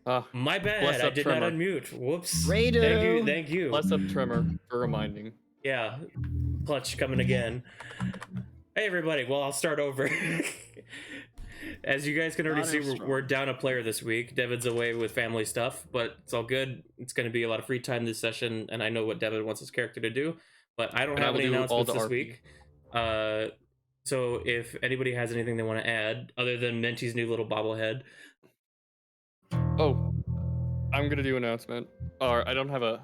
My bad. Bless I up, did Tremor. not unmute. Whoops. Rado. Thank you. Bless up, Tremor, for reminding. Yeah, clutch coming again. Hey everybody. Well, I'll start over. As you guys can already see, we're down a player this week. Devid's away with family stuff, but it's all good. It's going to be a lot of free time this session, and I know what Devid wants his character to do, but I don't have any announcements this week. So if anybody has anything they want to add, other than Minty's new little bobblehead. Oh, I'm going to do an announcement. Or I don't have a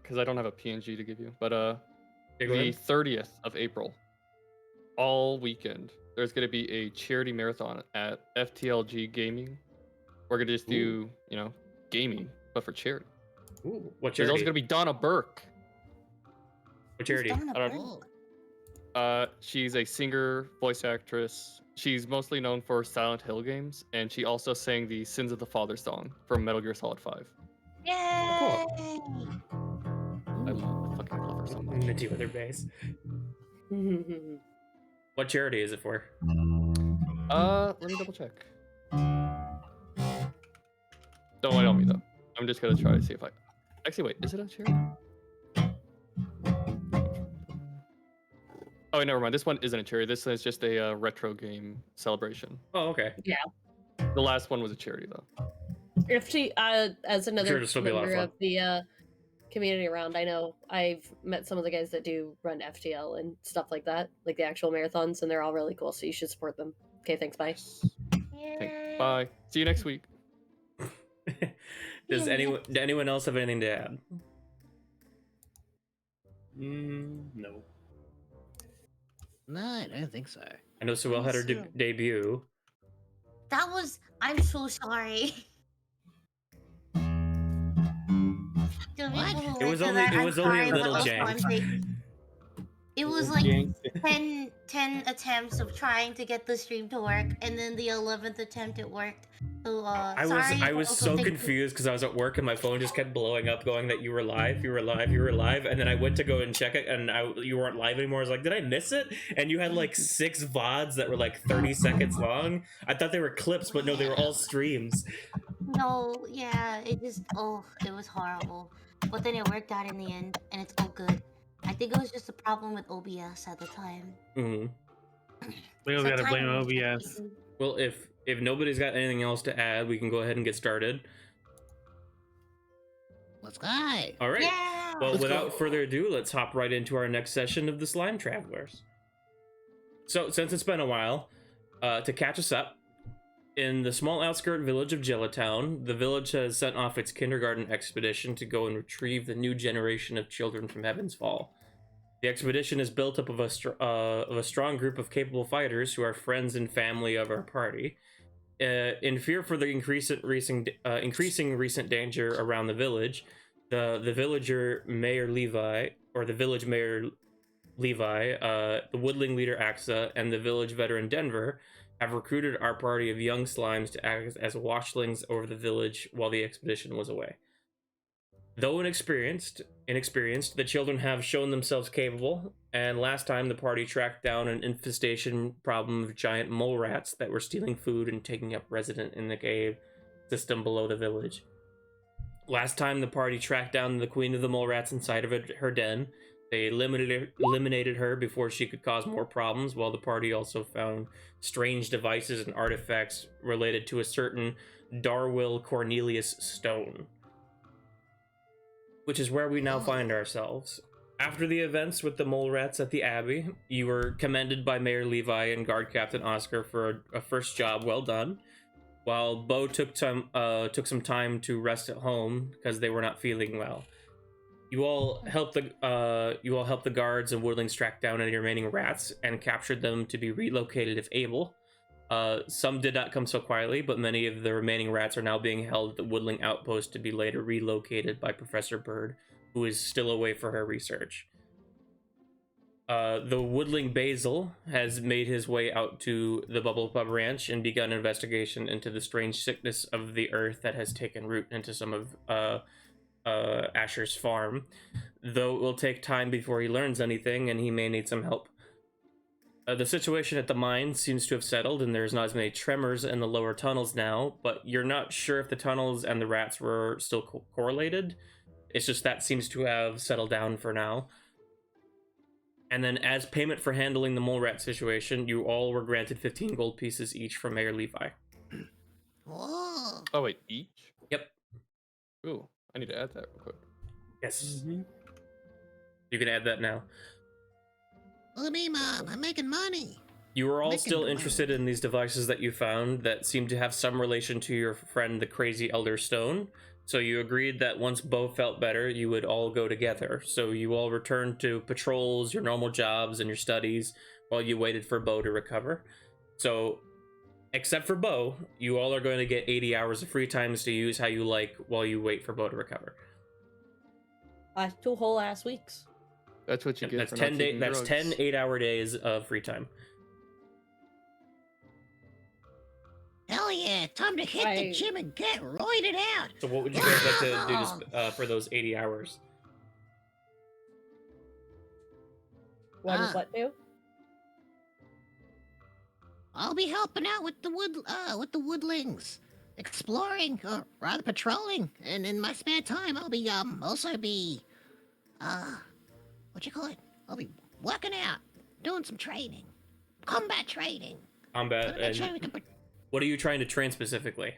PNG to give you, but the 30th of April, all weekend, there's going to be a charity marathon at FTLG Gaming. We're going to just do, gaming, but for charity. Ooh, what charity? There's also going to be Donna Burke. What charity? She's a singer, voice actress. She's mostly known for Silent Hill games, and she also sang the Sins of the Father song from Metal Gear Solid 5. Yay! I fucking love her so much. Minty with her bass. What charity is it for? Let me double check. Don't wait on me though. I'm just gonna try to see if I. Actually, wait. Is it a charity? Oh, wait, never mind. This one isn't a charity. This is just a retro game celebration. Oh, okay. Yeah. The last one was a charity though. If she, as another Sure, member of the community around, I know I've met some of the guys that do run FTL and stuff like that, like the actual marathons, and they're all really cool. So you should support them. Okay, thanks. Bye. Thanks. Bye. See you next week. Does anyone else have anything to add? No. No, I don't think so. I know Suelle had her debut. That was. I'm so sorry. What? It was only a little jank. It was like 10 attempts of trying to get the stream to work, and then the 11th attempt it worked. So I was so confused because I was at work and my phone just kept blowing up, going that you were live, and then I went to go and check it, and you weren't live anymore. I was like, did I miss it? And you had like 6 VODs that were like 30 seconds long. I thought they were clips, but no, they were all streams. No, yeah, it was horrible. But then it worked out in the end, and it's all good. I think it was just a problem with OBS at the time. Mm-hmm. We all gotta blame OBS. Well, if nobody's got anything else to add, we can go ahead and get started. Let's go. All right. Yeah! Well, without further ado, let's hop right into our next session of the Slime Travelers. So, since it's been a while, to catch us up, in the small outskirt village of Jellatown, the village has sent off its kindergarten expedition to go and retrieve the new generation of children from Heaven's Fall. The expedition is built up of a strong group of capable fighters who are friends and family of our party. In fear for the increasing recent danger around the village, the villager Mayor Levi, or the village Mayor Levi, the woodling leader Axa, and the village veteran Denver have recruited our party of young slimes to act as washlings over the village while the expedition was away. Though inexperienced, the children have shown themselves capable, and last time the party tracked down an infestation problem of giant mole rats that were stealing food and taking up residence in the cave system below the village. Last time the party tracked down the queen of the mole rats inside of her den. They eliminated her before she could cause more problems, while the party also found strange devices and artifacts related to a certain Darwill Cornelius stone, which is where we now find ourselves. After the events with the mole rats at the Abbey, you were commended by Mayor Levi and Guard Captain Oscar for a first job well done, while Bo took some time to rest at home because they were not feeling well. You all helped the guards and woodlings track down any remaining rats and captured them to be relocated if able. Some did not come so quietly, but many of the remaining rats are now being held at the woodling outpost to be later relocated by Professor Bird, who is still away for her research. The woodling Basil has made his way out to the Bubble Pub Ranch and begun an investigation into the strange sickness of the earth that has taken root into some of Asher's farm, though it will take time before he learns anything and he may need some help. The situation at the mine seems to have settled, and there's not as many tremors in the lower tunnels now, but you're not sure if the tunnels and the rats were still correlated. It's just that seems to have settled down for now. And then as payment for handling the mole rat situation, you all were granted 15 gold pieces each from Mayor Levi. Whoa. Oh wait, each? Yep. Ooh, I need to add that real quick. Yes. You can add that now. Look at me, Mom. I'm making money. You were all Making still money. interested in these devices that you found that seemed to have some relation to your friend, the crazy Elder Stone. So you agreed that once Bo felt better, you would all go together. So you all returned to patrols, your normal jobs, and your studies while you waited for Bo to recover. So, except for Bo, you all are going to get 80 hours of free times to use how you like while you wait for Bo to recover. 2 whole ass weeks. That's what you get. That's for 10 not day. taking That's drugs. 10 8-hour days of free time. Hell yeah. Time to hit the gym and get roided out. So what would you guys like to do for those 80 hours? What does Ah. what do? I'll be helping out with the woodlings, exploring or rather patrolling, and in my spare time I'll be also be what you call it? I'll be working out, doing some training, combat training. Combat. Gotta make sure we And can what are you trying to train specifically?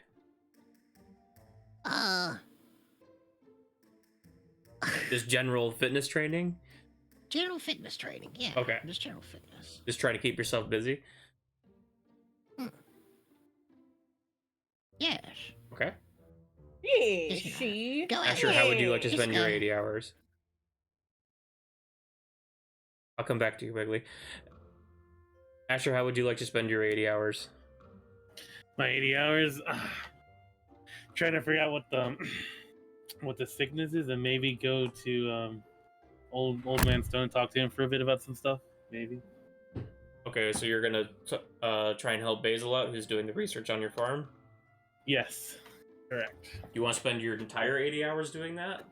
Just general fitness training? general fitness training. Yeah. Okay. Just general fitness. Just trying to keep yourself busy? Yes. Okay. Yeah, Just, she. Go ahead. Asher, how would you like to Just spend your go. 80 hours? I'll come back to you, Wiggly. Asher, how would you like to spend your 80 hours? My 80 hours. Trying to figure out what the sickness is, and maybe go to old man Stone and talk to him for a bit about some stuff. Maybe. Okay, so you're gonna try and help Basil out, who's doing the research on your farm? Yes. Correct. You want to spend your entire 80 hours doing that?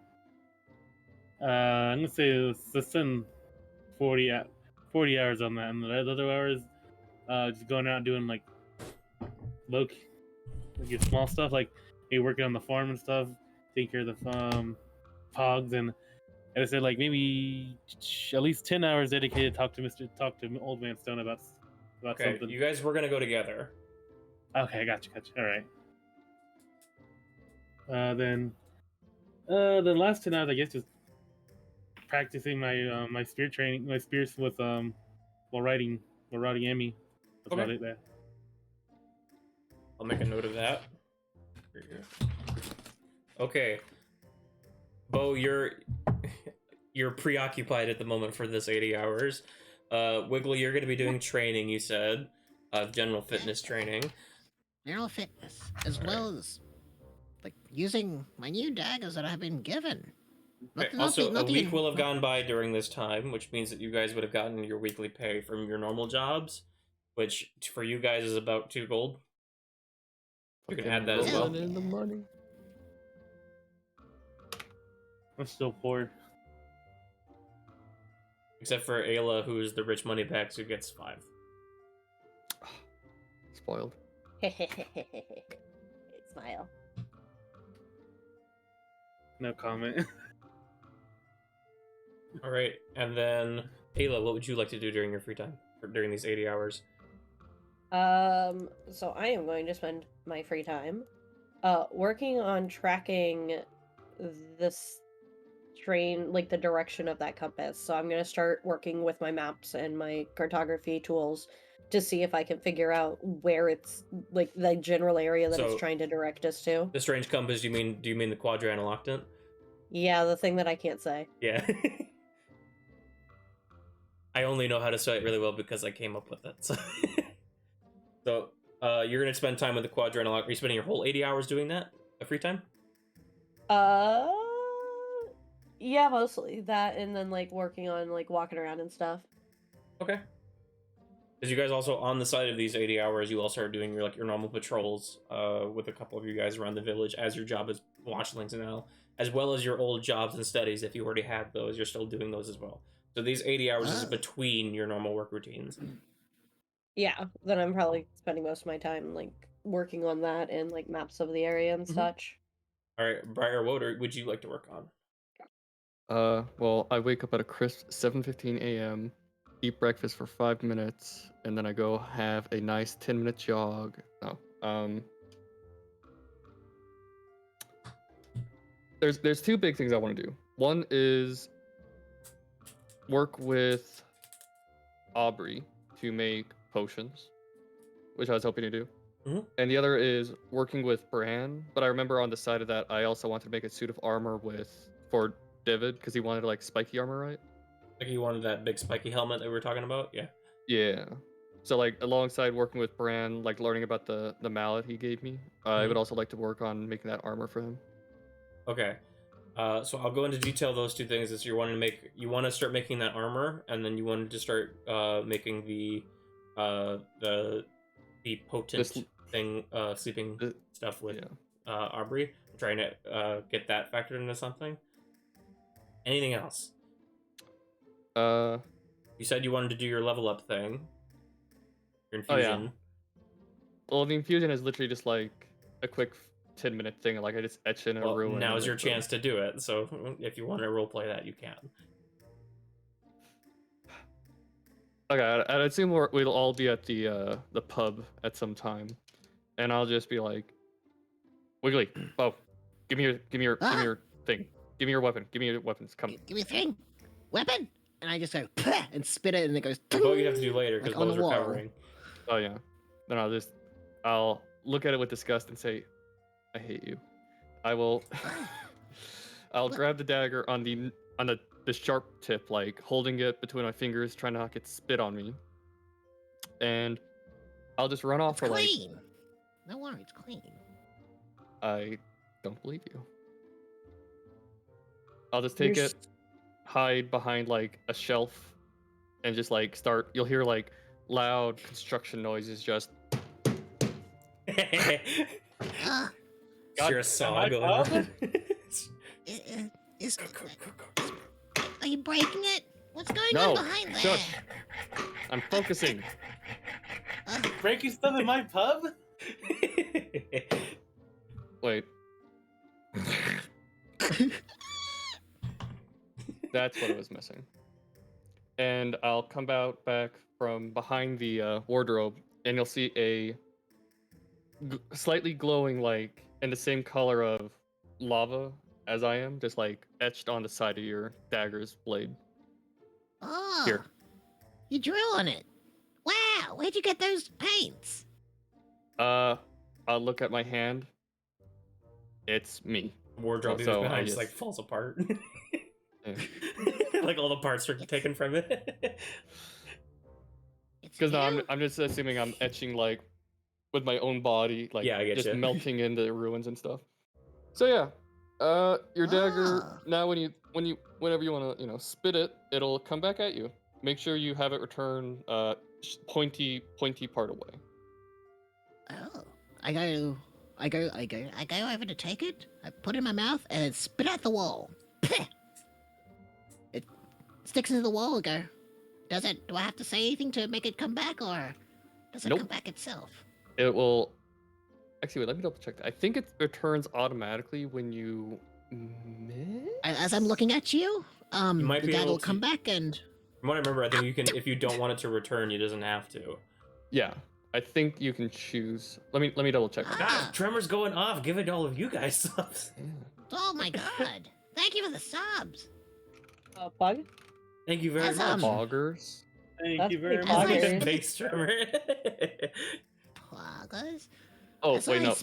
I'm gonna say let's spend 40 hours on that, and the other hours just going out and doing like small stuff, like working on the farm and stuff, take care of the pogs, and I said like maybe at least 10 hours dedicated to talk to Old Man Stone about Okay, something. you guys were gonna go together. Okay, I got you. All right. Then the last 10 hours, I guess, just practicing my my spear training, my spears with while riding Emmy. That's about Okay. it there. I'll make a note of that. Okay. Bo, you're preoccupied at the moment for this 80 hours. Wiggly, you're gonna be doing training, you said. General fitness training. General fitness, as well as like using my new daggers that I've been given. Okay, also, a week will have gone by during this time, which means that you guys would have gotten your weekly pay from your normal jobs, which for you guys is about 2 gold. You can add that as well. Rolling in the money. I'm still poor. Except for Ayla, who is the rich money bags, who gets 5. Spoiled. Smile. No comment. All right, and then Ayla, what would you like to do during your free time, or during these 80 hours? So I am going to spend my free time working on tracking this train, like the direction of that compass. So I'm going to start working with my maps and my cartography tools to see if I can figure out where it's, like, the general area that So- it's trying to direct us to. The strange compass, do you mean the quadrantal octant? Yeah, the thing that I can't say. Yeah. I only know how to say it really well because I came up with it. So, you're gonna spend time with the quadrantal octant. Are you spending your whole 80 hours doing that? A free time? Yeah, mostly that, and then like working on like walking around and stuff. Okay. Because you guys also, on the side of these 80 hours, you also are doing your normal patrols with a couple of you guys around the village as your job as watchlings now, as well as your old jobs and studies. If you already had those, you're still doing those as well. So these 80 hours is between your normal work routines. Yeah, then I'm probably spending most of my time like working on that and like maps of the area and such. All right, Briar, what would you like to work on? Well, I wake up at a crisp 7:15 a.m., eat breakfast for 5 minutes, and then I go have a nice 10-minute jog. There's two big things I want to do. One is work with Aubrey to make potions, which I was hoping to do. And the other is working with Bran, but I remember on the side of that, I also wanted to make a suit of armor for Devid, because he wanted like spiky armor, right? Like you wanted that big spiky helmet that we were talking about? Yeah. Yeah. So like alongside working with Bran, like learning about the mallet he gave me, I would also like to work on making that armor for him. Okay. So I'll go into detail those two things. Is you want to start making that armor, and then you wanted to start making the potent thing, sleeping stuff with Aubrey. I'm trying to get that factored into something. Anything else? You said you wanted to do your level up thing. Your infusion. Oh, yeah. Well, the infusion is literally just like a quick 10-minute thing. Like I just etch in a ruin. Now's your chance to do it. So if you want to roleplay that, you can. Okay, I'd assume we'll all be at the pub at some time, and I'll just be like, Wiggly, give me your thing. Give me your weapon. Give me your weapons. Come. Give me a thing. Weapon. And I just go and spit it, and it goes. What you have to do later because like Bo's recovering. Oh yeah. Then I'll look at it with disgust and say, I hate you. I'll grab the dagger on the sharp tip, like holding it between my fingers, trying to not get spit on me. And I'll just run off for clean. No worries, it's clean. I don't believe you. I'll just take it, hide behind like a shelf, and just like start. You'll hear like loud construction noises. Just. You're a saw going on. Are you breaking it? What's going on behind there? I'm focusing. Breaking stuff in my pub? Wait. That's what I was missing. And I'll come back from behind the wardrobe, and you'll see a slightly glowing, like, in the same color of lava as I am, just like etched on the side of your dagger's blade. Oh, here. You drew on it. Wow, where'd you get those paints? I'll look at my hand. It's me. Wardrobe so behind just like falls apart. Like all the parts are taken from it. Because no, I'm just assuming I'm etching like with my own body, like just melting into the ruins and stuff. So yeah, your dagger now whenever you want to spit it, it'll come back at you. Make sure you have it return pointy part away. Oh, I go over to take it. I put it in my mouth and spit out the wall. It sticks into the wall. Do I have to say anything to make it come back, or does it come back itself? It will. Actually, wait, let me double check that. I think it returns automatically when you miss. As I'm looking at you, might the dagger will come back, and from what I remember, I think you can. If you don't want it to return, you doesn't have to. Yeah, I think you can choose. Let me double check. God, Tremor's going off. Give it all of you guys subs. Yeah. Oh my god! Thank you for the subs. Bug? Thank you very much. Poggers. Thank you very much. Thanks, Tremor. Poggers. Oh wait, no.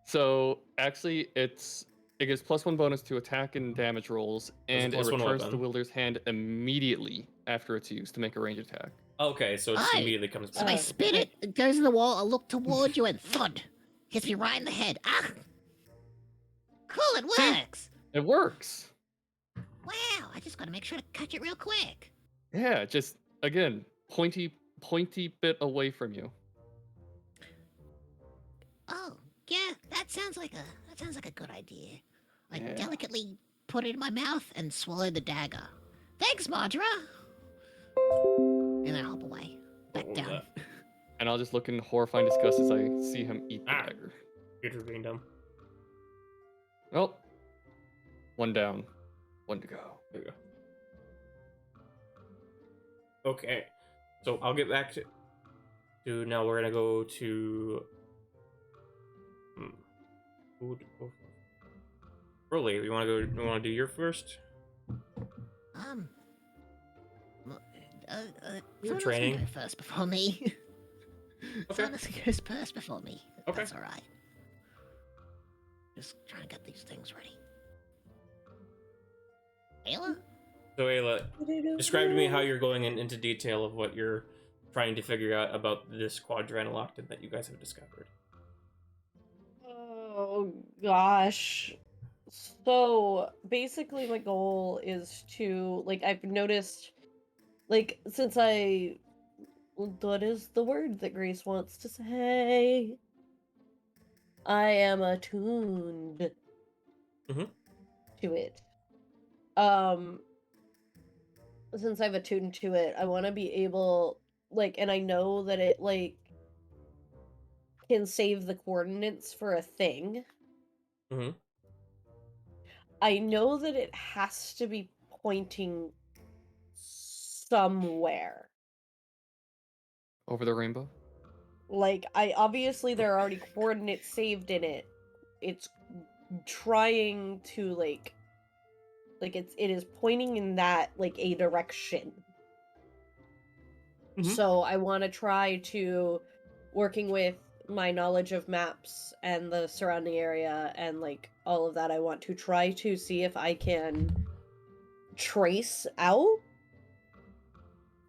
So actually, it gives +1 bonus to attack and damage rolls, and it returns to the wielder's hand immediately after it's used to make a range attack. Okay, so it just immediately comes back. So I spit it, it goes in the wall, I look toward you, and thud! Hits me right in the head. Ah! Cool, it works! It works! Wow, I just gotta make sure to catch it real quick. Yeah, just, again, pointy bit away from you. Oh, yeah, that sounds like a good idea. I delicately put it in my mouth and swallowed the dagger. Thanks, Madra! And then hop away. Back What was down. that? And I'll just look in horrifying disgust as I see him eat the Ah. dagger. Intervened him. Well, one down, one to go. There you go. Okay, so I'll get back to now. We're gonna go to. Who to go for? Broly, you want to go? You want to do your first? You're Someone else training. can go first before me. Okay. Someone else can go first before me. Okay. That's alright. Just trying to get these things ready. Ayla? So Ayla, describe to me how you're going into detail of what you're trying to figure out about this quadrantal octant that you guys have discovered. Oh gosh. So basically my goal is to I've noticed since what is the word that Grace wants to say? I am attuned Mhm. to it. Since I've attuned to it, I want to be able and I know that it can save the coordinates for a thing. Mhm. I know that it has to be pointing somewhere. Over the rainbow? I obviously there are already coordinates saved in it. It's trying to it is pointing in that a direction. Mhm. So I want to try to working with my knowledge of maps and the surrounding area and all of that, I want to try to see if I can trace out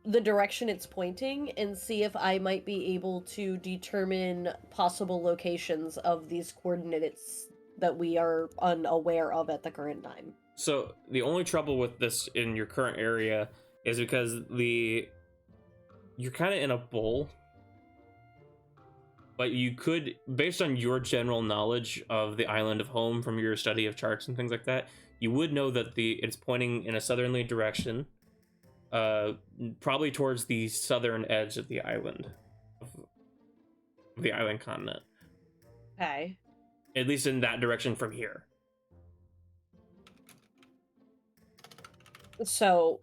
the direction it's pointing and see if I might be able to determine possible locations of these coordinates that we are unaware of at the current time. So the only trouble with this in your current area is because you're kind of in a bowl, but you could, based on your general knowledge of the island of home from your study of charts and things like that, you would know that it's pointing in a southerly direction, probably towards the southern edge of the island, of the island continent. Okay. At least in that direction from here. So,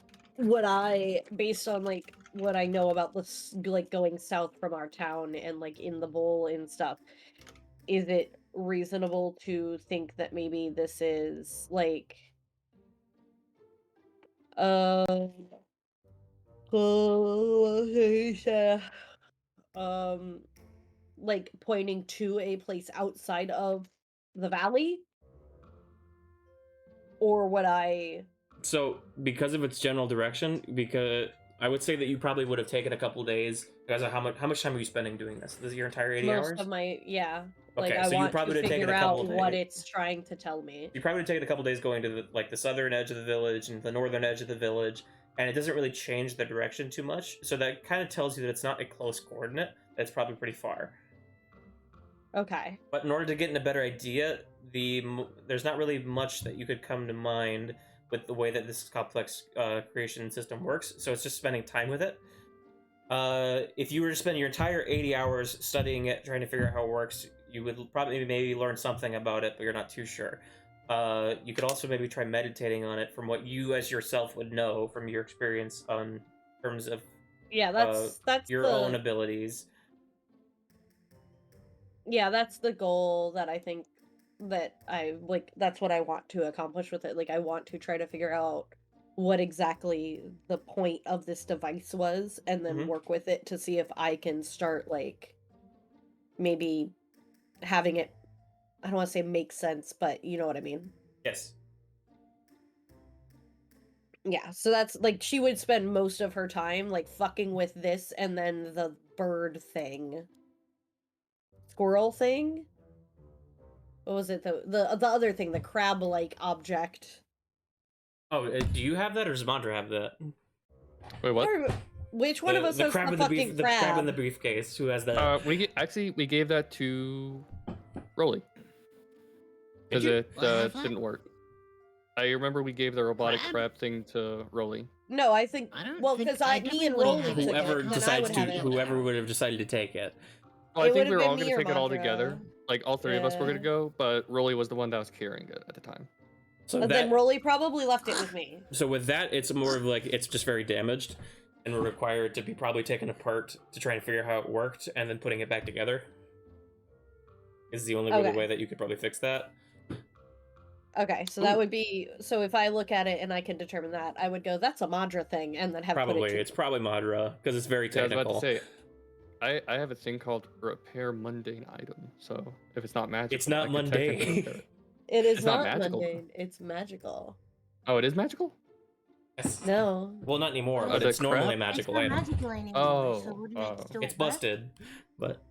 based on what I know about this, going south from our town and in the bowl and stuff, is it reasonable to think that maybe this is pointing to a place outside of the valley? Or would I... So, because of its general direction, because I would say that you probably would have taken a couple days. Because of how much time are you spending doing this? This is your entire 80 Most hours? of my... Yeah. Okay, I so you want probably to would have taken figure a out couple what days. it's trying to tell me. You probably would have taken a couple days going to the southern edge of the village and the northern edge of the village, and it doesn't really change the direction too much. So that kind of tells you that it's not a close coordinate. That's probably pretty far. Okay. But in order to get in a better idea, there's not really much that you could come to mind with the way that this complex creation system works. So it's just spending time with it. If you were to spend your entire 80 hours studying it, trying to figure out how it works, you would probably maybe learn something about it, but you're not too sure. You could also maybe try meditating on it from what you as yourself would know from your experience on terms of Yeah, that's your own abilities. Yeah, that's the goal that I think that that's what I want to accomplish with it. I want to try to figure out what exactly the point of this device was and then work with it to see if I can start maybe having it, I don't want to say make sense, but you know what I mean. Yes. Yeah, so that's she would spend most of her time fucking with this and then the bird thing. Squirrel thing? What was it? The other thing, the crab-like object. Oh, do you have that, or does Mandra have that? Wait, what? Which one of us has the fucking the crab in the briefcase? Who has that? We gave that to Rolly because it didn't work. I remember we gave the robotic Crab? crab thing to Rolly. No, I think. I don't Well, think because I me and definitely Rolly wouldn't took have it, Whoever then I decides would to, have it. whoever would have decided to take it. Well, I It think would've we were been all me gonna or take it all together. Madra. Like all three of us were gonna Yeah. go, but Rolly was the one that was carrying it at the time. So But that, then Rolly probably left it with me. so with that, it's more of like it's just very damaged, and we're required to be probably taken apart to try and figure out how it worked, and then putting it back together. Is the only really Okay. way that you could probably fix that. Okay, so that would be so if I look at it and I can determine that, I would go, that's a Madra thing, and then have put Probably it to it's probably Madra because it's very Yeah, I was technical. about to say, I have a thing called repair mundane item. So if it's not magical, It's not I could technically mundane. repair it. It is It's not not magical. mundane, it's magical. Oh, it is magical? Yes. No. Well, not anymore, Oh, but the it's normally a crab? magical it's not item. magical anymore. Oh, so wouldn't oh. it still It's work? busted, but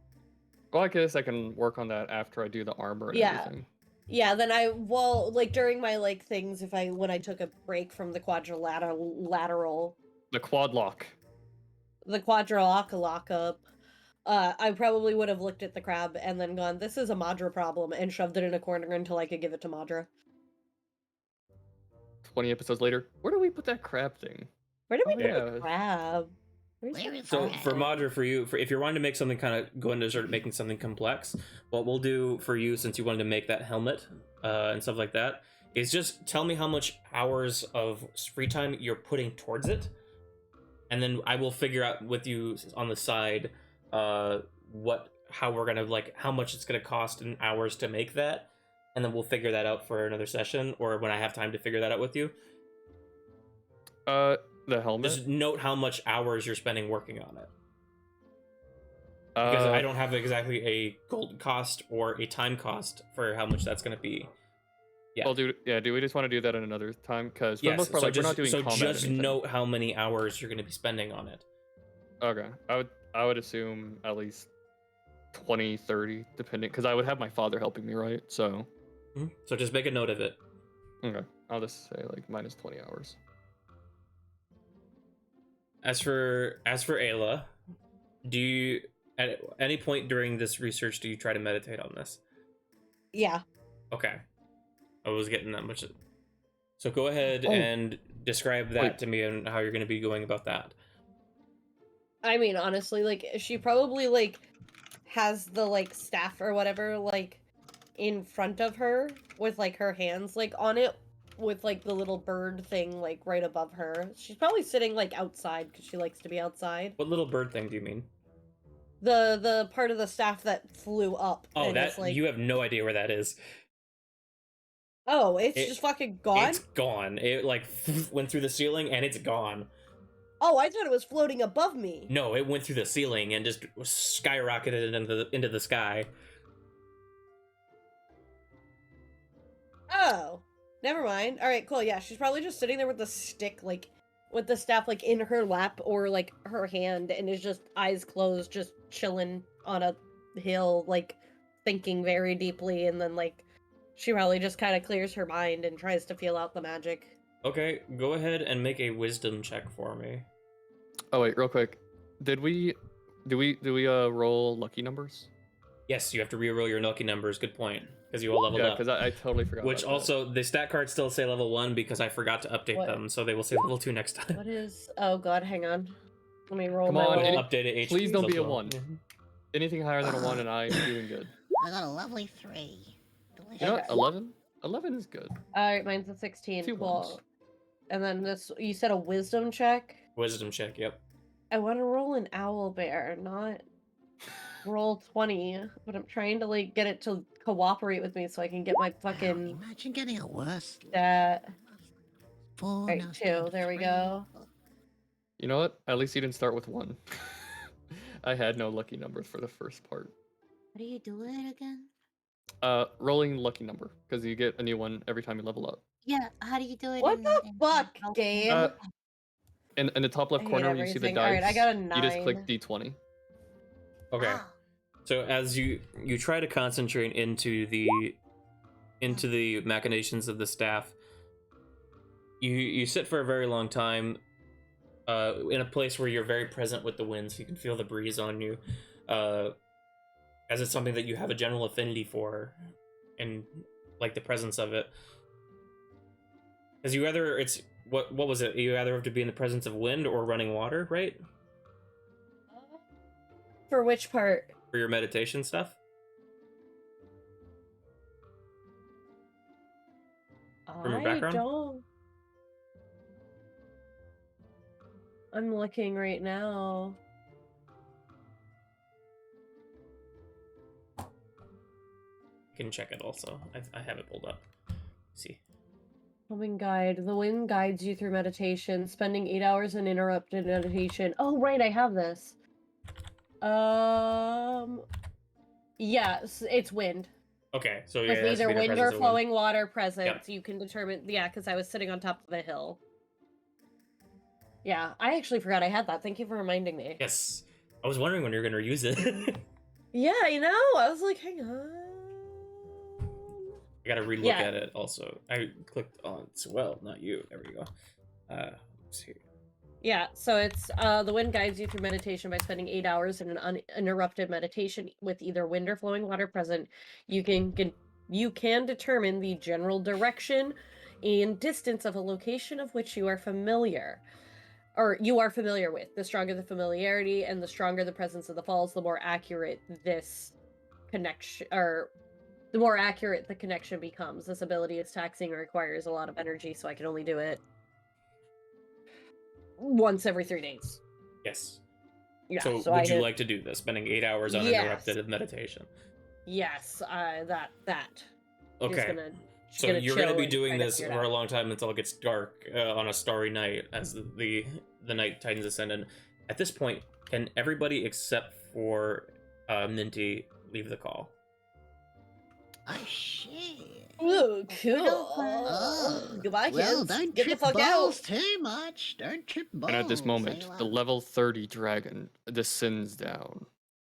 Well, I guess I can work on that after I do the armor and Yeah. everything. Yeah, then like during my like things, when I took a break from the quadrilateral The quad lock. lockup, I probably would have looked at the crab and then gone, this is a Madra problem, and shoved it in a corner until I could give it to Madra. 20 episodes later, where do we put that crab thing? Where did we put Yeah. the crab? Where's Where the is so that? for Madra, for you, if you're wanting to make something kind of go into sort of making something complex, what we'll do for you, since you wanted to make that helmet and stuff like that, is just tell me how much hours of free time you're putting towards it, and then I will figure out with you on the side how we're gonna like how much it's gonna cost in hours to make that, and then we'll figure that out for another session or when I have time to figure that out with you. The helmet. Just note how much hours you're spending working on it, because I don't have exactly a gold cost or a time cost for how much that's going to be. Yeah. Well, do we just want to do that in another time? Because for the Yes. most part, So like, we're not doing so combat. just anything. note how many hours you're going to be spending on it. Okay, I would assume at least 20, 30, depending, because I would have my father helping me, right? So So just make a note of it. okay, I'll just say like minus 20 hours. As for Ayla, do you at any point during this research do you try to meditate on this? Yeah. Okay. I was getting that much. So go ahead Oh. and describe that Wait. to me and how you're going to be going about that. I mean, honestly, like, she probably, like, has the, like, staff or whatever, like, in front of her with, like, her hands, like, on it with, like, the little bird thing, like, right above her. She's probably sitting, like, outside because she likes to be outside. What little bird thing do you mean? The part of the staff that flew up. Oh, and that it's like, you have no idea where that is. oh, it's It- just fucking gone? It's gone. It like went through the ceiling and it's gone. Oh, I thought it was floating above me. No, it went through the ceiling and just skyrocketed into the sky. Oh, never mind. All right, cool. Yeah, she's probably just sitting there with the stick, like, with the staff, like, in her lap or, like, her hand, and is just eyes closed, just chilling on a hill, like, thinking very deeply, and then, like, she probably just kind of clears her mind and tries to feel out the magic. Okay, go ahead and make a wisdom check for me. Oh wait, real quick, do we roll lucky numbers? Yes, you have to reroll your lucky numbers. Good point, because you all leveled Yeah, up. because I totally forgot. Which about that. also, the stat cards still say level 1 because I forgot to update What? them, so they will say level 2 next time. What is... Oh, God, hang on. Let me roll Come my on, little... any- Updated HP. please don't be a as well. 1. Anything higher than a 1 and I am doing good. I got a lovely 3. Delicious. You know what? Okay. 11? 11 is good. Alright, mine's a 16. Two Cool. ones. And then this... You said a wisdom check? Wisdom check, yep. I want to roll an owl bear, not roll 20, but I'm trying to like get it to cooperate with me so I can get my Wow, fucking imagine getting a worse. stat. 4, Right, now 2, it's down to there we 3. go. You know what? At least you didn't start with 1. I had no lucky numbers for the first part. How do you do it again? Rolling lucky number, because you get a new one every time you level up. Yeah, how do you do it? What the fuck, Alpha? game? In the top left I hate corner, you see the everything. dice. Alright, I got a You just click 9. D20. Okay. Ah, So as you try to concentrate into the machinations of the staff, you sit for a very long time in a place where you're very present with the wind, so you can feel the breeze on you, as it's something that you have a general affinity for, and like the presence of it. Because you either what was it? You either have to be in the presence of wind or running water, right? For which part? For your meditation stuff. From your background? Don't. I'm looking right now. I can check it also. I have it pulled up. Let's see. Calming guide. The wind guides you through meditation, spending 8 hours in interrupted meditation. Oh, right, I have this. Yes, it's wind. Okay, so With yeah, either wind or flowing water present, Yep. you can determine. Yeah, because I was sitting on top of a hill. Yeah, I actually forgot I had that. Thank you for reminding me. Yes, I was wondering when you're gonna use it. Yeah, I know. I was like, hang on. I gotta relook at it. Also, I clicked on Suelle, not you. There we go. Let's see. Yeah, so it's the wind guides you through meditation by spending 8 hours in an uninterrupted meditation with either wind or flowing water present. You can determine the general direction and distance of a location of which you are familiar, or you are familiar with. The stronger the familiarity and the stronger the presence of the falls, the more accurate this connection, or the more accurate the connection becomes. This ability is taxing and requires a lot of energy, so I can only do it once every 3 days. Yes. Yeah. So would you like to do this? Spending 8 hours uninterrupted in meditation. Yes. That. Okay. So you're gonna be doing this for a long time until it gets dark on a starry night as the night titans ascend. And at this point, can everybody except for Minty leave the call? Oh shit. Ooh, cool. Oh, goodbye, well, kids. don't Get the trip fuck balls out. too much. Don't trip balls. And at this moment, eh, the well. level 30 dragon descends down.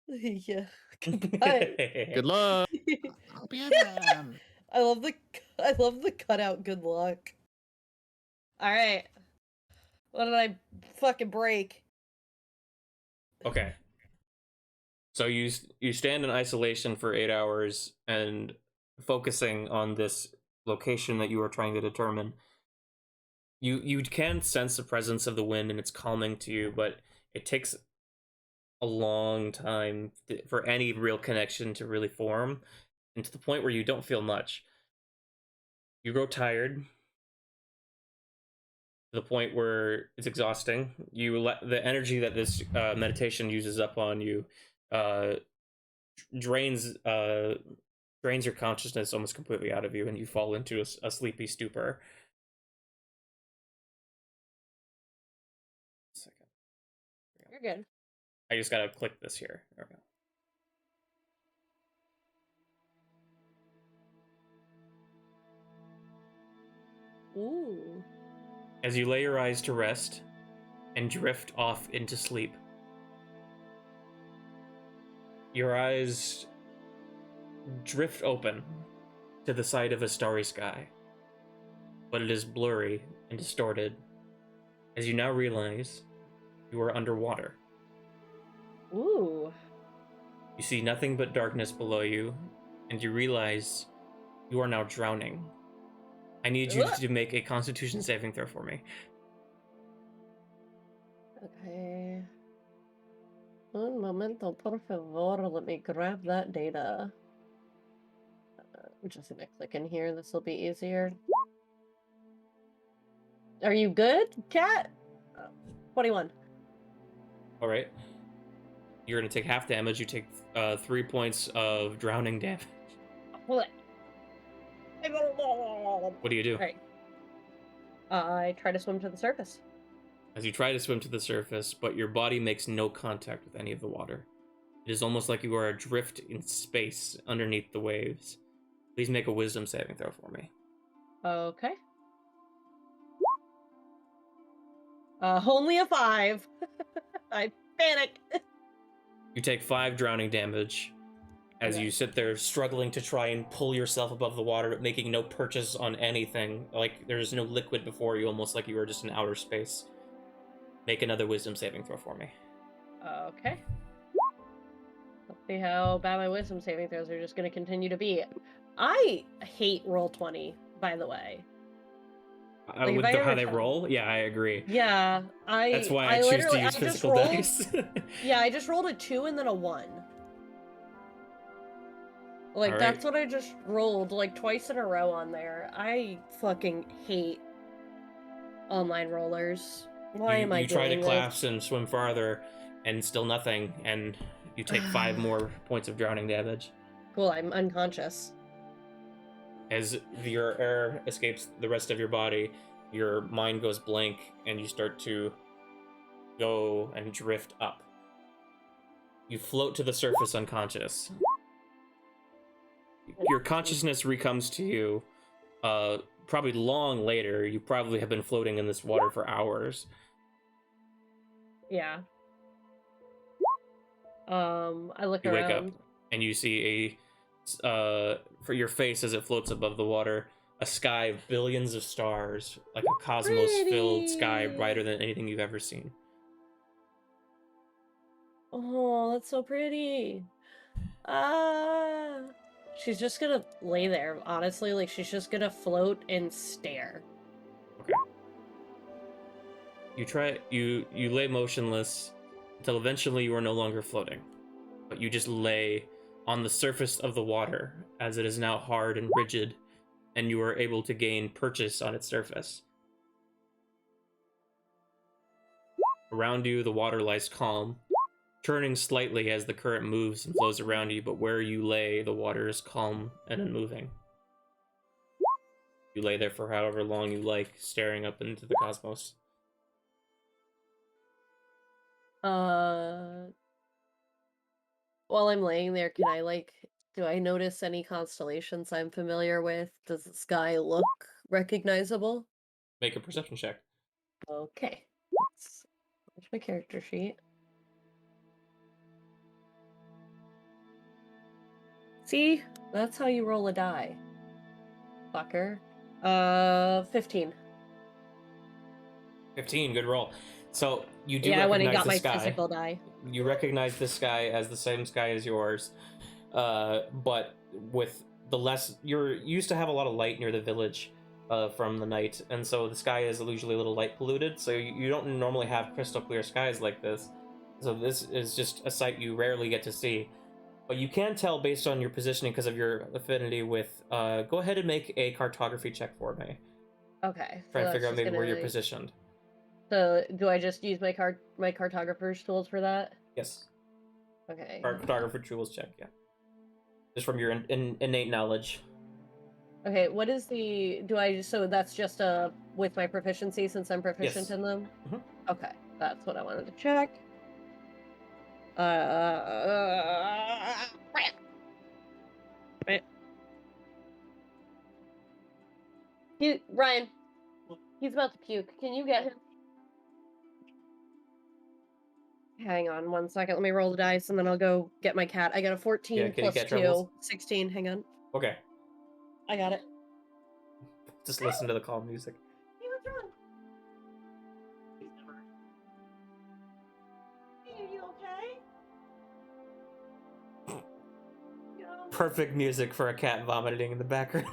Yeah. Goodbye. Good luck. Hope you have I love the cutout. Good luck. All right. What did I fucking break? Okay. So you stand in isolation for 8 hours and focusing on this location that you are trying to determine. You can sense the presence of the wind and it's calming to you, but it takes a long time for any real connection to really form, and to the point where you don't feel much. You grow tired to the point where it's exhausting. You let the energy that this meditation uses up on you drains your consciousness almost completely out of you, and you fall into a sleepy stupor. Second. You're good. I just gotta click this here. There we go. Ooh. As you lay your eyes to rest and drift off into sleep, your eyes drift open to the sight of a starry sky, but it is blurry and distorted as you now realize you are underwater. Ooh. You see nothing but darkness below you, and you realize you are now drowning. I need you to make a Constitution saving throw for me. Okay. Un momento, por favor. Let me grab that data. I'm just gonna click in here. This will be easier. Are you good, Cat? 21. All right. You're gonna take half damage. You take 3 points of drowning damage. What? What do you do? All right. I try to swim to the surface. As you try to swim to the surface, but your body makes no contact with any of the water. It is almost like you are adrift in space underneath the waves. Please make a wisdom saving throw for me. Okay. Only a 5. I panic. You take 5 drowning damage as you sit there struggling to try and pull yourself above the water, but making no purchase on anything. Like there's no liquid before you, almost like you were just in outer space. Make another wisdom saving throw for me. Okay. Let's see how bad my wisdom saving throws are just going to continue to be. I hate roll 20, by the way. Like, with if I how ever they fell- roll, yeah, I agree. Yeah, That's why I choose to literally- use I just physical rolled- dice. Yeah, I just rolled a 2 and then a 1. Like, Alright. that's what I just rolled, like, twice in a row on there. I fucking hate online rollers. Why am I You try to doing this? collapse and swim farther, and still nothing, and you take 5 more points of drowning damage. Cool, I'm unconscious. As your air escapes the rest of your body, your mind goes blank, and you start to go and drift up. You float to the surface unconscious. Your consciousness recomes to you probably long later. You probably have been floating in this water for hours. Yeah. I look You around. wake up and you see for your face as it floats above the water, a sky of billions of stars, like a cosmos-filled sky Pretty. brighter than anything you've ever seen. Oh, that's so pretty. Ah. She's just gonna lay there, honestly. Like, she's just gonna float and stare. Okay. You lay motionless until eventually you are no longer floating, but you just lay on the surface of the water as it is now hard and rigid, and you are able to gain purchase on its surface. Around you, the water lies calm, turning slightly as the current moves and flows around you, but where you lay, the water is calm and unmoving. You lay there for however long you like, staring up into the cosmos. While I'm laying there, can I, like, do I notice any constellations I'm familiar with? Does the sky look recognizable? Make a perception check. Okay. Where's my character sheet? See? That's how you roll a die. Fucker. 15. 15, good roll. So you do Yeah, I went and recognize got the my sky. physical die. You recognize this sky as the same sky as yours, but with the less. You're used to have a lot of light near the village from the night, and so the sky is usually a little light polluted. So you don't normally have crystal clear skies like this. So this is just a sight you rarely get to see. But you can tell based on your positioning because of your affinity with. Go ahead and make a cartography check for me. Okay. Try to that's figure out just maybe where gonna you're be- positioned. So, do I just use my cartographer's tools for that? Yes. Okay. Cartographer tools check, yeah. Just from your innate knowledge. Okay, what is the... So that's just with my proficiency since I'm proficient Yes. in them? Mhm. Okay, that's what I wanted to check. Ryan, he's about to puke. Can you get him? Hang on 1 second. Let me roll the dice and then I'll go get my cat. I got a 14 Yeah, kitty plus cat 2. troubles. 16. Hang on. Okay. I got it. Just listen to the calm music. Hey, what's wrong? Hey, are you okay? Perfect music for a cat vomiting in the background.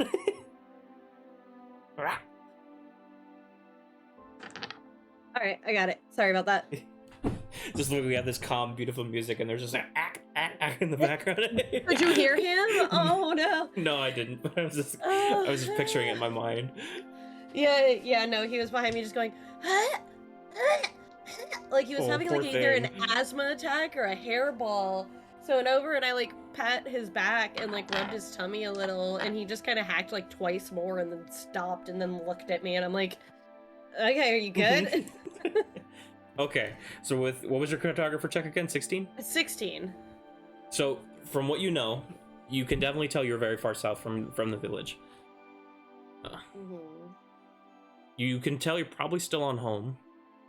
Alright, I got it. Sorry about that. Just look, we have this calm, beautiful music, and there's just in the background. Did you hear him? Oh no. No, I didn't. But I was just picturing it in my mind. Yeah, no, he was behind me just going, like he was Oh, having poor like either an thing. asthma attack or a hairball. So I went over and I like pat his back and like rubbed his tummy a little, and he just kind of hacked like twice more and then stopped and then looked at me and I'm like, okay, are you good? Okay, so what was your cartographer check again? 16? 16. So from what you know, you can definitely tell you're very far south from the village. You can tell you're probably still on home,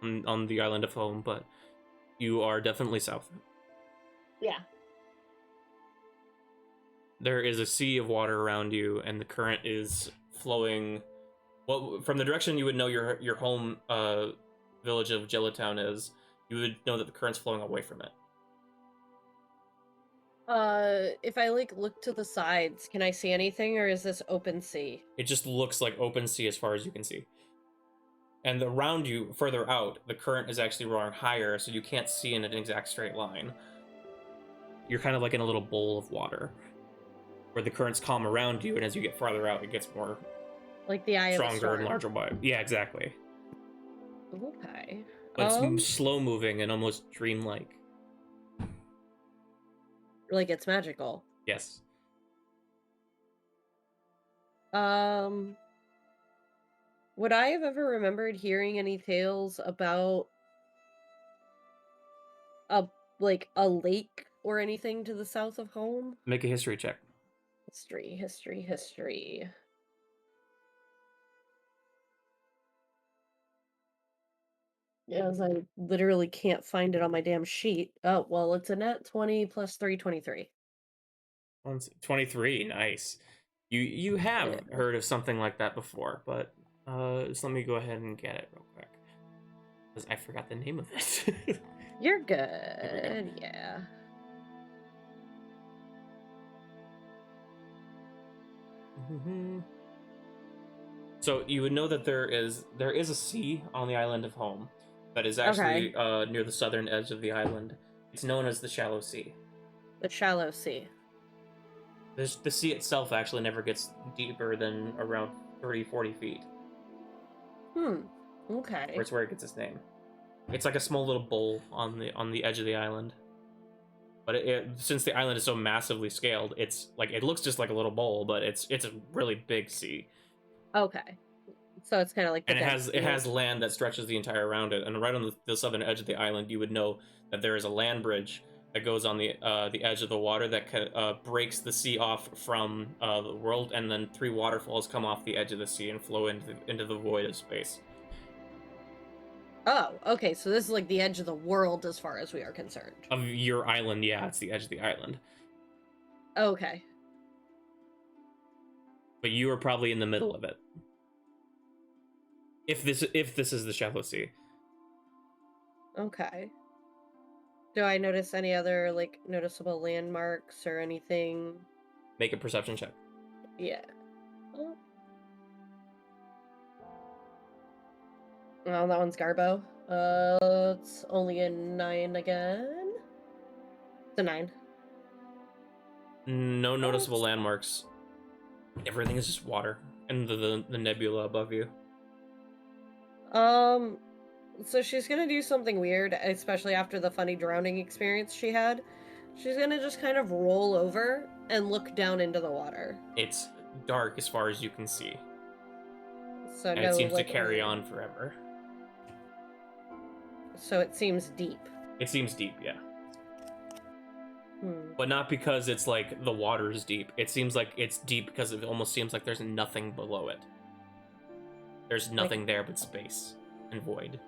on the island of home, but you are definitely south. Yeah. There is a sea of water around you, and the current is flowing. Well, from the direction you would know your home village of Jellatown is, you would know that the current's flowing away from it. If I like look to the sides, can I see anything or is this open sea? It just looks like open sea as far as you can see. And around you, further out, the current is actually running higher, so you can't see in an exact straight line. You're kind of like in a little bowl of water, where the current's calm around you, and as you get farther out, it gets more Like the eye of a stronger storm. and larger wide. Yeah, exactly. Okay. But it's slow moving and almost dreamlike. Like it's magical. Yes. Would I have ever remembered hearing any tales about a a lake or anything to the south of home? Make a history check. History. Yes, I literally can't find it on my damn sheet. Oh, well, it's a net 20 plus 3, 23. 23, nice. You have Yeah. heard of something like that before, but just let me go ahead and get it real quick. Because I forgot the name of it. You're good, yeah. So you would know that there is a sea on the island of home that is actually near the southern edge of the island. It's known as the Shallow Sea. The Shallow Sea. The sea itself actually never gets deeper than around 30-40 feet. Okay. That's where it gets its name. It's like a small little bowl on the edge of the island. But since the island is so massively scaled, it's like it looks just like a little bowl, but it's a really big sea. Okay. So it's kind of like the And Dead it has Sea. land that stretches the entire around it. And right on the southern edge of the island, you would know that there is a land bridge that goes on the edge of the water that breaks the sea off from the world, and then 3 waterfalls come off the edge of the sea and flow into the void of space. Oh, okay. So this is like the edge of the world as far as we are concerned. Of your island, yeah, it's the edge of the island. Okay. But you are probably in the middle of it. If this is the Shallow Sea. Okay. Do I notice any other like noticeable landmarks or anything? Make a perception check. Yeah. Oh, that one's Garbo. It's only a 9 again. It's a 9. No noticeable landmarks. Everything is just water and the nebula above you. So she's gonna do something weird, especially after the funny drowning experience she had. She's gonna just kind of roll over and look down into the water. It's dark as far as you can see. So And no, it seems like, to carry on forever. So it seems deep. It seems deep, yeah. Hmm. But not because it's like the water is deep. It seems like it's deep because it almost seems like there's nothing below it. There's nothing there but space and void.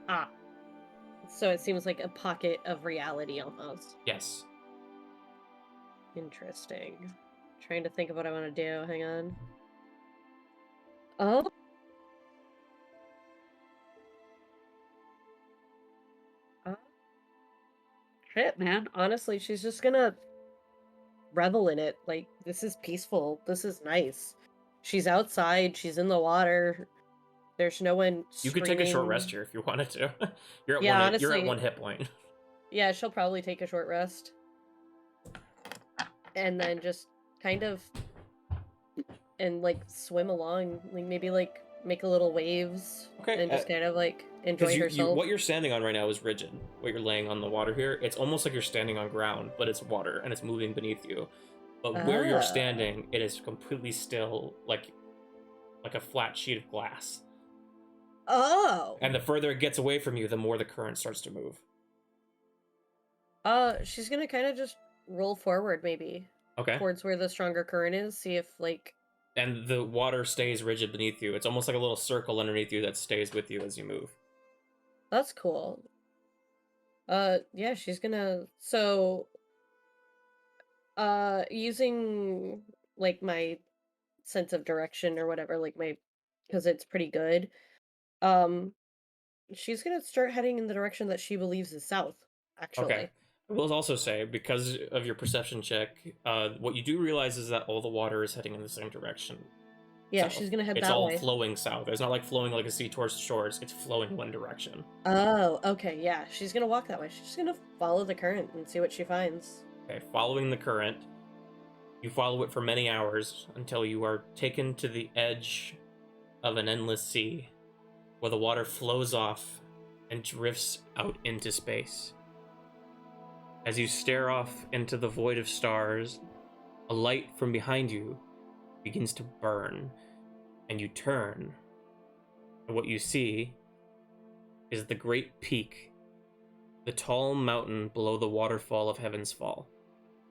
Ah. So it seems like a pocket of reality almost. Yes. Interesting. Trying to think of what I want to do. Hang on. Oh. Shit, man. Honestly, she's just gonna revel in it. Like, this is peaceful. This is nice. She's outside. She's in the water. There's no one You could take a short screaming. rest here if you wanted to. You're at Yeah, you're at honestly. 1 hit point. Yeah, she'll probably take a short rest. And then just kind of and like swim along, like maybe like make a little waves Okay, and just kind of like enjoy Because herself. what you're standing on right now is rigid. What you're laying on the water here, it's almost like you're standing on ground, but it's water and it's moving beneath you. But where you're Ah. standing, it is completely still, like a flat sheet of glass. Oh. And the further it gets away from you, the more the current starts to move. She's gonna kind of just roll forward maybe Okay. towards where the stronger current is, see if like And the water stays rigid beneath you. It's almost like a little circle underneath you that stays with you as you move. that's cool. Yeah, she's gonna using like my sense of direction or whatever, like because it's pretty good. She's gonna start heading in the direction that she believes is south, actually. Okay. I will also say, because of your perception check, what you do realize is that all the water is heading in the same direction. Yeah, south. she's gonna head It's that all way. flowing south. It's not like flowing like a sea towards shores. It's flowing one direction. Oh, okay, yeah. She's gonna walk that way. She's gonna follow the current and see what she finds. Okay, following the current, you follow it for many hours until you are taken to the edge of an endless sea, where the water flows off and drifts out into space. As you stare off into the void of stars, a light from behind you begins to burn, and you turn, and what you see is the great peak, the tall mountain below the waterfall of Heaven's Fall.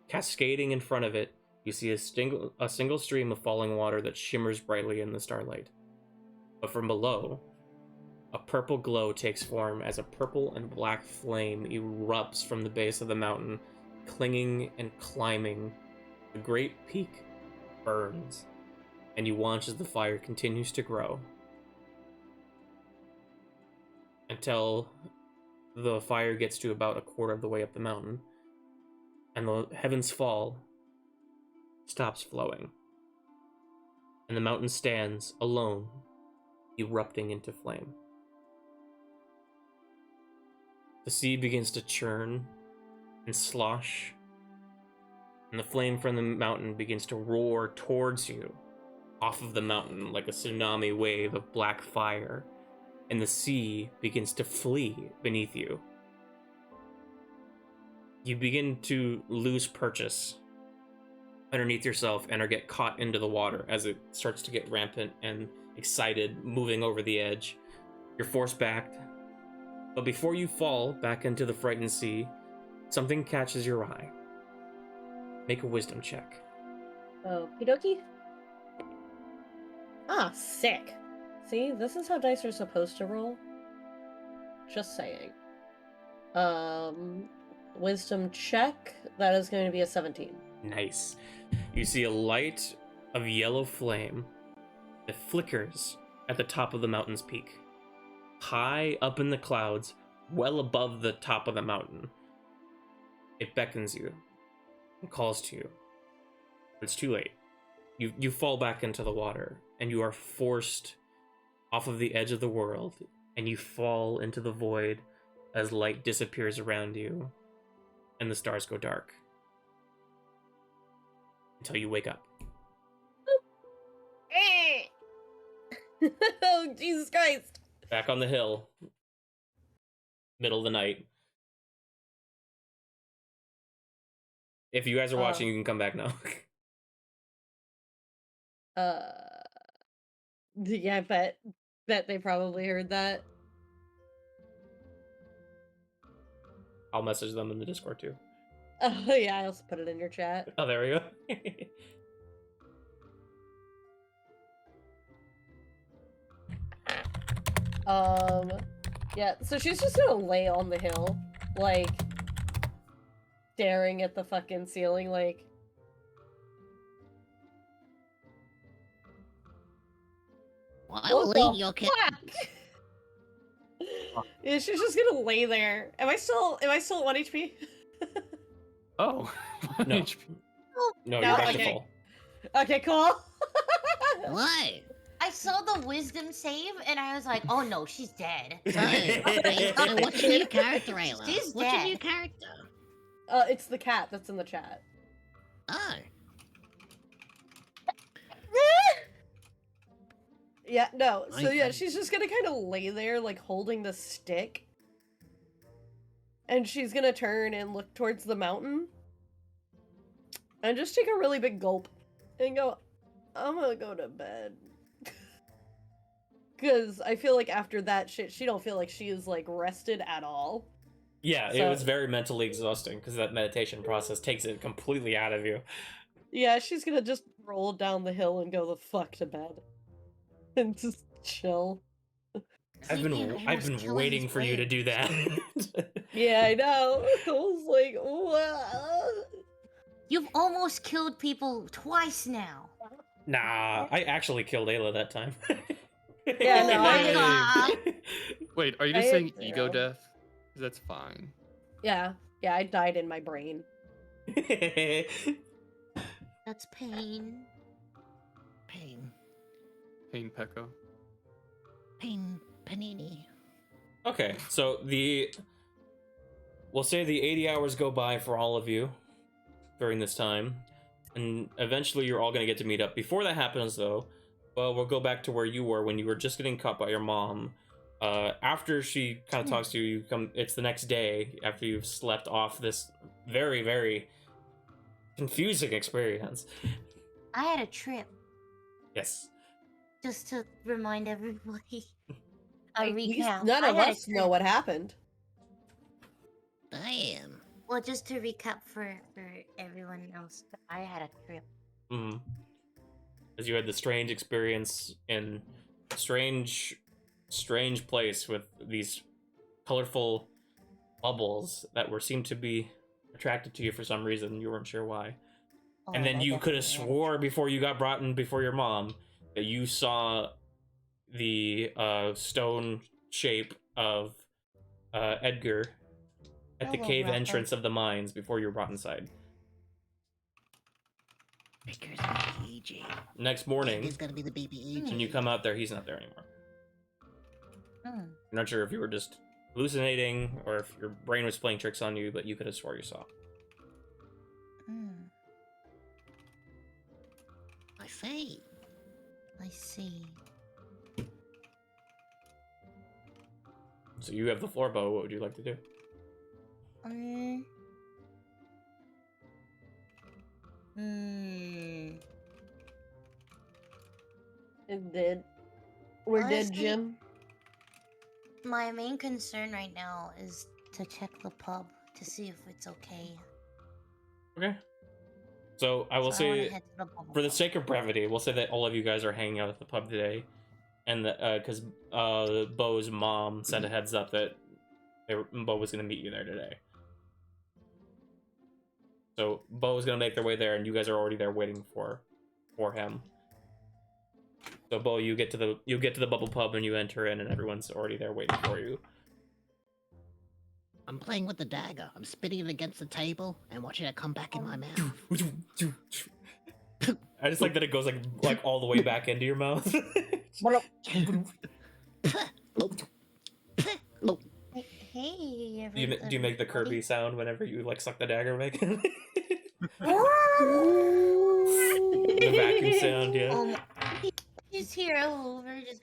Cascading in front of it, you see a single stream of falling water that shimmers brightly in the starlight. But from below, a purple glow takes form as a purple and black flame erupts from the base of the mountain, clinging and climbing. The great peak burns, and you watch as the fire continues to grow until the fire gets to about a quarter of the way up the mountain, and the Heaven's Fall stops flowing, and the mountain stands alone, erupting into flame. The sea begins to churn and slosh, and the flame from the mountain begins to roar towards you off of the mountain like a tsunami wave of black fire, and the sea begins to flee beneath you. You begin to lose purchase underneath yourself and or get caught into the water as it starts to get rampant and excited, moving over the edge. You're forced back, but before you fall back into the frightened sea, something catches your eye. Make a wisdom check. Okie dokie. Ah, sick. See, this is how dice are supposed to roll. Just saying. Wisdom check. That is going to be a 17. Nice. You see a light of yellow flame that flickers at the top of the mountain's peak. High up in the clouds, well above the top of the mountain. It beckons you and calls to you. But it's too late. You fall back into the water, and you are forced off of the edge of the world, and you fall into the void as light disappears around you, and the stars go dark. Until you wake up. Oh, Jesus Christ. Back on the hill. Middle of the night. If you guys are watching, you can come back now. Yeah, I bet they probably heard that. I'll message them in the Discord too. Oh, yeah, I also put it in your chat. Oh, there we go. Yeah, so she's just gonna lay on the hill, like, staring at the fucking ceiling, like... Well, I will leave you, okay? Yeah, she's just gonna lay there. Am I still at 1 HP? Oh. No. HP. No, No, you're back okay. to full. Okay, cool. Why? I saw the wisdom save and I was like, oh no, she's dead. Sorry. Wait, what's your new character, Ayla? She's What's your dead. new character? It's the cat that's in the chat. Oh. Yeah, no. So yeah, Okay. she's just gonna kind of lay there, like, holding the stick. And she's gonna turn and look towards the mountain. And just take a really big gulp. And go, I'm gonna go to bed. Because I feel like after that shit, she don't feel like she is, like, rested at all. Yeah, it So- was very mentally exhausting because that meditation process takes it completely out of you. Yeah, she's gonna just roll down the hill and go the fuck to bed. And just chill. I've Sleeping been almost killing waiting his for you to brain. do that. Yeah, I know. I was like, what? You've almost killed people twice now. Nah, I actually killed Ayla that time. Yeah, no, I- Wait, are you just I saying agree. ego death? 'Cause that's fine. Yeah, I died in my brain. That's pain. Pain. Pain Pekka. Panini. Okay, so we'll say the 80 hours go by for all of you during this time, and eventually you're all going to get to meet up. Before that happens, though, well, we'll go back to where you were when you were just getting caught by your mom. After she kind of talks to you, it's the next day after you've slept off this very, very confusing experience. I had a trip, Yes. just to remind everybody. A At least recap. none I of had a us know trip. what happened. Damn. Well, just to recap for everyone else, I had a trip. Mm-hmm. As you had the strange experience in strange place with these colorful bubbles that seemed to be attracted to you for some reason. You weren't sure why. Oh, And then I you could have definitely had a swore trip. before you got brought in before your mom that you saw the stone shape of Edgar at the Hello, cave Rafa. entrance of the mines before you were brought inside. Edgar's BB-AJ. Next morning, Edgar's gonna be the BB-AJ. when you come out there, he's not there anymore. Hmm. I'm not sure if you were just hallucinating or if your brain was playing tricks on you, but you could have swore you saw. Hmm. I see. I see. So you have the floor, Bo. What would you like to do? It did. We're dead, Honestly, Jim. My main concern right now is to check the pub to see if it's okay. Okay. So I will So I wanna say, head to the bubble for the pub. sake of brevity, we'll say that all of you guys are hanging out at the pub today, and because Bo's mom sent a heads up that Bo was going to meet you there today. So Bo is going to make their way there, and you guys are already there waiting for him. So Bo, you get to the bubble pub and you enter in, and everyone's already there waiting for you. I'm playing with the dagger. I'm spitting it against the table and watching it come back in my mouth. I just like that it goes like all the way back into your mouth. Hey, Do you make the Kirby sound whenever you like suck the dagger back in? The vacuum sound, yeah. Just here all over, just.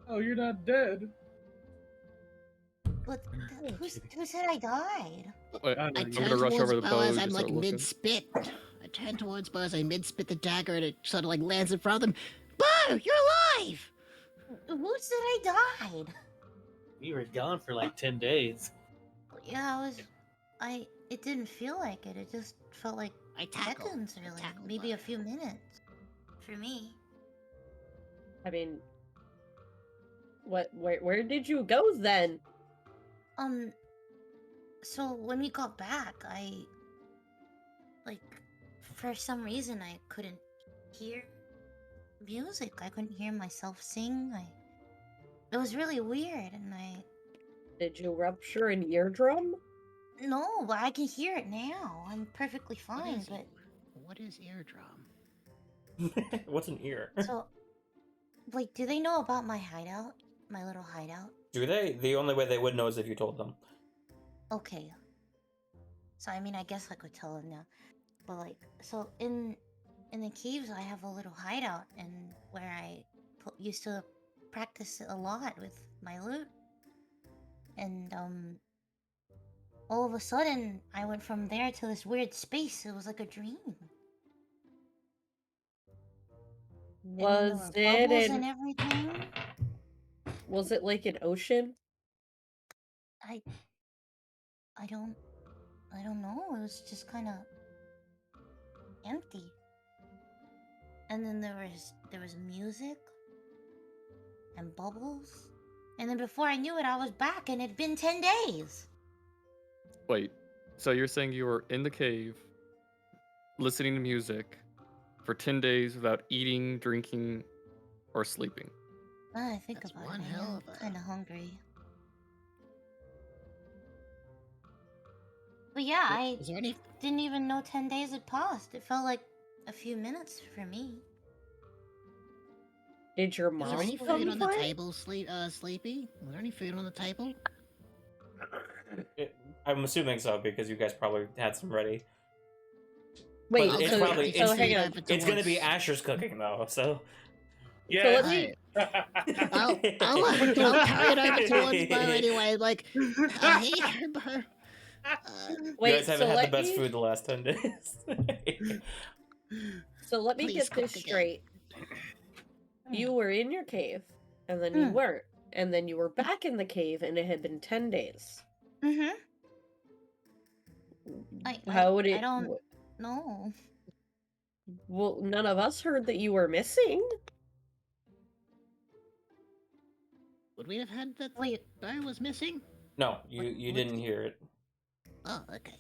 Oh, you're not dead. But who said I died? Wait, I I'm know I you gonna turn rush towards over to Bo Bo as to I'm start like looking. mid-spit. I turn towards Bo as I mid-spit the dagger and it sort of like lands in front of him. Bo, you're alive! Who said I died? We were gone for like 10 days. Yeah, it didn't feel like it. It just felt like I tackle. seconds, really. tackle Maybe a Bo. few minutes. For me. I mean, where did you go then? So when we got back, for some reason, I couldn't hear music. I couldn't hear myself sing. It was really weird, and Did you rupture an eardrum? no, but I can hear it now. I'm perfectly fine, but What is eardrum? What's an ear? so, like, do they know about my hideout? My little hideout? Do they? The only way they would know is if you told them. Okay. So, I mean, I guess I could tell them now. But, like, so in the caves, I have a little hideout, and where I used to practice a lot with my lute. And, all of a sudden, I went from there to this weird space. It was like a dream. Was And there were bubbles it and everything? was it like an ocean? I don't know. It was just kind of empty. And then there was music and bubbles. And then before I knew it, I was back, and it'd been 10 days. Wait, so you're saying you were in the cave, listening to music, for 10 days without eating, drinking, or sleeping? Now that I think That's about one it, hell I'm of a- kind of hungry. But yeah, I Is there any? didn't even know 10 days had passed. It felt like a few minutes for me. Did your Is there mom any come food on the for it? table, Sleepy? Was there any food on the table? I'm assuming so because you guys probably had some ready. Wait, But it's so, probably so hang on. it's gonna be Asher's cooking though. So Yeah. So let me. I'll carry it over towards Bo anyway. Like, here, Bo. you Wait, guys haven't so had let the best me. food the last 10 days. So let me Please get cook this again. straight. You were in your cave, and then you weren't, and then you were back in the cave, and it had been 10 days. Mm-hmm. How would it? I don't know. Well, none of us heard that you were missing. Would we have had that Wait. Bo was missing? No, you didn't hear it. Oh, okay.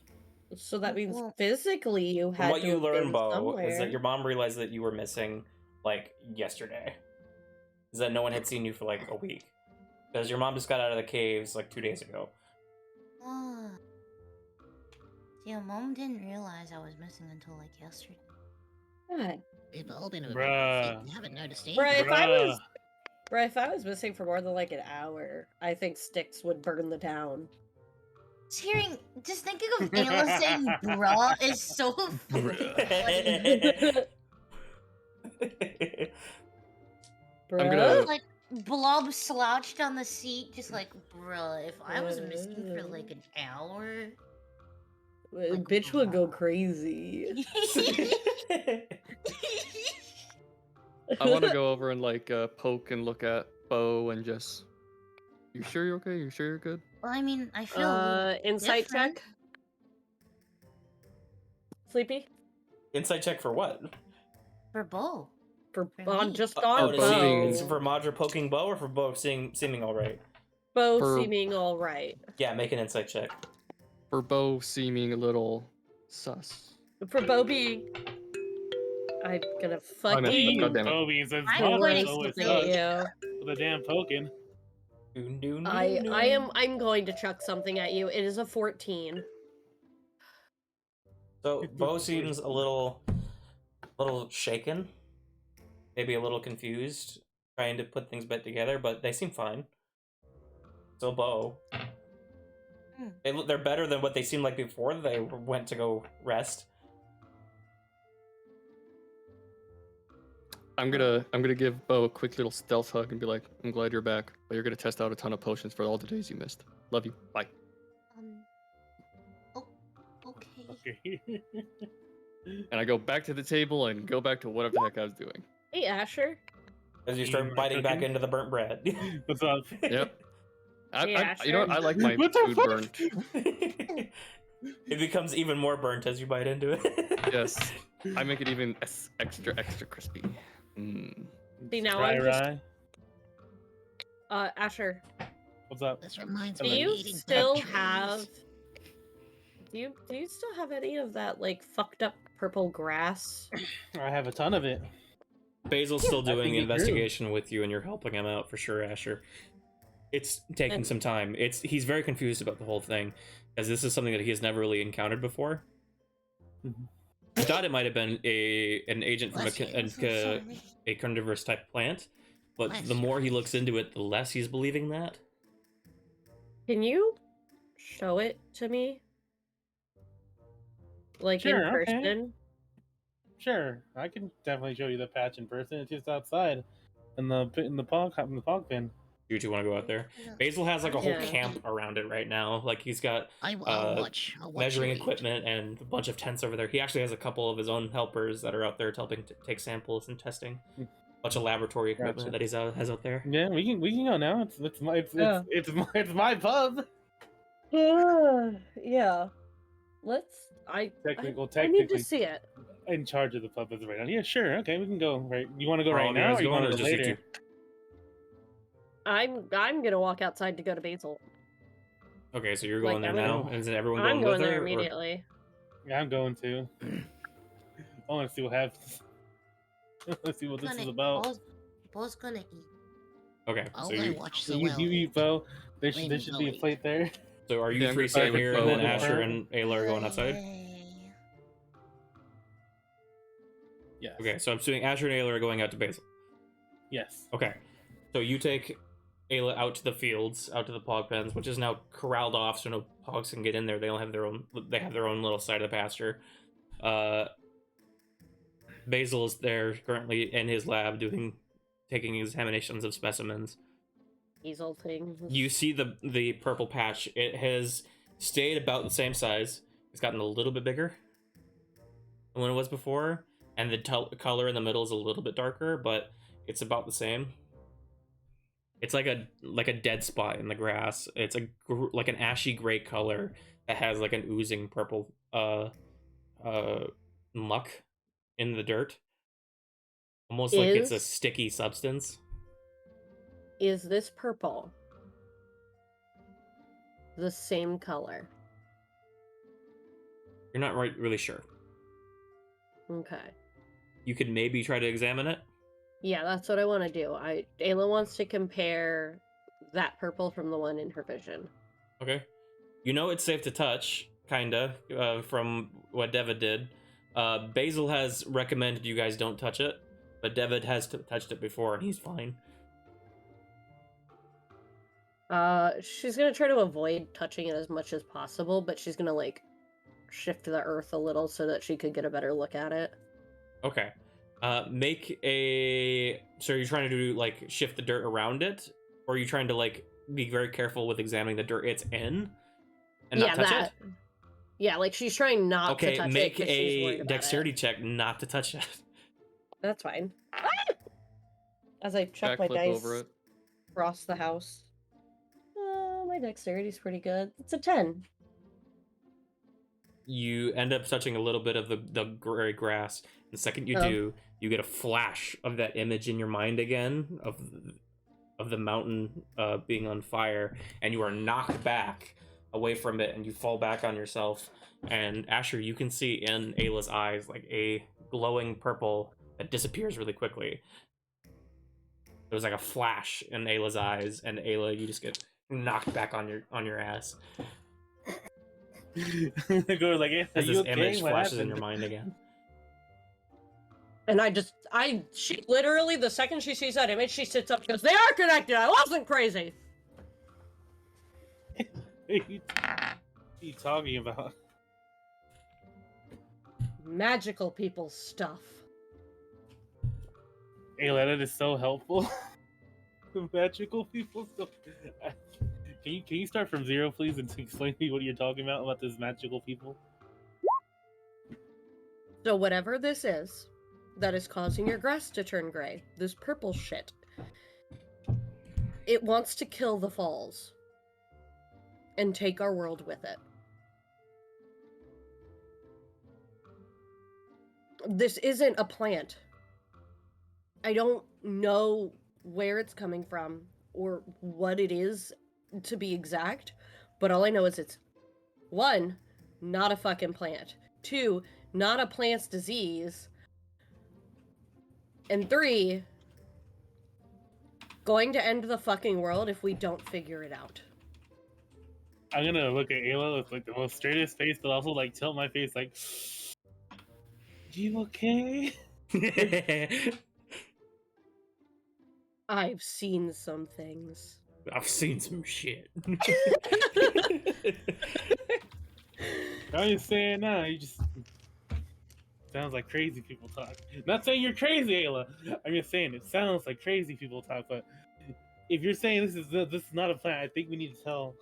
So that means Well- physically you From had what to you have learned, been Bo, somewhere. is that your mom realized that you were missing like yesterday. Is that no one had seen you for like a week. Because your mom just got out of the caves like 2 days ago. Ah. Yeah, Mom didn't realize I was missing until like yesterday. God. We've all been a bit Bruh. busy. You haven't noticed Bruh, either. if I was missing for more than like an hour, I think Styx would burn the town. Just thinking of Ayla saying bruh is so funny. I'm Bruh? gonna- Like, Blob slouched on the seat, just like, bruh, if I was missing for like an hour. Like, Bitch would go bruh. crazy. I want to go over and like poke and look at Bo and just. You sure you're okay? You sure you're good? Well, I mean, I feel Insight different. check. Sleepy? Insight check for what? For Bo. For For on me. just Oh, on to Bo see, being- it's for Madra poking Bo or for Bo seeming alright? Bo For- seeming alright. Yeah, make an insight check. For Bo seeming a little sus. For Bo being... I'm gonna I messed fucking... up, goddammit. Toby says I'm Mom going is to always say sus you. with a damn poking. I'm going to chuck something at you. It is a 14. So Bo seems a little shaken, maybe a little confused, trying to put things back together, but they seem fine. So Bo, they're better than what they seemed like before they went to go rest. I'm gonna give Bo a quick little stealth hug and be like, I'm glad you're back, but you're gonna test out a ton of potions for all the days you missed. Love you. Bye. Oh, okay. Okay. And I go back to the table and go back to whatever the heck I was doing. Hey, Asher. As you You start like biting back cooking? into the burnt bread. What's up? Yep. Yeah, You know what? sure. I like my What the food fuck? burnt. It becomes even more burnt as you bite into it. Yes. I make it even extra crispy. Mm. See, now Rye, I'm just... rye. Asher, What's up? This reminds do me of you eating still trees. have... Do you still have any of that, like, fucked up purple grass? I have a ton of it. Basil's still doing think the he grew. investigation with you, and you're helping him out for sure, Asher. It's taking And- some time. He's very confused about the whole thing, as this is something that he has never really encountered before. Mhm. I thought it might have been an agent from Bless you. I'm so sorry. a carnivorous type plant, but Bless the more he you. looks into it, the less he's believing that. Can you show it to me? Like, Sure, in okay. person? Sure, I can definitely show you the patch in person. It's just outside, in the pog bin. You two want to go out there? Yeah. Basil has like a whole Yeah. camp around it right now. Like he's got I'll watch. I'll watch measuring you eat. equipment and a bunch of tents over there. He actually has a couple of his own helpers that are out there helping to take samples and testing. Hmm. Bunch of laboratory equipment Gotcha. that has out there. Yeah, we can go now. It's my pub. Yeah. Let's... I need Technically, to see it. in charge of the pub as of right now. Yeah, sure. Okay, we can go. Right, you want to go Are all right of you now, guys or you going, want or to is go just you later? two? I'm gonna walk outside to go to Basil. Okay, so you're Like, going there I'm now? gonna- Is everyone I'm going going with there her? Or- immediately. Yeah, I'm going to. I want to see what happens. Let's see what this is about. Bo's gonna eat. Okay, I'll so go you watch So so you, well. you eat, Bo. There Wait a should be a minute. plate there. so are you Yeah, I'm three just staying perfect here, for and then what- Asher and Ayla are going outside? Yay. Yes. Okay, so I'm assuming Asher and Ayla are going out to Basil. Yes. Okay, so you take Ayla out to the fields, out to the pog pens, which is now corralled off, so no pogs can get in there. They don't have their own. They have their own little side of the pasture. Basil is there currently in his lab taking examinations of specimens. Easel things. You see the purple patch. It has stayed about the same size. It's gotten a little bit bigger than when it was before, and the color in the middle is a little bit darker, but it's about the same. It's like a dead spot in the grass. It's like an ashy gray color that has like an oozing purple muck in the dirt, almost like it's a sticky substance. Is this purple the same color? You're not really sure. Okay. You could maybe try to examine it. Yeah, that's what I want to do. Ayla wants to compare that purple from the one in her vision. Okay. You know it's safe to touch, kinda, from what Devid did. Basil has recommended you guys don't touch it, but Devid has touched it before, and he's fine. She's gonna try to avoid touching it as much as possible, but she's gonna, like, shift the earth a little so that she could get a better look at it. Okay. Make a... So are you trying to do, like, shift the dirt around it? Or are you trying to, like, be very careful with examining the dirt it's in? And not touch it? Yeah, like, she's trying not to touch it. Okay, make she's worried a about dexterity it. check not to touch it. That's fine. As I chuck my Backflip dice over it. across the house. My dexterity's pretty good. It's a 10. You end up touching a little bit of the gray grass. The second you do, you get a flash of that image in your mind again of the mountain being on fire, and you are knocked back away from it, and you fall back on yourself. And Asher, you can see in Ayla's eyes like a glowing purple that disappears really quickly. There was like a flash in Ayla's eyes, and Ayla, you just get knocked back on your ass. Go like, hey, As this okay? image What flashes in happened? your mind again. And she literally, the second she sees that image, she sits up and goes, "They are connected! I wasn't crazy!" What are you talking about? Magical people stuff. Ayla, that is so helpful. Magical people stuff. Can you start from zero, please, and explain to me what you're talking about this magical people? So whatever this is that is causing your grass to turn gray, this purple shit, it wants to kill the falls and take our world with it. This isn't a plant. I don't know where it's coming from or what it is to be exact, but all I know is it's 1, not a fucking plant, 2, not a plant's disease, and 3, going to end the fucking world if we don't figure it out. I'm gonna look at Ayla with like the most straightest face, but also like tilt my face like, "You okay?" I've seen some things. I've seen some shit. I'm just saying, nah, you just sounds like crazy people talk. Not saying you're crazy, Ayla. I'm just saying it sounds like crazy people talk. But if you're saying this is not a plan, I think we need to tell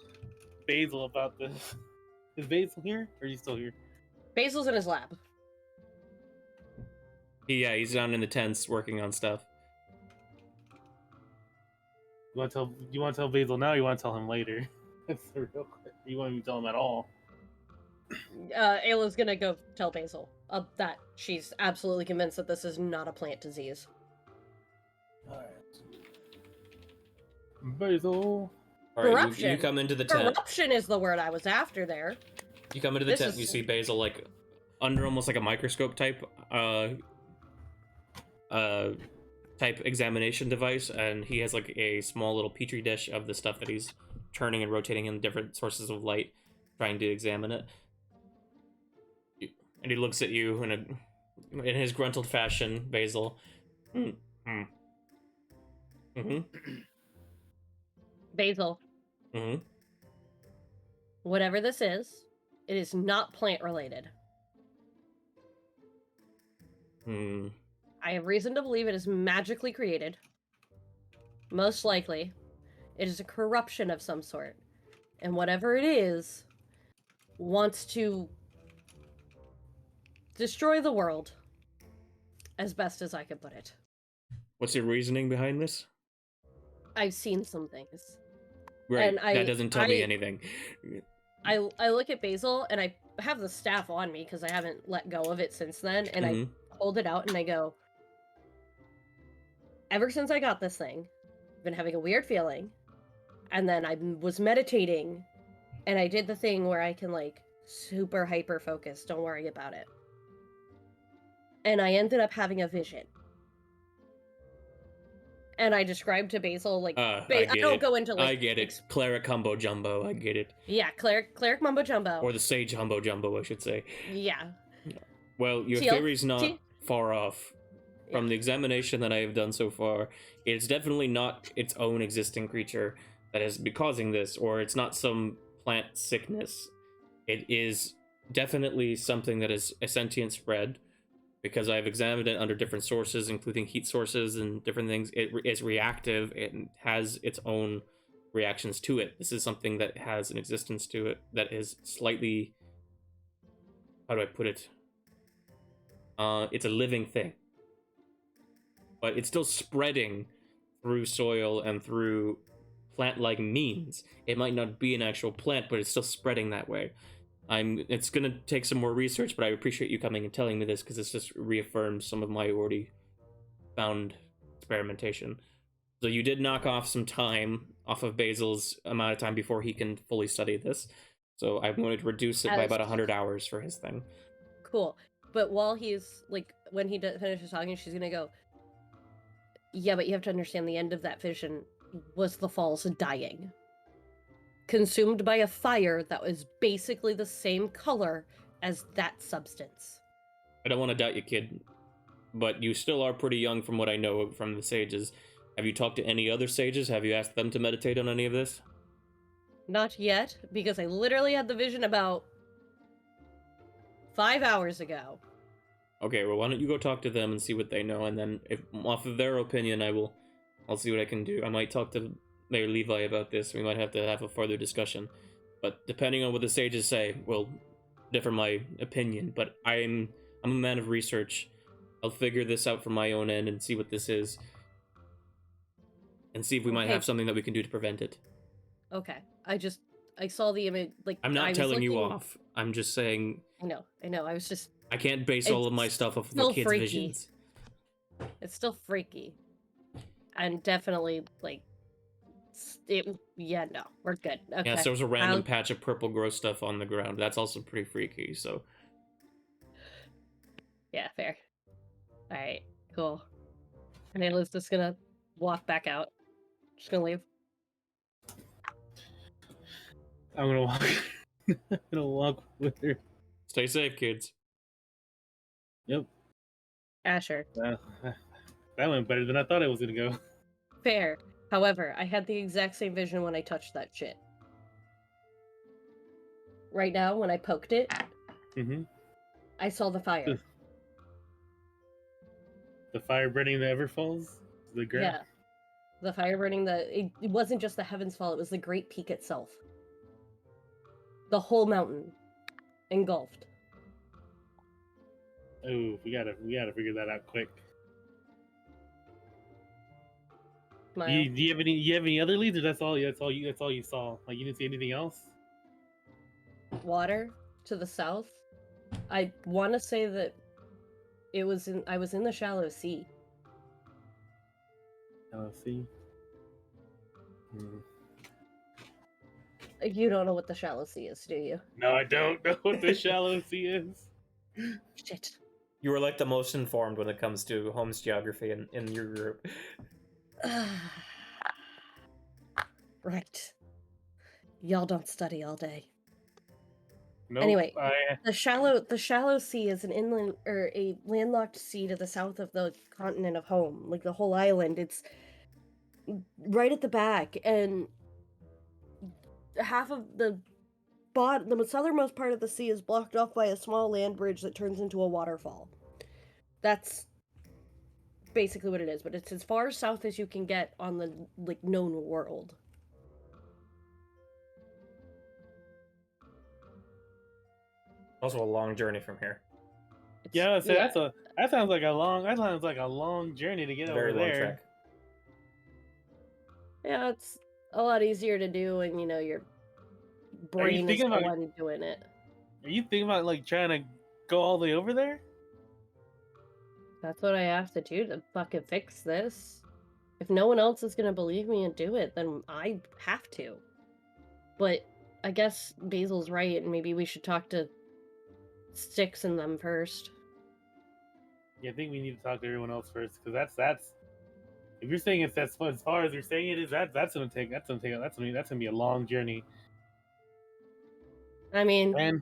Basil about this. Is Basil here, or are you still here? Basil's in his lab. Yeah, he's down in the tents working on stuff. You want to tell Basil now? Or you want to tell him later? That's the real question. You want me to tell him at all? Ayla's gonna go tell Basil that she's absolutely convinced that this is not a plant disease. Alright. Basil. All right, Corruption. you come into the tent. Corruption is the word I was after there. You come into the This tent. is- You see Basil like under almost like a microscope type type examination device, and he has like a small little petri dish of the stuff that he's turning and rotating in different sources of light, trying to examine it. And he looks at you in a in his gruntled fashion, Basil. Basil, whatever this is, it is not plant related. I have reason to believe it is magically created. Most likely, it is a corruption of some sort. And whatever it is, wants to destroy the world, as best as I can put it. What's your reasoning behind this? I've seen some things. Right, And that doesn't tell me anything. I look at Basil, and I have the staff on me, because I haven't let go of it since then, and I hold it out, and I go, ever since I got this thing, I've been having a weird feeling, and then I was meditating, and I did the thing where I can, like, super hyper focus, don't worry about it. And I ended up having a vision. And I described to Basil, like, I don't go into, like... I get it. Cleric Humbo Jumbo, I get it. Yeah, Cleric Mumbo Jumbo. Or the Sage Humbo Jumbo, I should say. Yeah. Well, your theory's not far off. From the examination that I have done so far, it's definitely not its own existing creature that has been causing this, or it's not some plant sickness. It is definitely something that is a sentient spread, because I've examined it under different sources, including heat sources and different things. It is reactive and has its own reactions to it. This is something that has an existence to it that is slightly... How do I put it? It's a living thing. But it's still spreading through soil and through plant-like means. It might not be an actual plant, but it's still spreading that way. It's gonna take some more research, but I appreciate you coming and telling me this, because this just reaffirms some of my already found experimentation. So you did knock off some time off of Basil's amount of time before he can fully study this. So I'm going to reduce it by about 100 hours for his thing. Cool. But while he's, like, when he finishes talking, she's gonna go, yeah, but you have to understand the end of that vision was the falls dying. Consumed by a fire that was basically the same color as that substance. I don't want to doubt you, kid, but you still are pretty young from what I know from the sages. Have you talked to any other sages? Have you asked them to meditate on any of this? Not yet, because I literally had the vision about 5 hours ago. Okay, well, why don't you go talk to them and see what they know, and then if off of their opinion, I'll see what I can do. I might talk to Mayor Levi about this. We might have to have a further discussion. But depending on what the sages say, will differ my opinion. But I'm a man of research. I'll figure this out from my own end and see what this is. And see if we might have something that we can do to prevent it. Okay. I saw the image, like... I'm not telling you off. I'm just saying... I know. I was just... I can't base all of my stuff off of the kids' visions. It's still freaky. And definitely, like... no. We're good. Okay. Yeah, so there was a random patch of purple gross stuff on the ground. That's also pretty freaky, so... Yeah, fair. Alright, cool. And Ayla's just gonna walk back out. Just gonna leave. I'm gonna walk. I'm gonna walk with her. Stay safe, kids. Yep. Asher. That went better than I thought it was gonna go. Fair. However, I had the exact same vision when I touched that shit. Right now, when I poked it, I saw the fire. The fire burning the Everfalls? The ground? Yeah. The fire burning it wasn't just the Heaven's Fall, it was the Great Peak itself. The whole mountain. Engulfed. Oh, we gotta figure that out quick. Do you have any other leads, or that's all you saw? Like, you didn't see anything else? Water to the south. I want to say that I was in the shallow sea. Shallow sea. You don't know what the shallow sea is, do you? No, I don't know what the shallow sea is. Shit. You were like the most informed when it comes to Holmes geography in your group. Right. Y'all don't study all day. Nope, Anyway, the shallow sea is an inland or a landlocked sea to the south of the continent of home, like the whole island. It's right at the back, and half of the southernmost part of the sea is blocked off by a small land bridge that turns into a waterfall. That's basically what it is, but it's as far south as you can get on the like known world. Also a long journey from here. Yeah, so that sounds like a long journey to get Very over long there. trek. Yeah, it's a lot easier to do when your brain is the thinking about- one doing it. Are you thinking about like trying to go all the way over there? That's what I have to do to fucking fix this. If no one else is gonna believe me and do it, then I have to. But I guess Basil's right, and maybe we should talk to Styx and them first. Yeah, I think we need to talk to everyone else first, because that's. If you're saying it's as far as you're saying it is, that's gonna be a long journey. I mean,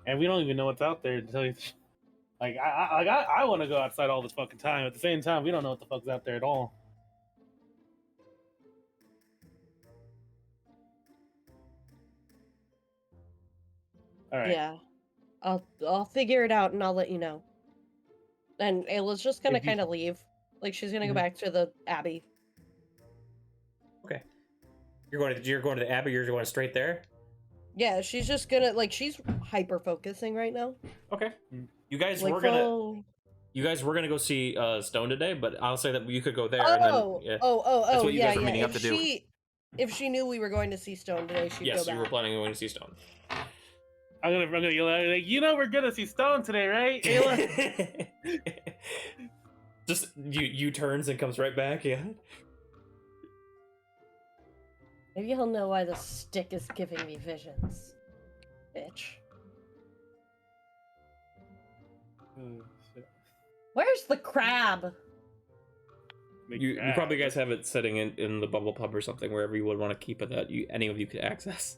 And we don't even know what's out there until you. Like I want to go outside all this fucking time. At the same time, we don't know what the fuck's out there at all. All right. yeah. I'll figure it out and I'll let you know. And Ayla's just gonna If you- kind of leave. Like she's gonna go Mhm. back to the Abbey. Okay. You're going to the Abbey. You're going straight there. Yeah, she's just gonna she's hyper focusing right now. Okay. Mm. You guys Like were gonna go see Stone today, but I'll say that you could go there. And then, yeah. That's what you yeah, guys were yeah. meeting up to do. If she knew we were going to see Stone today, she'd Yes, go back. you were planning on going to see Stone. I'm gonna yell at her, like, we're gonna see Stone today, right, Ayla? Just you turns and comes right back. Yeah. Maybe he'll know why the stick is giving me visions. Bitch. Oh, shit. Where's the crab? You probably guys have it sitting in the bubble pub or something, wherever you would want to keep it that any of you could access.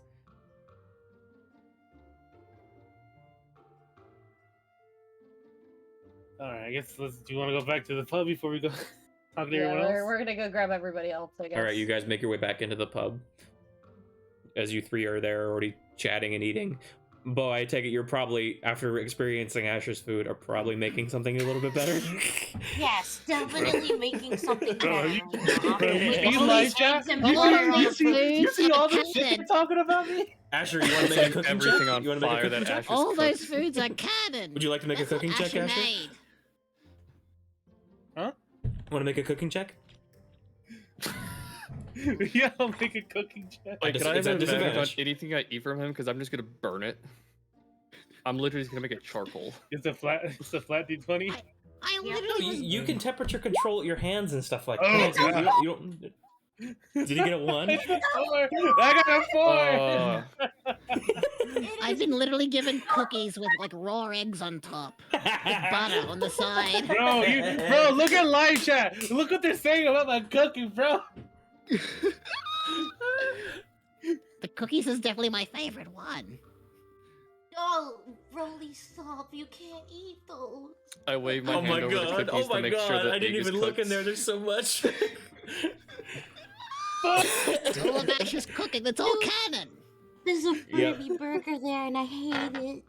All right, I guess do you want to go back to the pub before we go talk to everyone else? We're gonna go grab everybody else, I guess. All right, you guys make your way back into the pub. As you three are there already chatting and eating. Bo, I take it you're probably, after experiencing Asher's food, are probably making something a little bit better. Yes, definitely making something better. you- With you all like these that? eggs and Oh, butter on you the see- You see all this shit Captain. they're talking about me? Asher, you want to make a cooking Everything check? on You want to make a fire cooking that check? Asher's All cooked. those foods are canon. Would you like to make a That's what cooking check, Asher? made. Want to make a cooking check? Yeah, I'll make a cooking check. Wait, Dis- can I it's have at an advantage on disadvantage. anything I eat from him? Because I'm just gonna burn it. I'm literally just gonna make it charcoal. It's a flat D20. I Yeah. No, literally was you can temperature control your hands and stuff like Oh, that. God. You don't. Did he get a 1? I got a 4. I've been literally given cookies with like raw eggs on top, with butter on the side. Bro, look at live chat. Look what they're saying about my cooking, bro. The cookies is definitely my favorite one. Oh, Rolly, stop! You can't eat those. I wave my Oh hand my over the god! cookies Oh my to make god! sure the I didn't egg is even look in cooked. there. There's so much. All of Ash's cooking, that's all canon. There's a Yep. Furby burger there, and I hate it.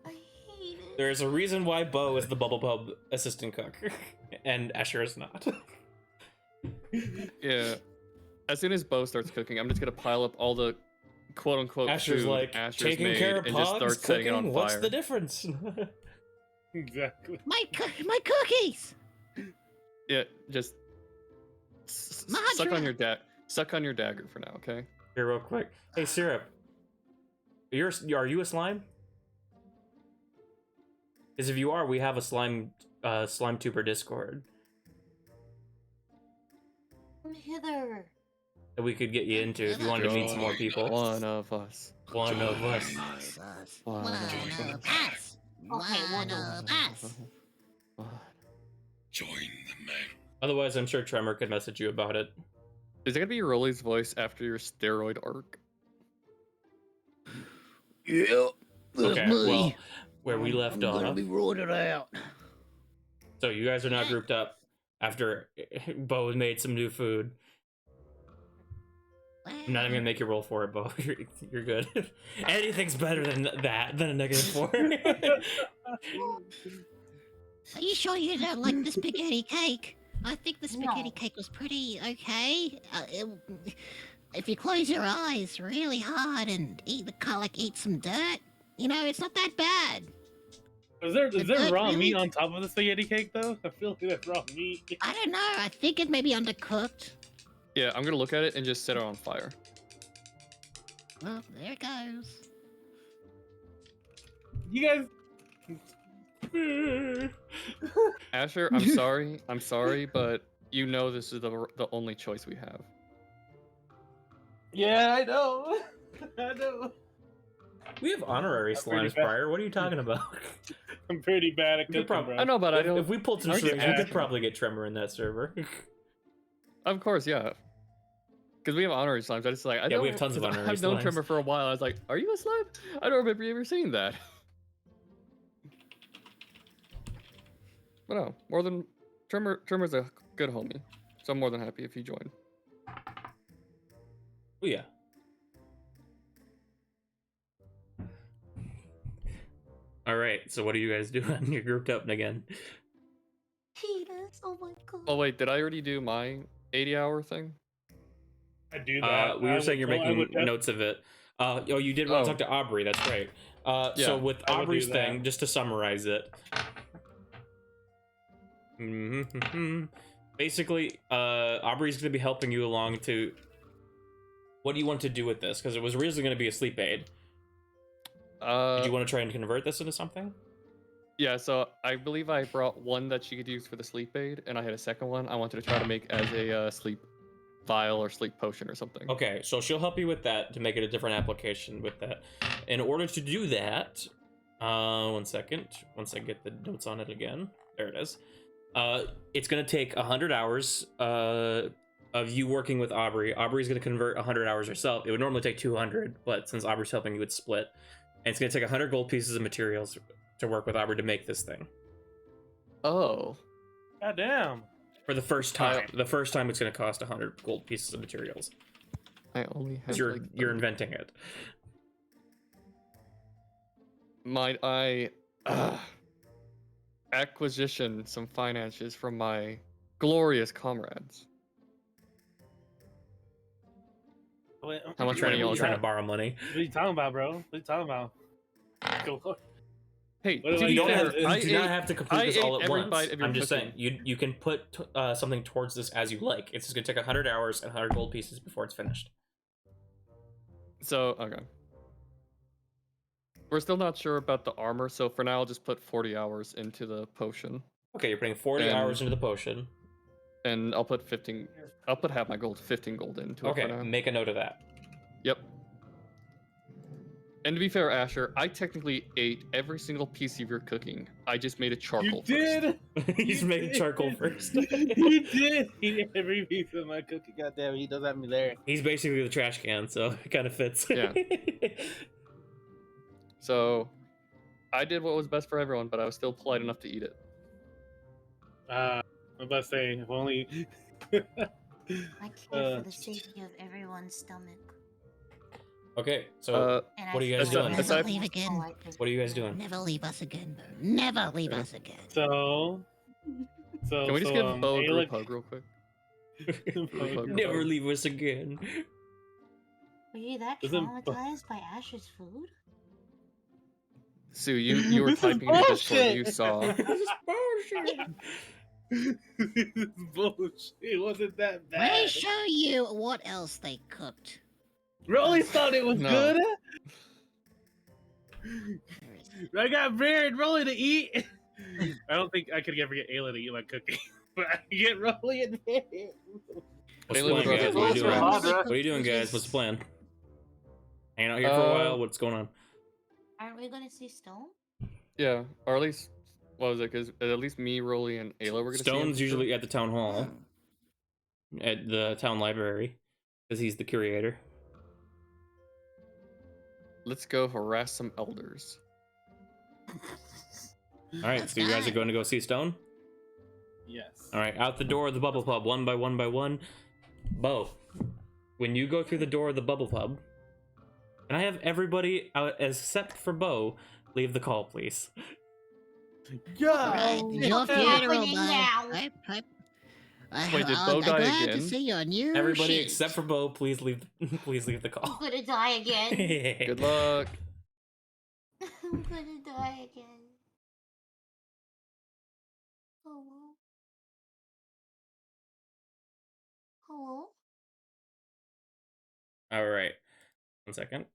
I hate it. There's a reason why Bo is the Bubble Pub assistant cook, and Asher is not. Yeah. As soon as Bo starts cooking, I'm just gonna pile up all the quote unquote Asher's food like Asher's taking made care of and just pogs, start setting it on cooking. fire. What's the difference? Exactly. My cookies. Yeah, just suck on your dagger for now, okay? Here, real quick. Hey, Syrup. Are you a slime? Because if you are, we have a slime tuber Discord Come hither. that we could get you into if you wanted to meet some more people. One of us. One of us. One of us. One of us. Join the man. Otherwise, I'm sure Tremor could message you about it. Is it gonna be Rolly's voice after your steroid arc? Yeah. That's Okay, me. well, where we left I'm gonna off. be rotted out. So you guys are now grouped up after Bo made some new food. I'm not even gonna make you roll for it, Bo. You're good. Anything's better than that, than a -4. Are you sure you don't like the spaghetti cake? I think the spaghetti No. cake was pretty okay. If you close your eyes really hard and eat some dirt, you know, it's not that bad. Is there Dirt raw really- meat on top of the spaghetti cake though? I feel like that's raw meat. I don't know. I think it may be undercooked. Yeah, I'm gonna look at it and just set it on fire. Well, there it goes. You guys. Asher, I'm sorry, but you know this is the only choice we have. Yeah, I know. I know. We have honorary I'm pretty slimes, bad. Briar. What are you talking about? I'm pretty bad at We could cooking, prob- bro. I know, but I don't. If we pulled some Aren't you strings, we could asking? probably get Tremor in that server. Of course, yeah. Because we have honorary slimes. I just like I Yeah, we don't- have tons of 'cause honorary I've known slimes. Tremor for a while. I was like, "Are you a slime? I don't remember you ever saying that." But no, more than Tremor's a good homie, so I'm more than happy if you join. Oh yeah. All right. So what are you guys doing? You're grouped up again. Penis, oh my god. Oh wait, did I already do my 80-hour thing? I do that. We I were saying you're would- I making would def- notes of it. Oh, you did want to Oh. talk to Aubrey. That's right. Yeah, So with I would do Aubrey's that. thing, just to summarize it. Basically, Aubrey's going to be helping you along to. What do you want to do with this? Because it was originally going to be a sleep aid. Did you want to try and convert this into something? Yeah, so I believe I brought one that she could use for the sleep aid, and I had a second one I wanted to try to make as a sleep vial or sleep potion or something. Okay, so she'll help you with that to make it a different application with that. In order to do that, 1 second. Once I get the notes on it again, there it is. It's gonna take 100 hours of you working with Aubrey. Aubrey's gonna convert 100 hours herself. It would normally take 200, but since Aubrey's helping you, it's split. And it's gonna take 100 gold pieces of materials to work with Aubrey to make this thing. Oh. God damn. For the first time. The first time it's gonna cost 100 gold pieces of materials. I only have Because you're like you're 30. inventing it. Might I acquisition some finances from my glorious comrades? Wait, How much Trying money y'all to got? borrow money. What are you talking about, bro? What are you talking about? Go look. Hey, What to about be You don't fair, have, I you do not have to complete I this all ate at every once. bite of your I'm just saying, cookie. you can put something towards this as you like. It's just gonna take 100 hours and 100 gold pieces before it's finished. So, okay. We're still not sure about the armor, so for now I'll just put 40 hours into the potion. Okay, you're putting 40 And- hours into the potion. And I'll put 15. I'll put half my gold, 15 gold into Okay, it for now. make a note of that. Yep. And to be fair, Asher, I technically ate every single piece of your cooking. I just made it charcoal You first. did. He's You making did. charcoal first. He did. He did every piece of my cookie. Goddamn, he does have me there. He's basically the trash can, so it kind of fits. Yeah. So, I did what was best for everyone, but I was still polite enough to eat it. I'm about to say, if only. I care for the safety of everyone's stomach. Okay, so And What are you I guys feel doing? like Aside- I'm Leave again. polite as what are you guys doing? Never leave us again, Bo. Never leave us again. So. Can we just give Bo a group Alec- hug real quick? Never leave us again. Were you that Doesn't- traumatized by Ash's food? Sue, you were This is typing in the Discord, bullshit. you saw. This is bullshit. It wasn't that Let bad. me show you what else they cooked. Rolly thought it was No. good. Where is it? I got Bear and Rolly to eat. I don't think I could ever get Ayla to eat my cookie, but I can get Rolly and Bear. What's Hey, the Lily, plan, guys? brother. What are you doing? Also, What are you doing, guys? What's the plan? Hanging out here for a while? What's going on? Aren't we gonna see Stone? Yeah, or at least, what was it? Because at least me, Rolly, and Ayla were going to see him Stone's for sure. usually at the town hall, at the town library, because he's the curator. let's go harass some elders. All right, Let's so you guys go. are going to go see Stone? Yes. All right, out the door of the Bubble Pub, one by one. Bo, when you go through the door of the Bubble Pub, and I have everybody out except for Bo, leave the call, please. Alright, your What's funeral, happening bud. now? Wait, did Bo I'm die glad again? to see your new Everybody shit. except for Bo, please leave the I'm call. gonna die again. Good luck. I'm gonna die again. Hello? Hello? All right, 1 second.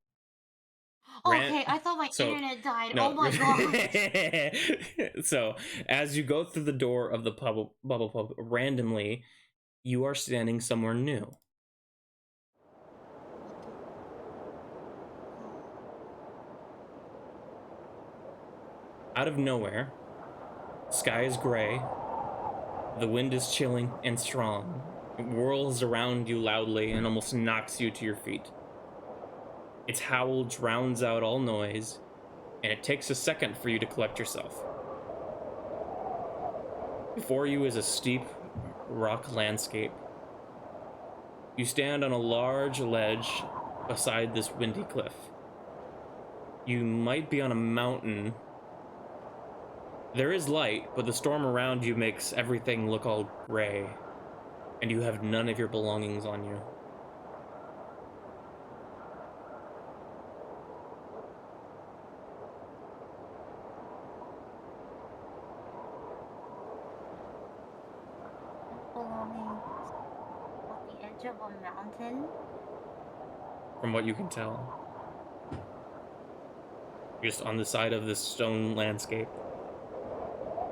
Ran- Okay, I thought my so- internet died. No. Oh my god. So, as you go through the door of the Bubble Pub, randomly, you are standing somewhere new. Out of nowhere, sky is gray, the wind is chilling and strong. It whirls around you loudly and almost knocks you to your feet. Its howl drowns out all noise, and it takes a second for you to collect yourself. Before you is a steep rock landscape. You stand on a large ledge beside this windy cliff. You might be on a mountain. There is light, but the storm around you makes everything look all gray, and you have none of your belongings on you. Belongings on the edge of a mountain? From what you can tell. Just on the side of this stone landscape.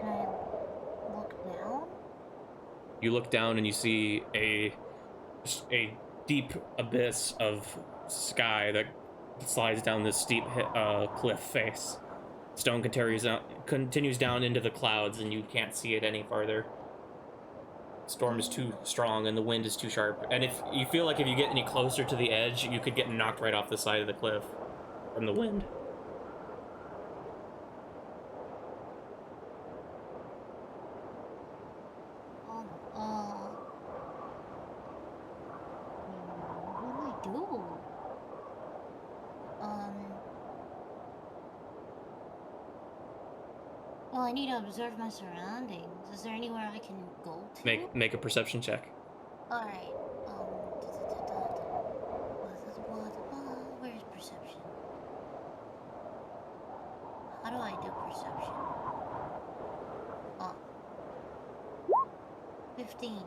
And I look down? You look down and you see a deep abyss of sky that slides down this steep cliff face. Stone continues down into the clouds, and you can't see it any farther. The storm is too strong and the wind is too sharp. And if you feel like if you get any closer to the edge, you could get knocked right off the side of the cliff from the wind. What do I do? Well, I need to observe my surroundings. Is there anywhere I can go to? Make a perception check. Alright, where's perception? How do I do perception? Oh. 15.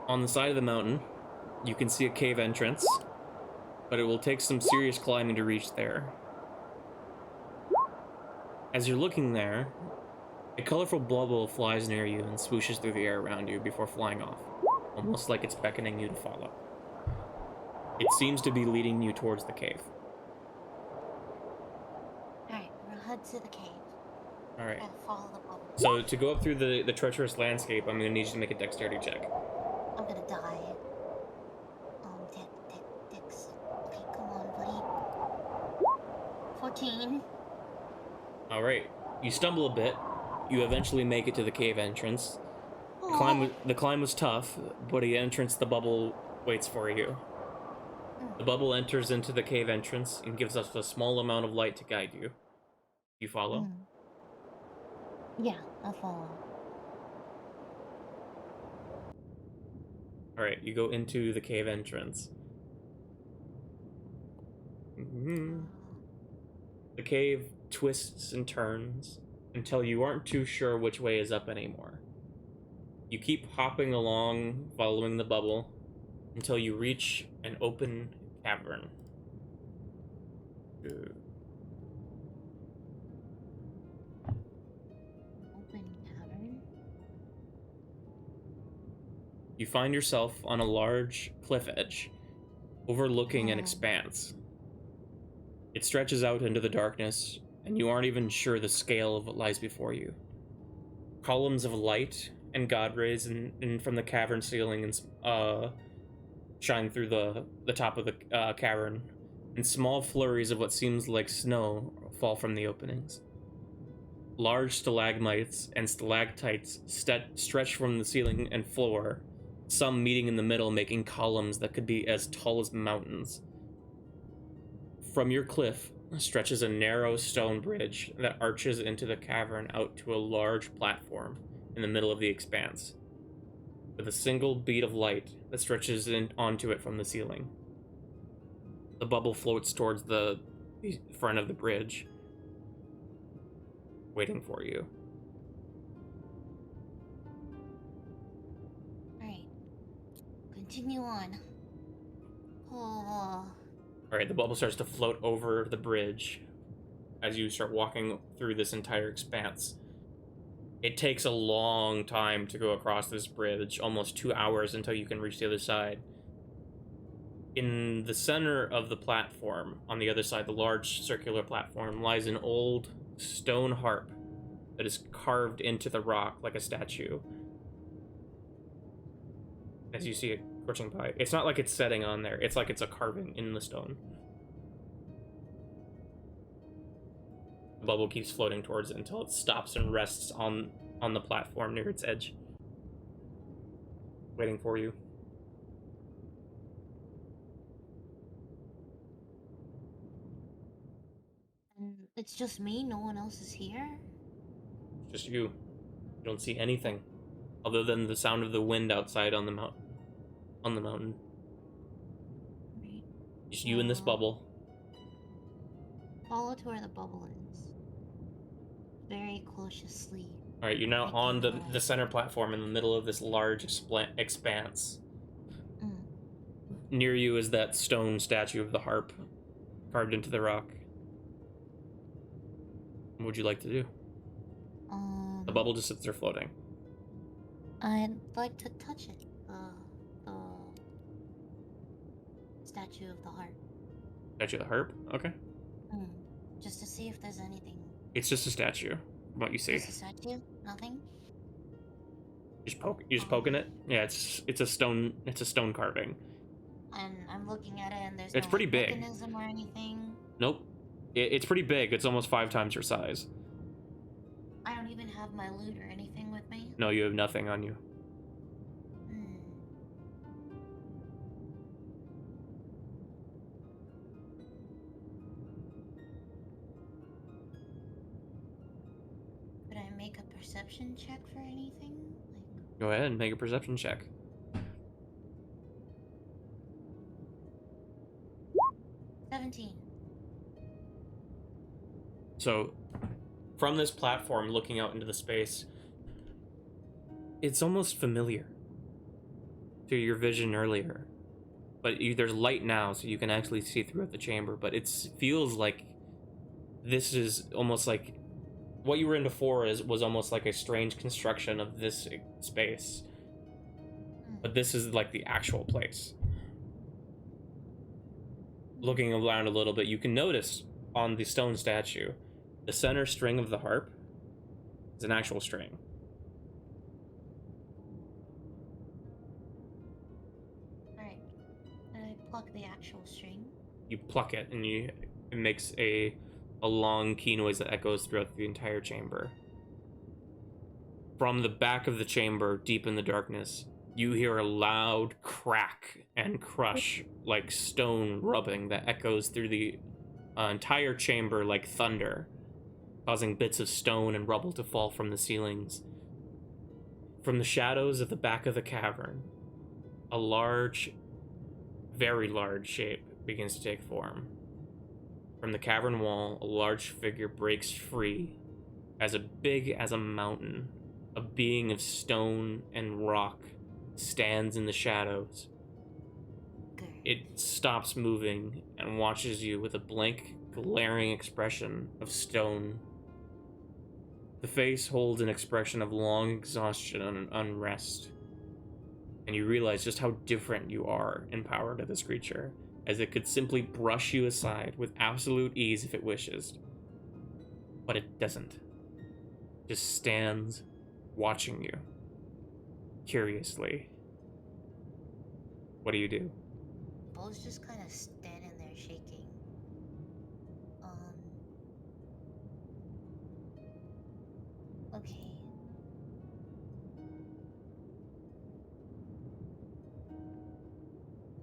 On the side of the mountain, you can see a cave entrance, but it will take some serious climbing to reach there. As you're looking there, a colorful bubble flies near you and swooshes through the air around you before flying off, almost like it's beckoning you to follow. It seems to be leading you towards the cave. Alright, we'll head to the cave. Alright, I'll follow the bubble. so to go up through the treacherous landscape, I'm going to need you to make a dexterity check. I'm gonna die. Dex. Okay, come on, buddy. 14. Alright, you stumble a bit, you eventually make it to the cave entrance. The climb was tough, but the entrance, the bubble waits for you. The bubble enters into the cave entrance and gives us a small amount of light to guide you. You follow? Yeah, I'll follow. Alright, you go into the cave entrance. The cave twists and turns until you aren't too sure which way is up anymore. You keep hopping along, following the bubble, until you reach an open cavern. Open cavern? You find yourself on a large cliff edge, overlooking an expanse. It stretches out into the darkness, and you aren't even sure the scale of what lies before you. Columns of light and god rays and from the cavern ceiling shine through the top of the cavern, and small flurries of what seems like snow fall from the openings. Large stalagmites and stalactites stretch from the ceiling and floor, some meeting in the middle, making columns that could be as tall as mountains. From your cliff stretches a narrow stone bridge that arches into the cavern out to a large platform in the middle of the expanse, with a single bead of light that stretches onto it from the ceiling. The bubble floats towards the front of the bridge, waiting for you. Alright. Continue on. Oh. Alright, the bubble starts to float over the bridge as you start walking through this entire expanse. It takes a long time to go across this bridge, almost 2 hours until you can reach the other side. In the center of the platform, on the other side, the large circular platform, lies an old stone harp that is carved into the rock like a statue. As you see it approaching by. It's not like it's setting on there, it's like it's a carving in the stone. The bubble keeps floating towards it until it stops and rests on the platform near its edge, waiting for you. And it's just me? No one else is here? Just you. You don't see anything other than the sound of the wind outside on the mountain. Right. Just you in this bubble. Follow to where the bubble is. Very cautiously. Alright, you're now on the center platform in the middle of this large expanse. Mm. Near you is that stone statue of the harp carved into the rock. What would you like to do? The bubble just sits there floating. I'd like to touch it. The statue of the harp. Statue of the harp? Okay. Just to see if there's anything. It's just a statue. What you see? Just a statue? Nothing? You're just poking it? Yeah, it's a stone carving. And I'm looking at it and there's It's no pretty big. mechanism or anything. Nope. It's pretty big. It's almost 5 times your size. I don't even have my loot or anything with me. No, you have nothing on you. Could I make a perception check for anything? Go ahead and make a perception check. 17. So, from this platform, looking out into the space, it's almost familiar to your vision earlier. But there's light now, so you can actually see throughout the chamber. But it feels like this is almost like what you were in before was almost like a strange construction of this space. But this is like the actual place. Looking around a little bit, you can notice on the stone statue, the center string of the harp is an actual string. Alright. I pluck the actual string. You pluck it, and it makes a long key noise that echoes throughout the entire chamber. From the back of the chamber, deep in the darkness, you hear a loud crack and crush, like stone rubbing, that echoes through the entire chamber like thunder, causing bits of stone and rubble to fall from the ceilings. From the shadows at the back of the cavern, a large, very large shape begins to take form. From the cavern wall, a large figure breaks free, as big as a mountain. A being of stone and rock stands in the shadows. It stops moving and watches you with a blank, glaring expression of stone. The face holds an expression of long exhaustion and unrest. And you realize just how different you are in power to this creature, as it could simply brush you aside with absolute ease if it wishes. But it doesn't. It just stands watching you, curiously. What do you do? Bo's just kind of standing there shaking. Okay.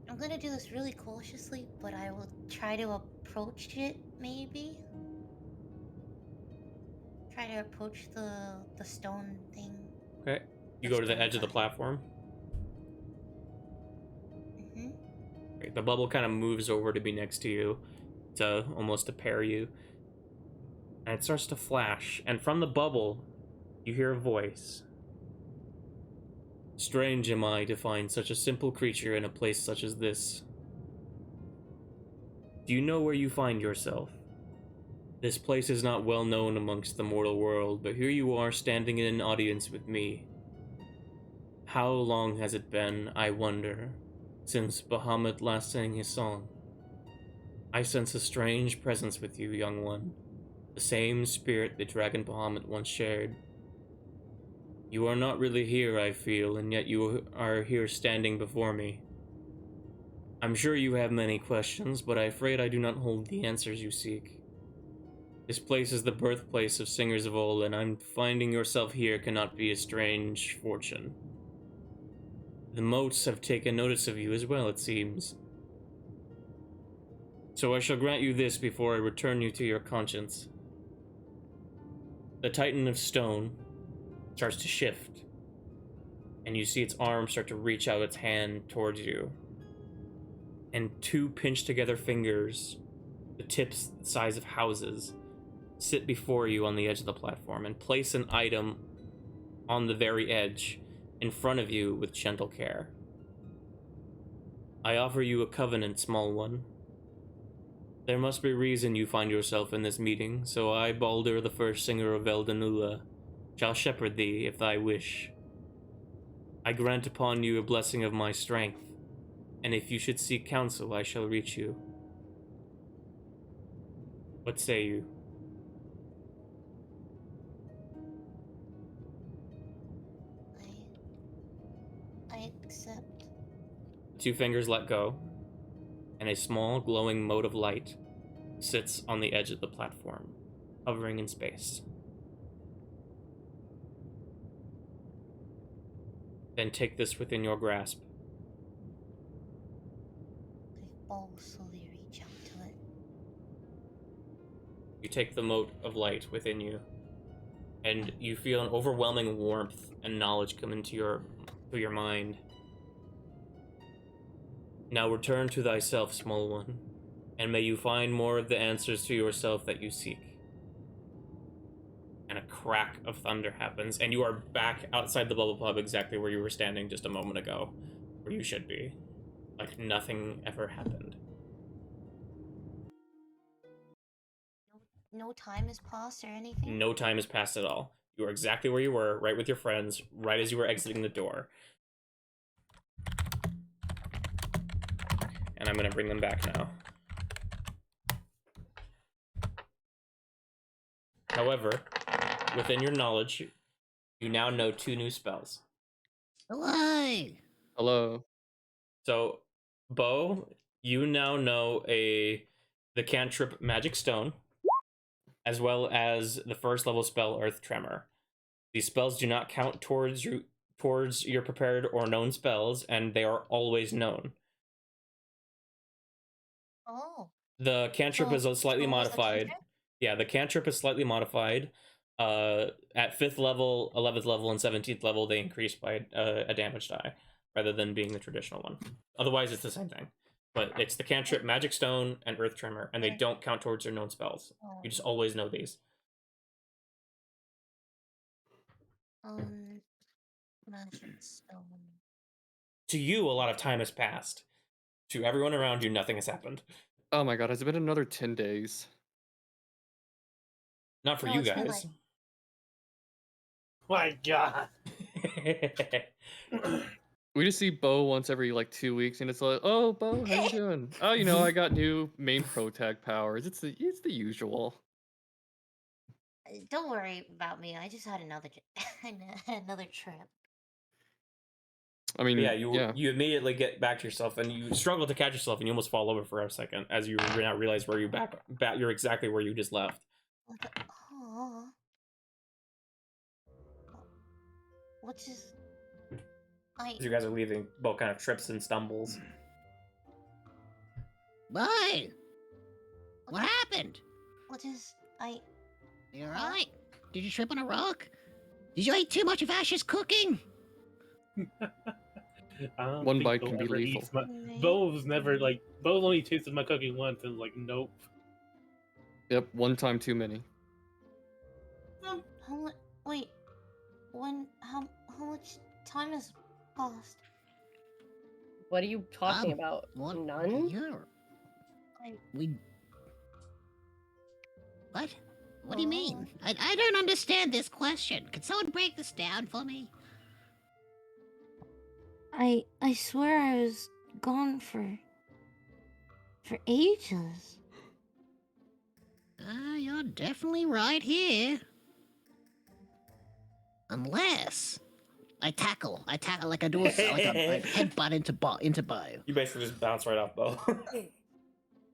I'm gonna do this really cautiously, but I will try to approach it, maybe? Try to approach the stone thing. Okay. You go to the edge of the platform. Mm-hmm. Okay, the bubble kind of moves over to be next to you, to almost to pair you. And it starts to flash, and from the bubble, you hear a voice. Strange am I to find such a simple creature in a place such as this. Do you know where you find yourself? This place is not well known amongst the mortal world, but here you are standing in an audience with me. How long has it been, I wonder, since Bahamut last sang his song? I sense a strange presence with you, young one. The same spirit the dragon Bahamut once shared. You are not really here, I feel, and yet you are here standing before me. I'm sure you have many questions, but I'm afraid I do not hold the answers you seek. This place is the birthplace of singers of old, and I'm finding yourself here cannot be a strange fortune. The motes have taken notice of you as well, it seems. So I shall grant you this before I return you to your conscience. The Titan of Stone starts to shift, and you see its arm start to reach out its hand towards you. And two pinched together fingers, the tips the size of houses, sit before you on the edge of the platform and place an item on the very edge in front of you with gentle care. I offer you a covenant, small one. There must be reason you find yourself in this meeting, so I, Baldur, the first singer of Eldenula, shall shepherd thee if thy wish. I grant upon you a blessing of my strength, and if you should seek counsel, I shall reach you. What say you? I accept. Two fingers let go, and a small glowing mote of light sits on the edge of the platform, hovering in space. Then take this within your grasp. Bo will slowly reach out to it. You take the mote of light within you, and you feel an overwhelming warmth and knowledge come into your mind. Now return to thyself, small one, and may you find more of the answers to yourself that you seek. And a crack of thunder happens, and you are back outside the bubble pub exactly where you were standing just a moment ago, where you should be. Like nothing ever happened. No time has passed or anything? No time has passed at all. You are exactly where you were, right with your friends, right as you were exiting the door. And I'm going to bring them back now. However, within your knowledge, you now know 2 new spells. Hello. Hello. So, Bo, you now know the Cantrip Magic Stone, as well as the first level spell Earth Tremor. These spells do not count towards your prepared or known spells, and they are always known. Oh. The cantrip is slightly modified. Yeah, the cantrip is slightly modified. At 5th level, 11th level, and 17th level, they increase by a damage die, rather than being the traditional one. Otherwise, it's the same thing. But it's the cantrip, Magic Stone, and Earth Tremor, and they don't count towards your known spells. You just always know these. Magic Stone. To you, a lot of time has passed. To everyone around you, nothing has happened. Oh my god, has it been another 10 days? Not for No, you it's been guys. My god. We just see Bo once every like 2 weeks, and it's like, oh, Bo, how you doing? Oh, you know, I got new main pro tag powers. It's the usual. Don't worry about me. I just had another another trip. I mean, yeah, you immediately get back to yourself, and you struggle to catch yourself, and you almost fall over for a second as you now realize where you back. You're exactly where you just left. Oh. What is... You guys are leaving, both kind of trips and stumbles. Bye. What happened? What is... You alright? Did you trip on a rock? Did you eat too much of Ash's cooking? I don't One think bite Bo can be ever lethal. eats Bo's never Bo only tasted my cooking once and was like, nope. Yep, one time too many. Wait, how much time has passed? What are you talking about? What? None? What? What do you mean? I don't understand this question. Could someone break this down for me? I swear I was gone for ages. You're definitely right here. Unless I tackle like I do like a headbutt into Bo. You basically just bounce right off Bo.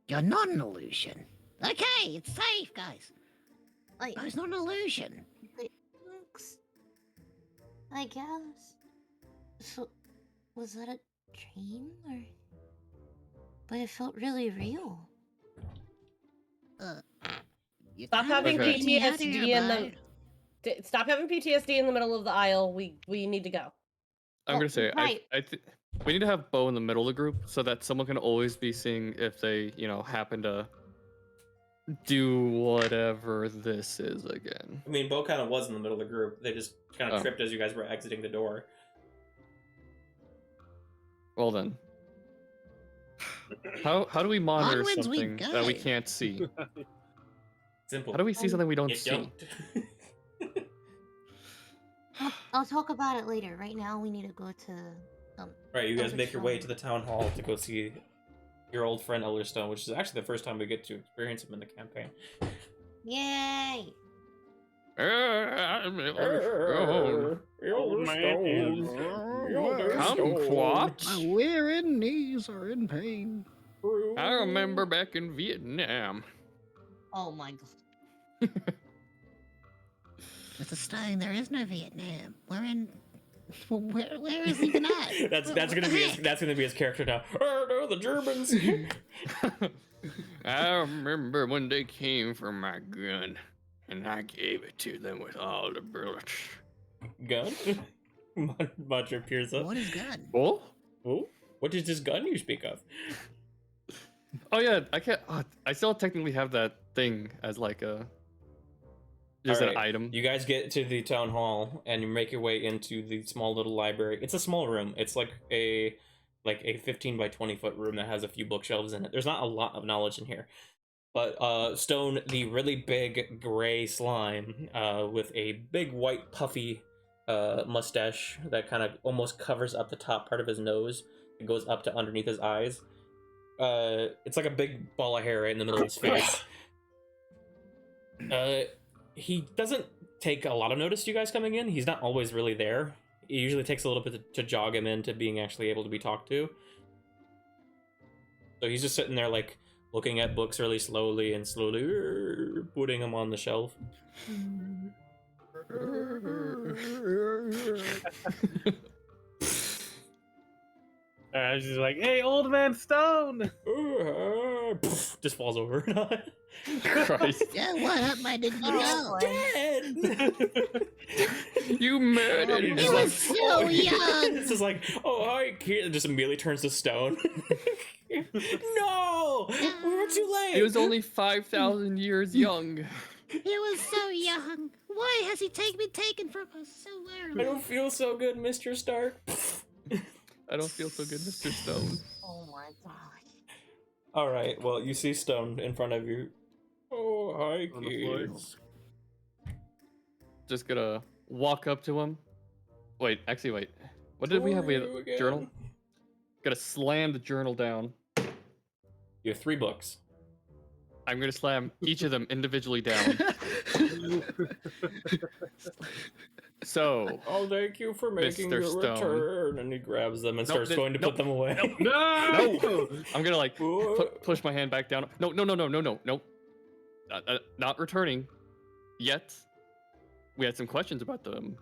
You're not an illusion. Okay, it's safe, guys. Like, Bo's not an illusion. thanks. I guess. So, was that a dream or? But it felt really real. Stop having Okay. PTSD in the. Stop having PTSD in the middle of the aisle. We need to go. I'm gonna say, right. we need to have Bo in the middle of the group so that someone can always be seeing if they, happen to do whatever this is again. I mean, Bo kind of was in the middle of the group. They just kind of tripped as you guys were exiting the door. Well then, how do we monitor Onwards we something go. that we can't see? Simple. How do we see something we don't You see? don't. I'll talk about it later. Right now, we need to go to. Right, you guys make your way Elderstone. to the town hall to go see your old friend Elderstone, which is actually the first time we get to experience him in the campaign. Yay! Kumquats. We're in knees are in pain. I remember back in Vietnam. Oh my god. Mr. Stone, there is no Vietnam. We're in. Where is even at? that's gonna be his character now. Oh no, the Germans. I remember when they came for my gun, and I gave it to them with all the bullets. Gun? Mudge appears up. What is good? Oh? Oh? What is this gun you speak of? Oh yeah, I can't. I still technically have that thing as like a just Alright, an item. You guys get to the town hall and you make your way into the small little library. It's a small room. It's like a 15 by 20 foot room that has a few bookshelves in it. There's not a lot of knowledge in here. But Stone, the really big gray slime with a big white puffy mustache that kind of almost covers up the top part of his nose. It goes up to underneath his eyes. It's like a big ball of hair right in the middle of his face. He doesn't take a lot of notice to you guys coming in. He's not always really there. It usually takes a little bit to jog him into being actually able to be talked to. So he's just sitting there like looking at books really slowly and slowly putting them on the shelf. I was just like, hey, old man Stone! Just falls over. Christ. Yeah, what up, my nigga? Oh, Dead! You murdered He him. was so young. It's just like, oh, hi, kid. And just immediately turns to stone. No! We were too late! He was only 5,000 years young. He was so young. Why has he been taken from us so I early? don't feel so good, Mr. Stark. I don't feel so good, Mr. Stone. Oh my god. Alright, well, you see Stone in front of you. Oh, hi, On the floor. kids. Just gonna walk up to him. Wait, actually, wait. What did we have? We had a journal? Gonna slam the journal down. You have 3 books. I'm gonna slam each of them individually down. So, Oh, thank you for making Mr. your Stone. return. And he grabs them and Nope, starts going to put them away. No! I'm gonna like push my hand back down. No. Not returning yet. We had some questions about them.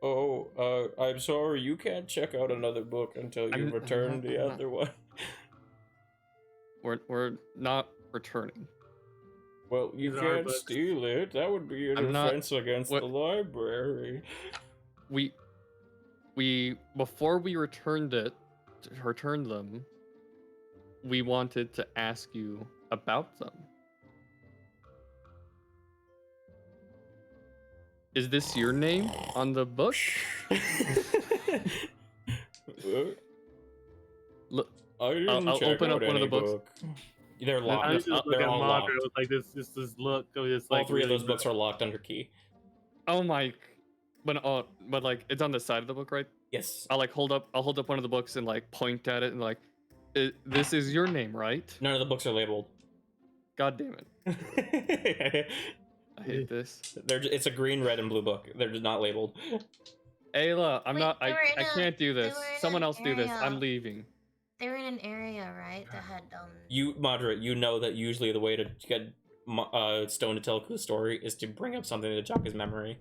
Oh, I'm sorry. You can't check out another book until you return the I'm not- other one. We're not returning. Well, you These are our can't books. steal it. That would be an I'm not- offense against what- the library. We before we returned them, we wanted to ask you about them. Is this your name on the book? Look, I didn't I'll check open out up one of the any books. book. They're I locked. just look They're at all Madra locked. with like this look of just All like three of really those books are locked under key. oh my, but like it's on the side of the book, right? Yes. I'll hold up one of the books and like point at it and like, this is your name, right? None of the books are labeled. God damn it! I hate this. It's a green, red, and blue book. They're just not labeled. Ayla, Wait, they were in I a- can't do they this. were in Someone an else do this. area. I'm leaving. They were in an area, right? That had You, Moderate, you know that usually the way to get Stone to tell the story is to bring up something to jog his memory.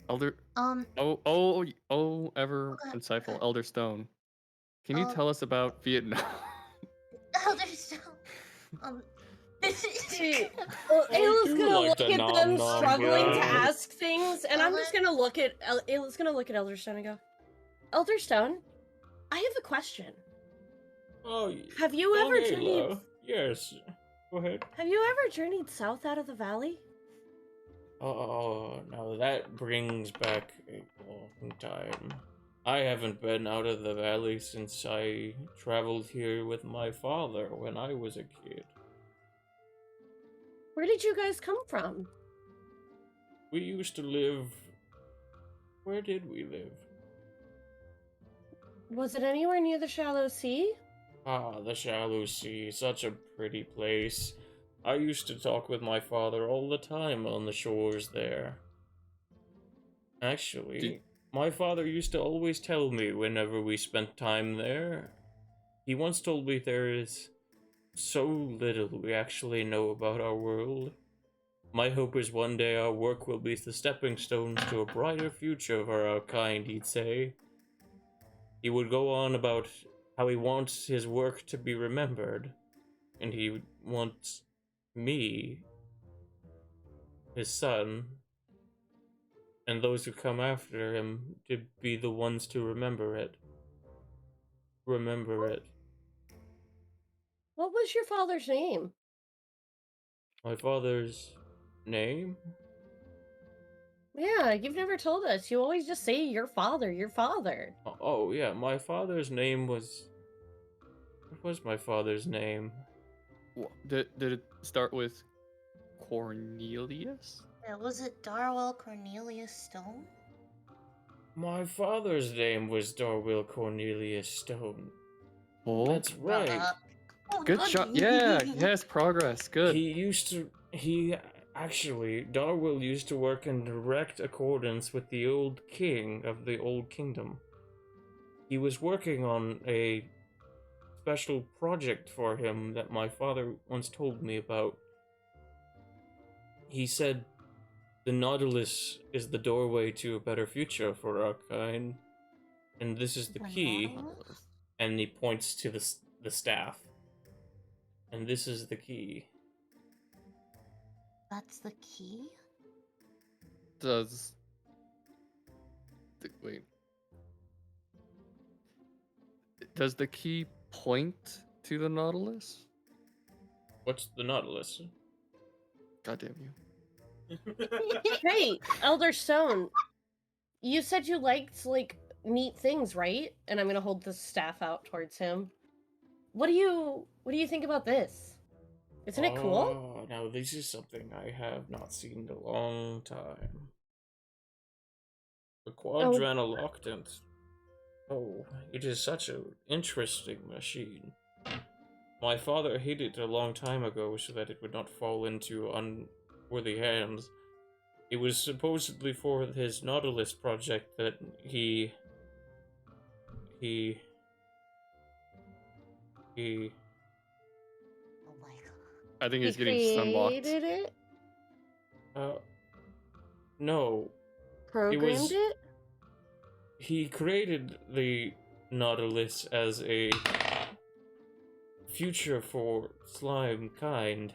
Elder. um Ever Okay. insightful, Elder Stone. Can you Um, tell us about Vietnam? Elder Stone. See, well, Ayla's do gonna like look the at nom them nom struggling to guy. ask things, and I'm just gonna look at Ayla's gonna look at Elderstone and go, Elderstone, I have a question. Oh, Have you ever Ayla. journeyed? Yes. Go ahead. Have you ever journeyed south out of the valley? Oh, now that brings back a long time. I haven't been out of the valley since I traveled here with my father when I was a kid. Where did you guys come from? We used to live... Where did we live? Was it anywhere near the shallow sea? Ah, the shallow sea, such a pretty place. I used to talk with my father all the time on the shores there. Actually, my father used to always tell me whenever we spent time there. He once told me there is so little we actually know about our world. My hope is one day our work will be the stepping stones to a brighter future for our kind, he'd say. He would go on about how he wants his work to be remembered, and he wants me, his son, and those who come after him to be the ones to remember it. Remember it. What was your father's name? My father's name? Yeah, you've never told us. You always just say your father, your father. Oh, yeah, my father's name was... What was my father's name? Did it start with Cornelius? Yeah, was it Darwell Cornelius Stone? My father's name was Darwell Cornelius Stone. Oh, That's right. good shot. Yeah, yes, progress. Good. Actually, Darwell used to work in direct accordance with the old king of the old kingdom. He was working on a special project for him that my father once told me about. He said the Nautilus is the doorway to a better future for our kind, and this is the key. And he points to the staff. And this is the key. That's the key? Wait. Does the key point to the Nautilus? What's the Nautilus? God damn you. Hey, Elder Stone, you said you liked, like, neat things, right? And I'm gonna hold the staff out towards him. What do you think about this? Isn't it cool? Oh, now this is something I have not seen in a long time. The Quadranaloctant. Oh, it is such an interesting machine. My father hid it a long time ago so that it would not fall into unworthy hands. It was supposedly for his Nautilus project that he Oh my god. I think He he's getting sunlocked. created it? No. Programmed it? He created the Nautilus as a future for slime kind.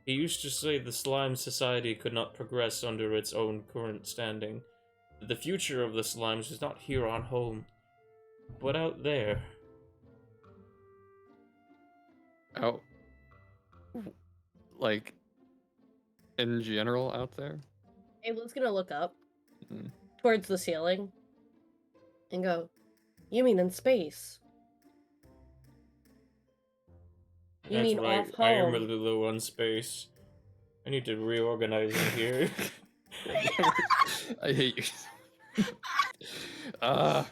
He used to say the slime society could not progress under its own current standing. The future of the slimes is not here on home, but out there. Out. Like, in general out there? Ayla's gonna look up Mhm. towards the ceiling and go, "You mean in space? You That's mean right, off I am home?" really low on space. I need to reorganize in here. I hate you. Ah,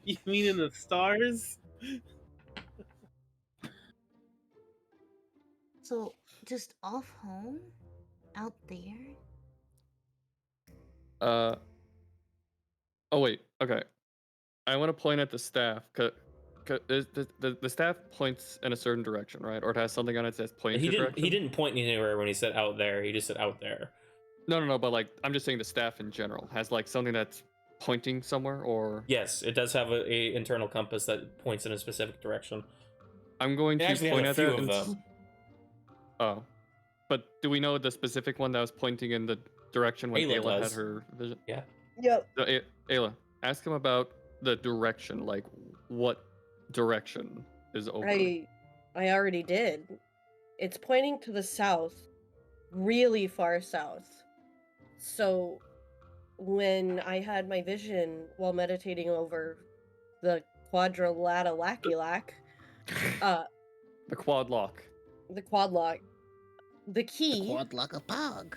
You mean in the stars? So, just off home? Out there? Oh wait, okay. I want to point at the staff. The staff points in a certain direction, right? Or it has something on it that says point he to didn't. direction. He didn't point anywhere when he said out there. He just said out there. No. But like, I'm just saying the staff in general has like something that's pointing somewhere, or Yes, it does have a internal compass that points in a specific direction. I'm going It to actually point had a at few that. of them. Oh, but do we know the specific one that was pointing in the direction when Ayla Ayla had does. her vision? Yeah. Yep. So, Ayla, ask him about the direction. Like, what direction is over? I already did. It's pointing to the south, really far south. So when I had my vision while meditating over the quadrilateral The quad lock. the quad lock, the The key, quad like a pug.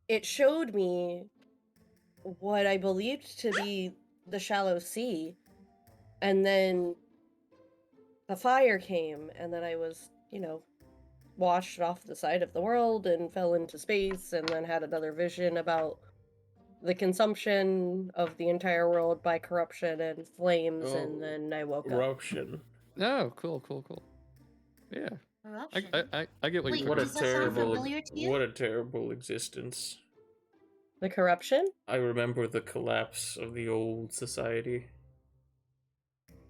it showed me what I believed to be the shallow sea, and then the fire came, and then I was, washed off the side of the world and fell into space, and then had another vision about the consumption of the entire world by corruption and flames, and then I woke up. Corruption. Oh, cool. Yeah, Corruption. I get what Wait, you're What a does that sound terrible. familiar to you? What a terrible existence. The corruption? I remember the collapse of the old society.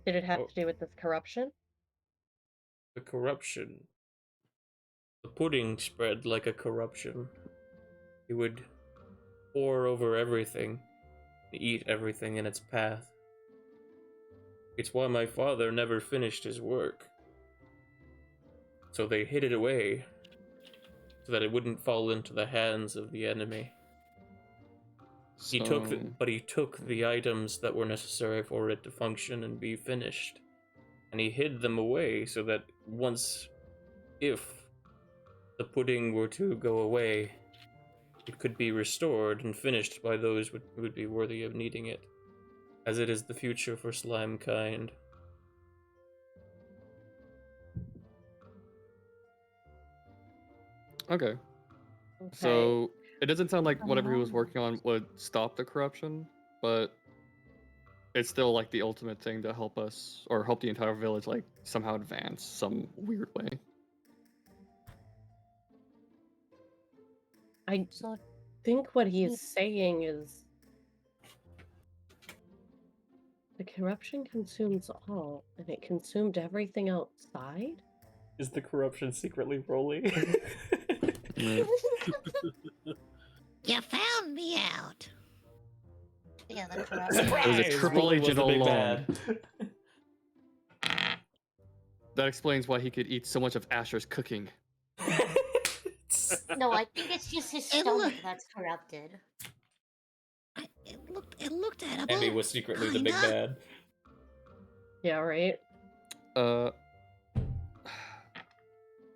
Did it have Oh. to do with this corruption? The corruption. The pudding spread like a corruption. It would pour over everything, eat everything in its path. It's why my father never finished his work. So they hid it away, so that it wouldn't fall into the hands of the enemy. He took the items that were necessary for it to function and be finished, and he hid them away so that if the pudding were to go away, it could be restored and finished by those who would be worthy of needing it, as it is the future for slime kind. Okay. So it doesn't sound like whatever he was working on would stop the corruption, but it's still like the ultimate thing to help us or help the entire village like somehow advance some weird way. I So, think what he's saying is the corruption consumes all, and it consumed everything outside? Is the corruption secretly rolling? Yeah. You found me out. yeah, the corruption. It was a triple Rolly was agent the all big along. bad. That explains why he could eat so much of Asher's cooking. No, I think it's just his It stomach look- that's corrupted. It looked edible. Emmy was secretly the big Kinda. bad. Yeah, right?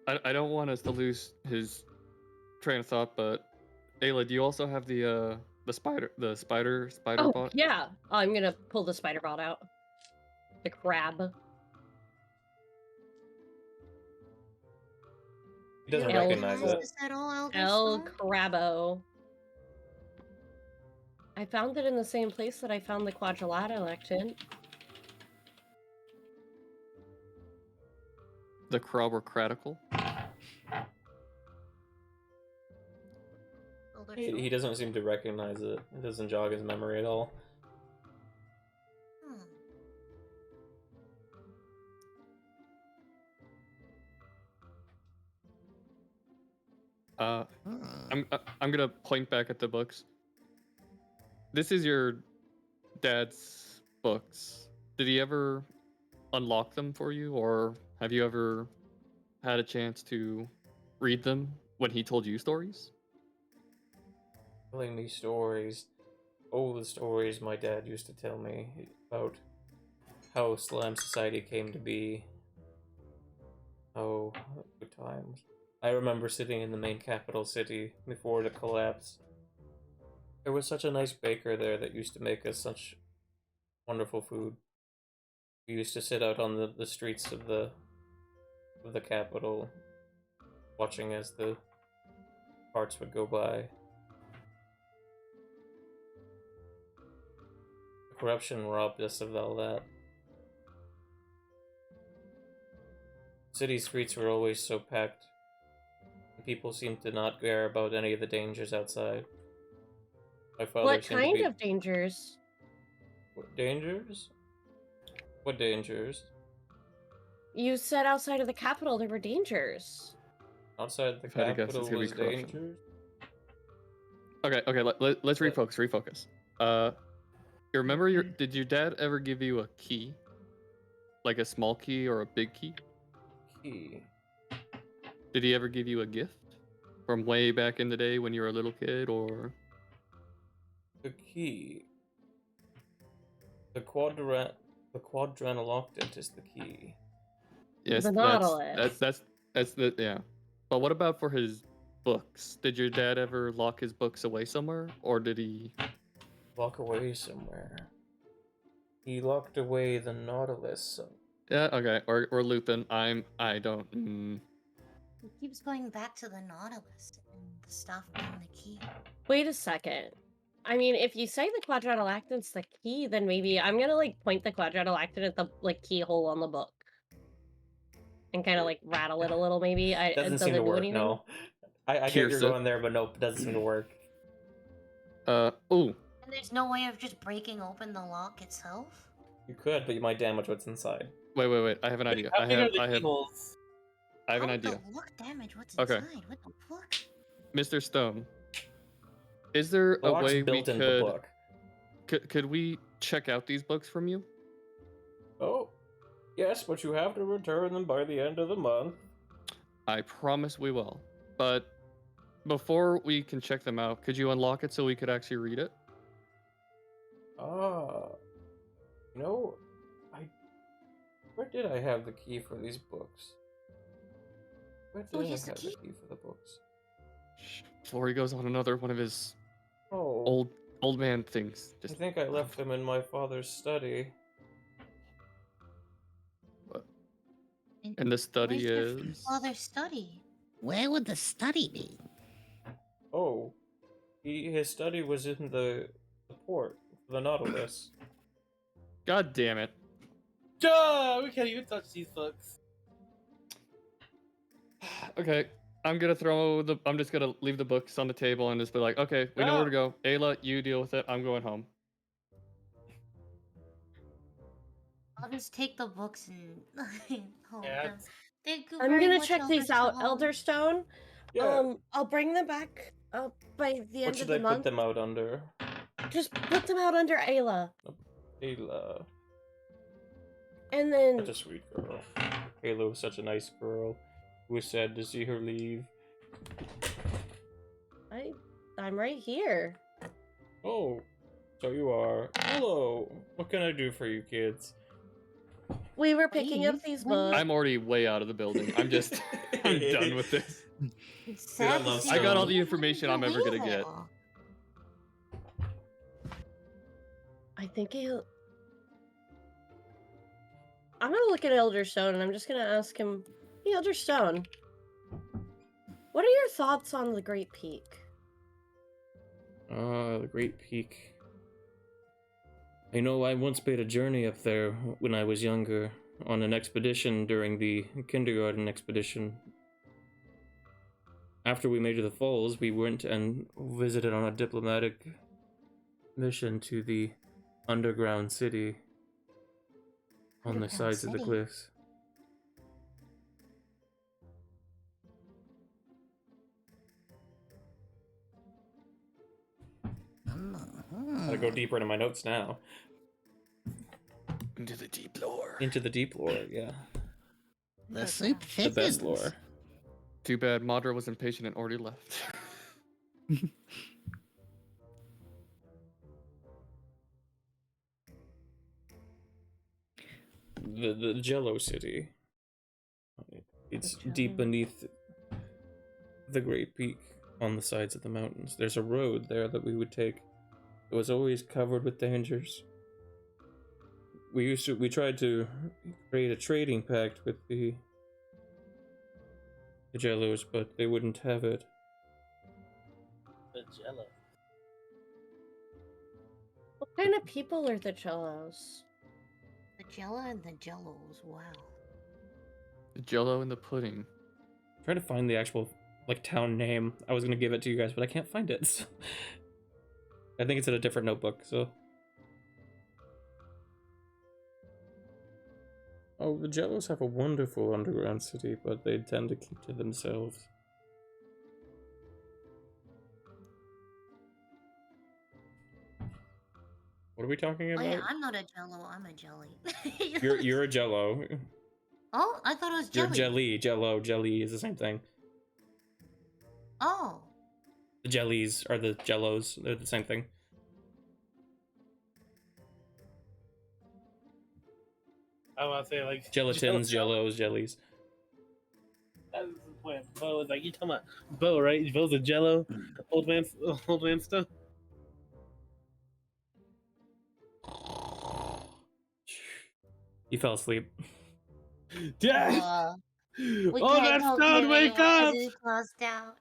I don't want us to lose his train of thought, but Ayla, do you also have the spider Oh, bot? yeah. I'm gonna pull the spider bot out. The crab. Doesn't You don't recognize recognize it. this at all, Elder El Stone? Crabo. I found it in the same place that I found the quadrilateral. The Crabocratical. Elder He Stone? doesn't seem to recognize it. It doesn't jog his memory at all. Hmm. I'm gonna point back at the books. This is your dad's books. Did he ever unlock them for you, or have you ever had a chance to read them when he told you stories? Telling me stories. All the stories my dad used to tell me about how Slime Society came to be. Oh, good times. I remember sitting in the main capital city before the collapse. There was such a nice baker there that used to make us such wonderful food. We used to sit out on the streets of the capital, watching as the carts would go by. The corruption robbed us of all that. City streets were always so packed. People seemed to not care about any of the dangers outside. My father What seemed to kind be... of dangers? What dangers? What dangers? You said outside of the capital there were dangers. Outside the If I had to guess, capital it's gonna be was corruption. dangers? Okay, let's refocus. You remember did your dad ever give you a key? Like a small key or a big key? Key. Did he ever give you a gift? From way back in the day when you were a little kid, or... The key. The quadrantal octant is the key. Yes, The Nautilus. that's the, yeah. But what about for his books? Did your dad ever lock his books away somewhere, or did he... Lock away somewhere. He locked away the Nautilus. Yeah, okay, or Lupin. I don't... He keeps going back to the Nautilus and the stuff being the key. Wait a second. I mean, if you say the quadrilateral's the key, then maybe I'm gonna like point the quadrilateral at the like keyhole on the book. And kind of like rattle it a little, maybe. Doesn't seem to do work, anything? no. I get Pierce you're it. going there, but nope, doesn't seem to work. Ooh. And there's no way of just breaking open the lock itself? You could, but you might damage what's inside. Wait, I have an idea. How big are the I have keyholes? an How would idea. the lock damage what's Okay. inside? What the fuck? Mr. Stone, is there The a lock's way we built into the book. could we check out these books from you? Oh, yes, but you have to return them by the end of the month. I promise we will. But before we can check them out, could you unlock it so we could actually read it? Ah, where did I have the key for these books? Where did I here's have the the key. key for the books? Before he goes on another one of his Oh, old man things. I Just think I left them in my father's study. and the study Where's your is father's study? Where would the study be? Oh, his study was in the port, the Nautilus. God damn it. Duh! We can't even touch these books. Okay, I'm just gonna leave the books on the table and just be like, okay, we know where to go. Ayla, you deal with it. I'm going home. I'll just take the books and hold Yeah, them. Thank you I'm very gonna much, check these out, Elder Elderstone. Stone. Yeah. I'll bring them back by the What end should of I the put month. them out under? Just put them out under Ayla. Ayla. And then Such a sweet girl. Ayla was such a nice girl. It was sad to see her leave. I'm right here. Oh, so you are. Hello. What can I do for you kids? We were picking up Please, these when you- books. I'm already way out of the building. I'm just I'm done with this. It's sad to love see I got you all the leave. information How I'm did ever you gonna leave get. it all? I think I'm gonna look at Elderstone and I'm just gonna ask him, hey Elderstone, What are your thoughts on the Great Peak? The Great Peak. I know I once made a journey up there when I was younger on an expedition during the kindergarten expedition. After we made it to the falls, we went and visited on a diplomatic mission to the underground city on the Underground sides of the city? cliffs. Gotta go deeper into my notes now. Into the deep lore. Into the deep lore, yeah. The soup The thickens. best lore. Too bad Madra was impatient and already left. The Jello City. It's The deep Jello. beneath the Great Peak on the sides of the mountains. There's a road there that we would take. It was always covered with dangers. We tried to create a trading pact with the Jellos, but they wouldn't have it. The Jello. What kind of people are the Jellos? The Jella and the Jellos. Wow. The Jello and the pudding. Try to find the actual town name. I was gonna give it to you guys, but I can't find it. So. I think it's in a different notebook. So. Oh, the Jellos have a wonderful underground city, but they tend to keep to themselves. What are we talking Oh about? yeah, I'm not a Jello. I'm a jelly. You're a Jello. Oh, I thought it was You're jelly. jelly. Jello. Jelly is the same thing. Oh. The jellies are the Jellos. They're the same thing. I want to say like Gelatins, Jellos, jellies. That's when Bo was like, you talking about Bo, right? Bo's a Jello, old man stuff. You fell asleep. Dad, We old can't man help stone, you wake anymore 'cause up! he's passed out.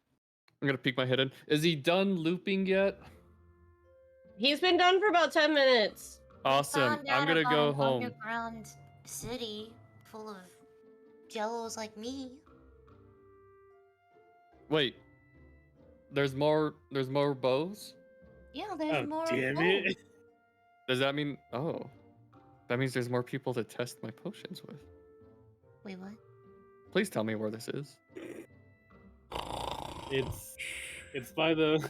I'm gonna peek my head in. Is he done looping yet? He's been done for about 10 minutes. Awesome. Found I'm out gonna about go an home. Underground city full of Jellos like me. Wait. There's more bows? Yeah, there's Oh, more. damn Oh, it. Does that mean that means there's more people to test my potions with. wait, what? Please tell me where this is. It's by the.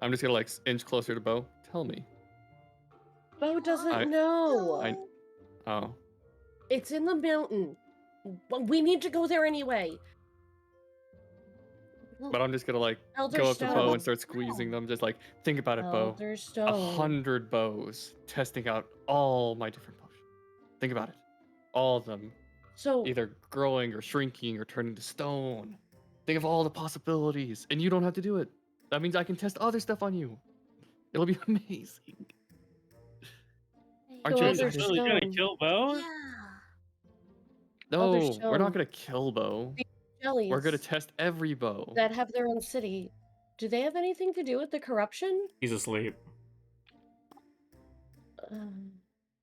I'm just gonna inch closer to Bo. Tell me. Bo doesn't I- know. Oh. It's in the mountain. But we need to go there anyway. But I'm just gonna Elder go up to Bo Stone. and start squeezing them. Just think about it, Bo. Elder Stone. 100 bows testing out all my different potions. Think about it. All of them So either growing or shrinking or turning to stone. Think of all the possibilities, and you don't have to do it. That means I can test other stuff on you. It'll be amazing. Aren't So you Elder excited? Really gonna Stone. kill Bo? Yeah. No, Elder we're Stone. not gonna kill Bo. jellies We're gonna test every bow. that have their own city. Do they have anything to do with the corruption? He's asleep.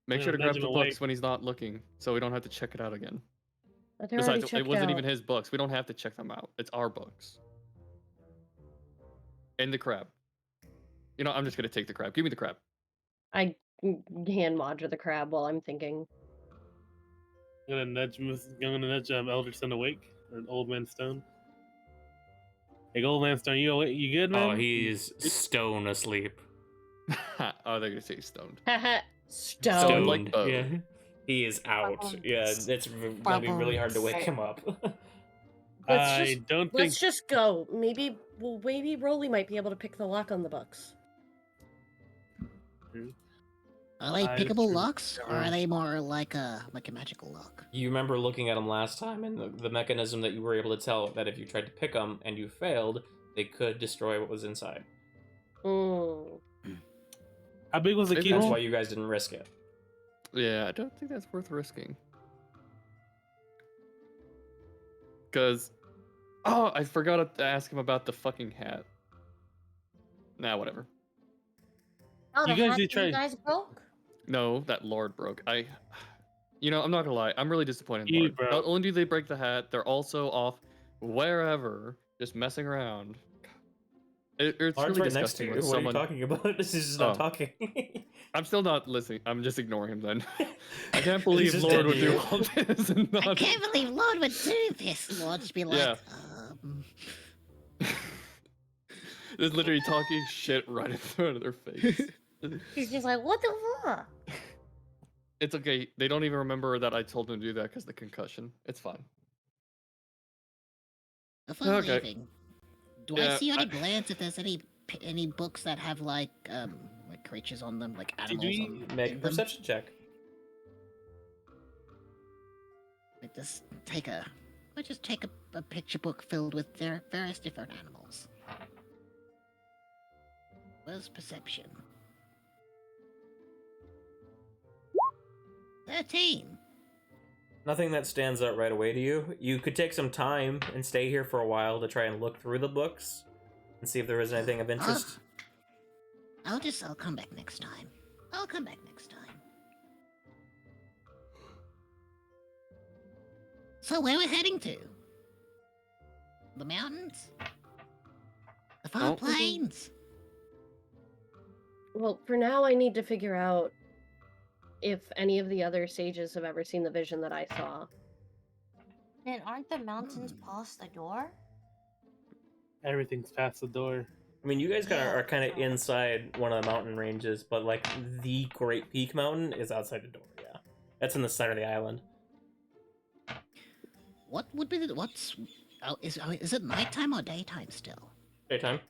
Make Yeah, sure to grab nudge the him books awake. when he's not looking, so we don't have to check it out again. They're already Besides, it checked wasn't out. even his books. We don't have to check them out. It's our books. And the crab. You know, I'm just gonna take the crab. Give me the crab. I hand Madra the crab while I'm thinking. I'm gonna nudge Elder Stone awake, or an old man Stone. Hey, old man Stone, you awake? You good, man? Oh, he's stone asleep. Oh, they're gonna say stoned. Haha. Stone. Stoned like Bo. Yeah. He is out. Yeah, it's gonna be really hard to wake him up. I don't think. Let's just go. Maybe Rolly might be able to pick the lock on the books. Are they That is pickable true. locks, or are they more like a magical lock? You remember looking at him last time, and the mechanism that you were able to tell that if you tried to pick them and you failed, they could destroy what was inside. Mm. How big was the Maybe That's keyhole? why you guys didn't risk it. Yeah, I don't think that's worth risking. Because Oh, I forgot to ask him about the fucking hat. Nah, whatever. Oh, You the guys hat did you try- guys broke? No, that Lord broke. You know, I'm not gonna lie. I'm really disappointed in You Lord. broke. Not only do they break the hat, they're also off wherever, just messing around. It's Art's really right next to disgusting you. when What someone. are you talking about? This is just not Oh. talking. I'm still not listening. I'm just ignoring him then. I can't He's believe just Lord dead would to do you. all this and I not. can't believe Lord would do this. Lord just be like, Yeah. Just literally talking shit right in front of their face. He's just like, what the fuck? It's okay. They don't even remember that I told them to do that because the concussion. It's fine. Before Okay. leaving, do I Yeah, see any glance if there's any books that have like creatures on them, like animals we on Make a in them? perception check. Like just take a picture book filled with various different animals. Where's perception? 13. Nothing that stands out right away to you. You could take some time and stay here for a while to try and look through the books and see if there is anything of interest. I'll come back next time. I'll come back next time. So where we're heading to? The mountains? The far Oh. plains? Well, for now, I need to figure out if any of the other sages have ever seen the vision that I saw. Man, aren't the mountains past the door? Everything's past the door. I mean, you guys Yeah, are kind of that's right. inside one of the mountain ranges, but like the Great Peak Mountain is outside the door. Yeah, that's in the center of the island. What would be the is it nighttime or daytime still? Daytime.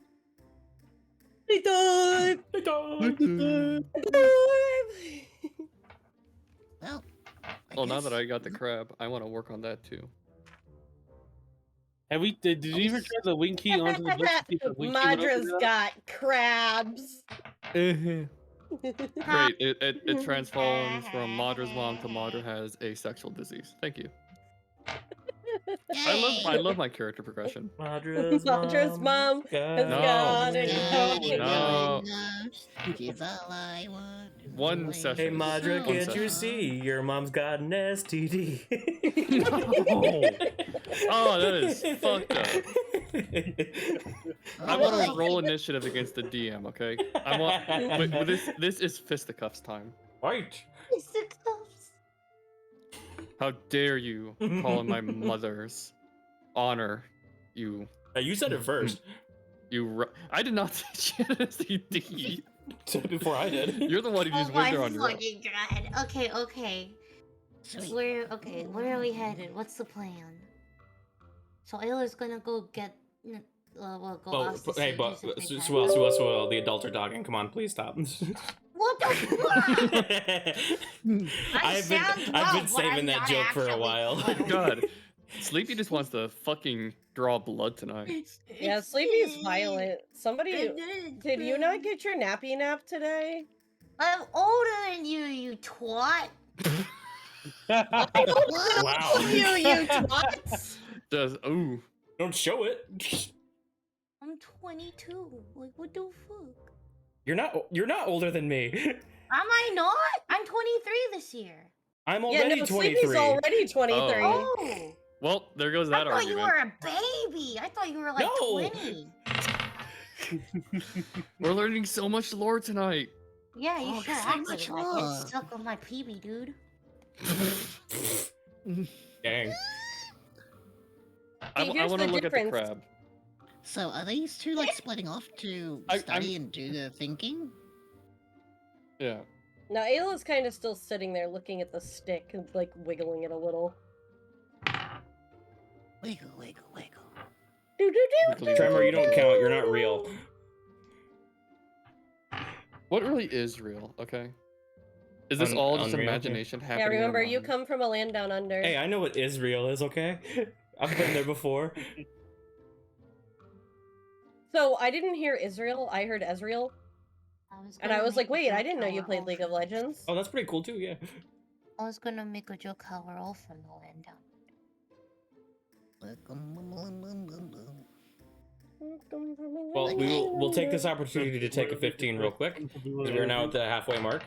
Daytime! Daytime. Well, Well, now that I got the crab, I want to work on that too. Have we? Did you ever try the Winky onto the book? to see if the Winky would open Madra's it up? got crabs. Great. It transforms from Madra's mom to Madra has a sexual disease. Thank you. I love my character progression. Madra's Madra's mom has No. got it No. She's all I want. One Away session. Hey from Madra, One can't you session. see your mom's got an STD? Oh, that is fucked up. I want to Oh, roll initiative against the DM. Okay. I want. This is fisticuffs time. Right. How dare you call on my mother's honor? You. You said it first. I did not say she had an STD. Said it before I did. You're the one who Oh just my went there on your own. fucking god. Okay. sweet. Where are we headed? What's the plan? So Ayla's gonna go get go Oh, ask the hey, but sages if they've had Suelle, the adults are talking. Come on, please stop. What the fuck? I've been saving that joke for a while. God, Sleepy just wants to fucking draw blood tonight. Yeah, Sleepy is violent. Somebody, did you not get your nappy nap today? I'm older than you, you twat. Wow. You twats! Does Don't show it. I'm 22. Like, what the fuck? You're not older than me. Am I not? I'm 23 this year. I'm Yeah, already no, 23. Sleepy's already 23. Oh. well, there goes that I thought argument. you were a baby. I thought you were like No. 20. We're learning so much lore tonight. Yeah, you Oh, should so act much like lore. it. Suck on my PB, dude. Dang. I here's want to the look at the difference. crab. So are these two like splitting off to study and do the thinking? Yeah. Now Ayla's kind of still sitting there looking at the stick and like wiggling it a little. Wiggle, wiggle, wiggle. Do. Tremor, you don't count. You're not real. What really is real? Okay. Is this all just Unreal, yeah. imagination happening? Yeah, in our remember, you mind? come from a land down under. Hey, I know what Israel is, okay? I've been there before. So I didn't hear Israel, I heard Ezreal. And I was like, wait, I didn't know you played League of Legends. Oh, that's pretty cool too, yeah. I was gonna make a joke how we're all from the land down. Well, we'll take this opportunity to take a 15 real quick, because we're now at the halfway mark.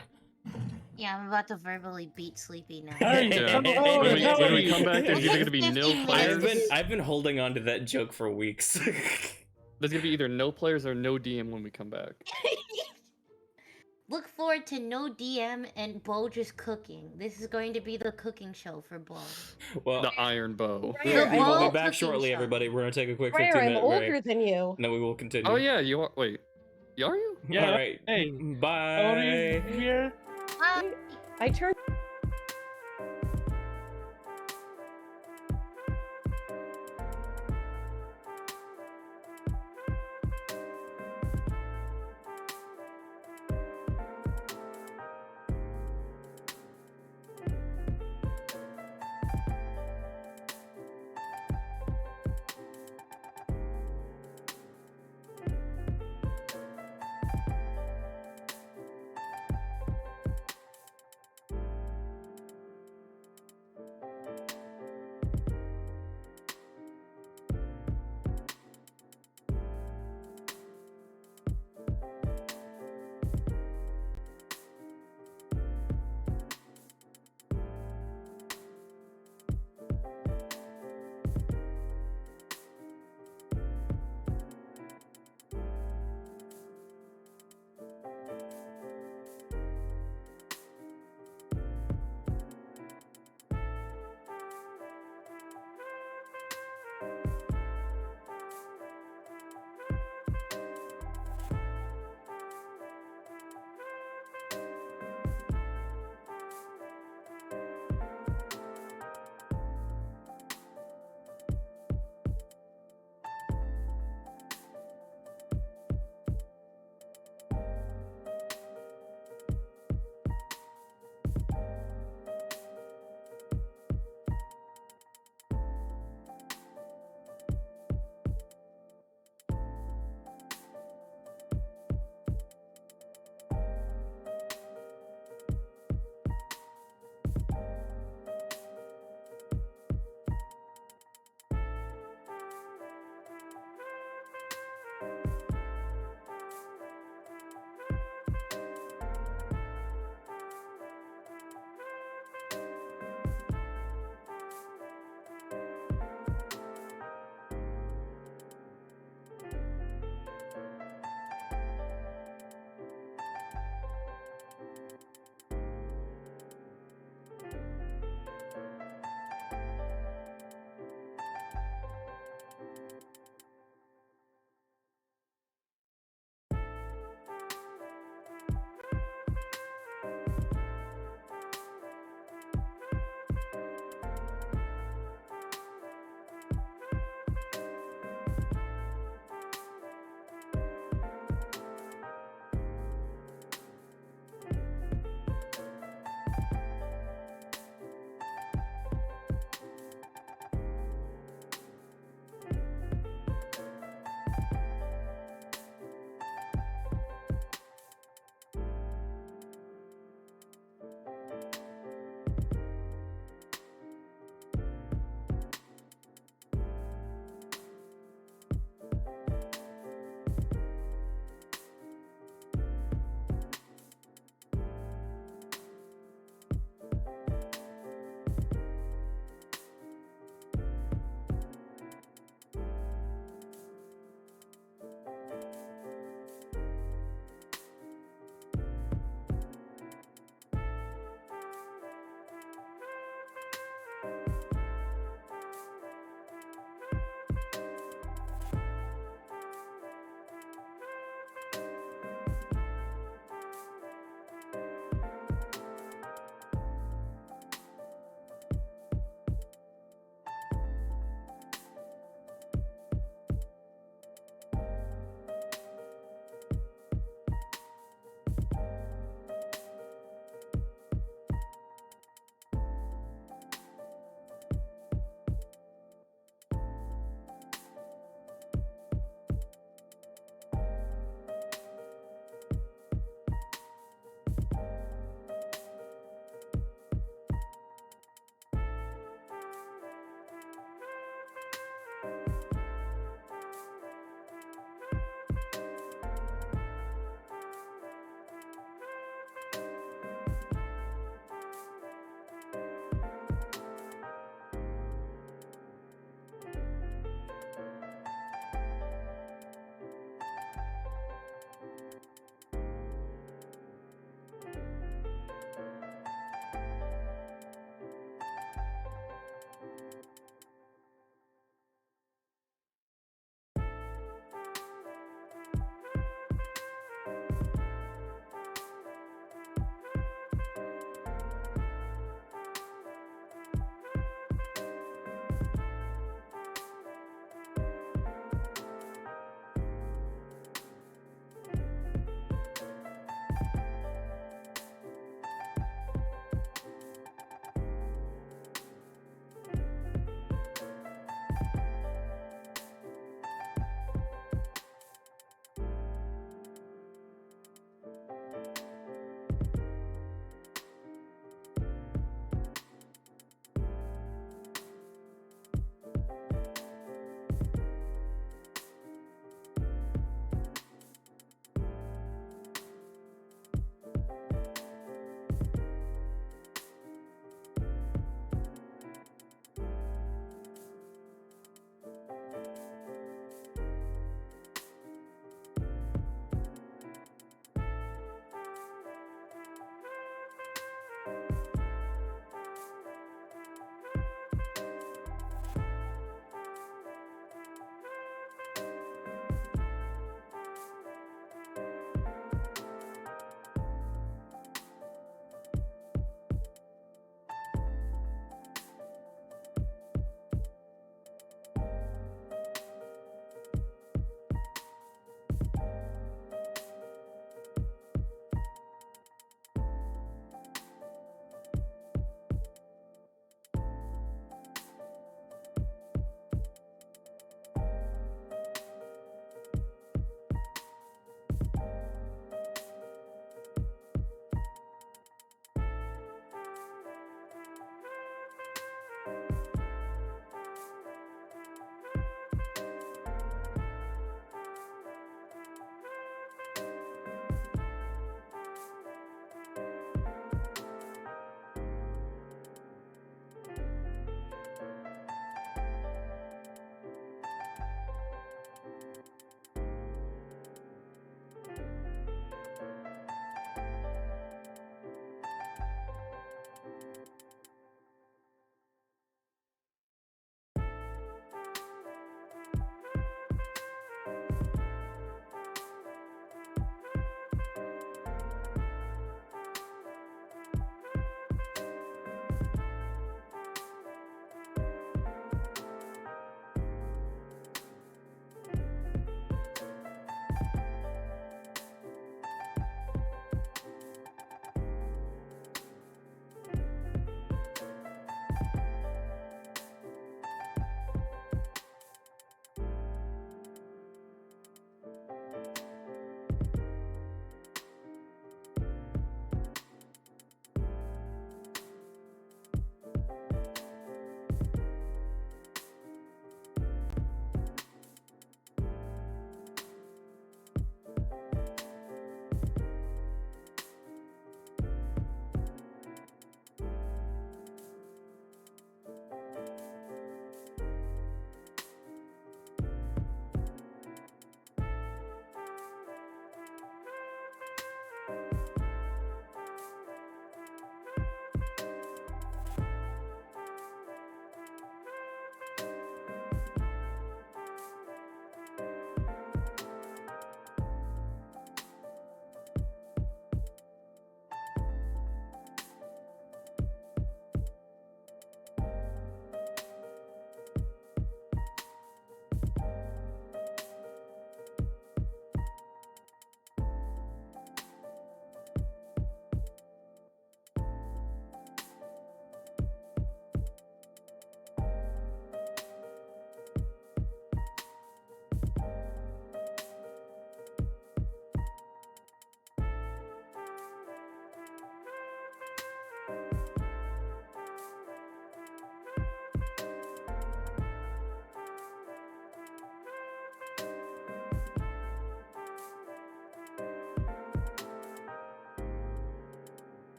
Yeah, I'm about to verbally beat Sleepy now. Hey, Yeah. come on, When we hey. come back, there's either gonna be 15 no minutes. players. I've been holding on to that joke for weeks. There's gonna be either no players or no DM when we come back. Look forward to no DM and Bo just cooking. This is going to be the cooking show for Bo. Well, The Iron Bow. Briar, we will Bo be back cooking shortly, show. everybody. We're gonna take a quick Briar, 15-minute I'm older break. than you. No, we will continue. Oh yeah, you are. Wait, are you? Yeah, All right. hey. Bye. How old are you? Yeah. I turned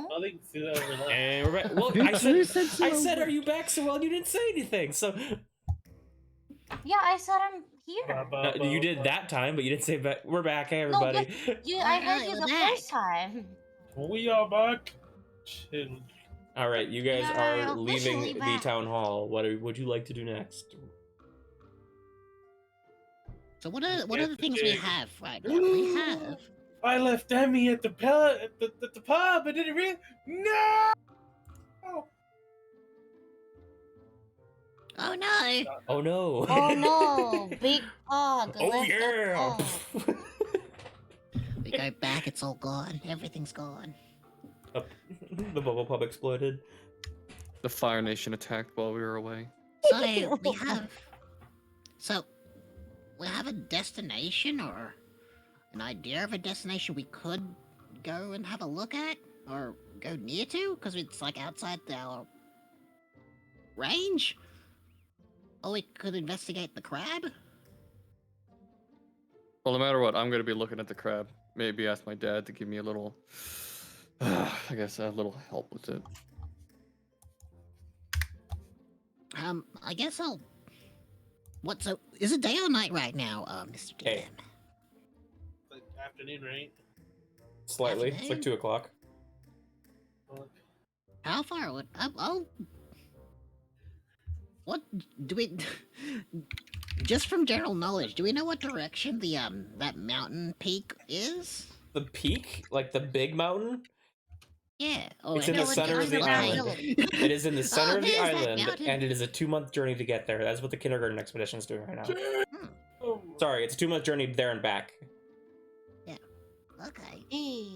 No. Nothing to overlap. And we're back. Well, I said, are you back, Suelle? You didn't say anything. So Yeah, I said I'm here. no, you did that time, but you didn't say back. We're back, hey No, everybody. I heard Alright, you we're the back. first time. We are back. Chill. All right, you guys You're are officially leaving the back. town hall. What would you like to do next? So what are the things we have right now? We have. I left Emmy at the pub, at the pub, and didn't really. No. Oh no! Oh no! Oh no, big hog. Oh left yeah! us all. We go back. It's all gone. Everything's gone. The bubble pub exploded. The Fire Nation attacked while we were away. So we have. So we have a destination or an idea of a destination we could go and have a look at or go near to because it's like outside our range. Or we could investigate the crab. Well, no matter what, I'm gonna be looking at the crab. Maybe ask my dad to give me a little, I guess, a little help with it. I guess I'll. What? So is it day or night right now, Mr. DM? Hey. Like afternoon, right? Slightly. It's like 2 o'clock. How far would I'll what do we just from general knowledge, do we know what direction the that mountain peak is? The peak, like the big mountain, Yeah. Oh, it's I in the know center of the underground. island. It is in the center of the there's that island, mountain. and it is a 2-month journey to get there. That's what the kindergarten expedition is doing right now. Oh, Sorry, it's a 2-month journey there and back. Okay. Hey.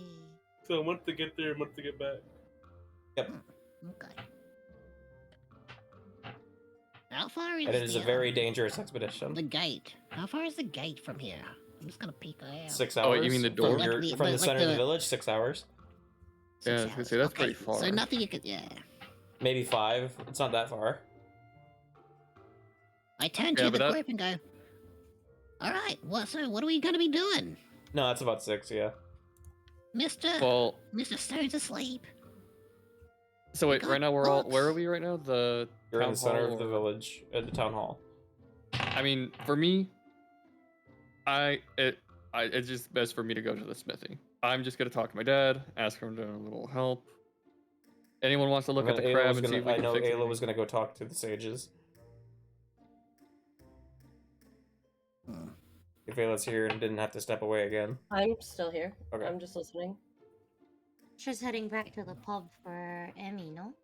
so a month to get there, a month to get back. Yep. Okay. How far is And it is the, a very dangerous expedition. the gate? How far is the gate from here? I'm just gonna peek out. 6 Oh, hours. you mean the From, door? your- Like the- from the like center of the the- village, 6 hours. Yeah, I was 6 gonna say, hours. that's pretty Okay, far. So nothing you could. Yeah. Maybe 5. It's not that far. I turn Yeah, to but the that- group and go. All right. What? So what are we gonna be doing, No, that's about 6, yeah. Mister? Well, Mr. Stone's asleep. so wait, got right now we're all. Where are books. we right now? The You're in town the center hall of the or- village, at the town hall. I mean, for me, it's just best for me to go to the smithy. I'm just gonna talk to my dad, ask him to a little help. Anyone wants to look at the Ayla crab was and see gonna- if we I can know fix Ayla anything? was gonna go talk to the sages. Hmm. If Ayla's here and didn't have to step away again. I'm still here. Okay. I'm just listening. She's heading back to the pub for Emmy, no?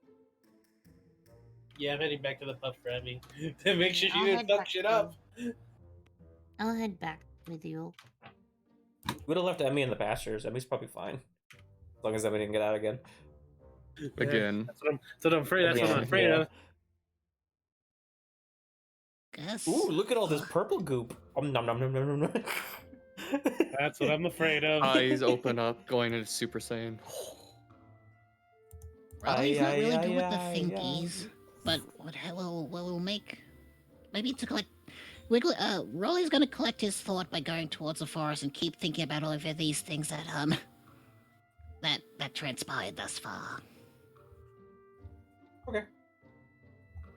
Yeah, I'm heading back to the pub for Emmy to make sure she I'll didn't head fuck back shit too. up. I'll head back with you. We'd have left Emmy in the pastures. Emmy's probably fine. As long as Emmy didn't get out again. Again. That's what I'm afraid. That's what Yeah, I'm afraid yeah. of. Guess. Ooh, look at all this purple goop. Nom nom nom nom nom nom. That's what I'm afraid of. Eyes open up, going into Super Saiyan. Raleigh's not really good with the Aye. thinkies, but we'll make. Maybe to collect. Wiggly. Raleigh's gonna collect his thought by going towards the forest and keep thinking about all of these things that transpired thus far. Okay.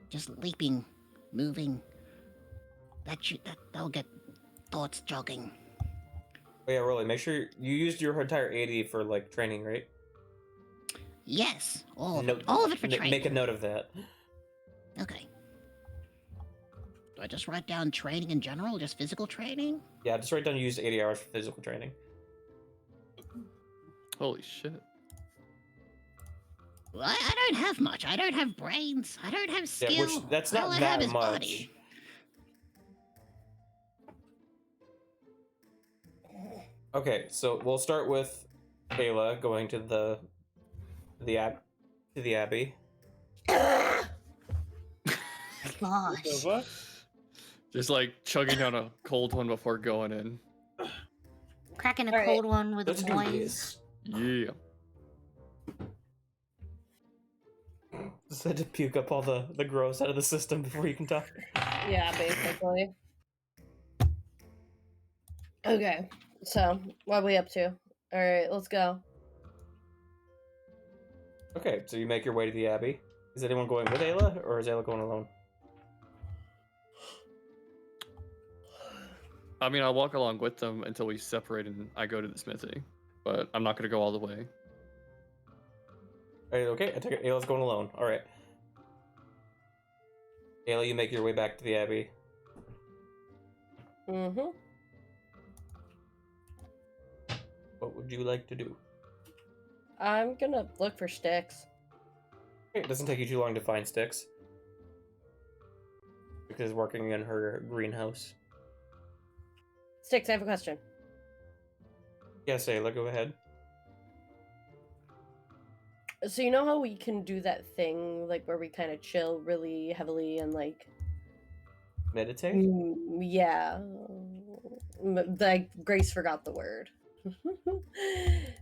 Just leaping, moving. That'll get thoughts jogging. Oh yeah, Rolly, make sure you used your entire 80 for like training, right? Yes, all of Note- it. All of it for n- training. Make a note of that. Okay. Do I just write down training in general, just physical training? Yeah, just write down you used 80 hours for physical training. Holy shit. Well, I don't have much. I don't have brains. I don't have skill. Yeah, which that's All not I have that is much. body. Okay, so we'll start with Ayla going to the abbey. Gosh. So what? Just like chugging down a cold one before going in. Cracking a Alright. cold one with Let's the do boys. this. Yeah. Just had to puke up all the gross out of the system before you can talk. Yeah, basically. Okay, so what are we up to? All right, let's go. Okay, so you make your way to the Abbey. Is anyone going with Ayla, or is Ayla going alone? I mean, I'll walk along with them until we separate and I go to the smithy, but I'm not going to go all the way. Okay, I take it Ayla's going alone. All right. Ayla, you make your way back to the Abbey. Mm-hmm. What would you like to do? I'm gonna look for sticks. Okay, it doesn't take you too long to find sticks. Because working in her greenhouse. Sticks, I have a question. Yes, Ayla, go ahead. So you know how we can do that thing, like, where we kind of chill really heavily and, like... Meditate? Yeah. Grace forgot the word.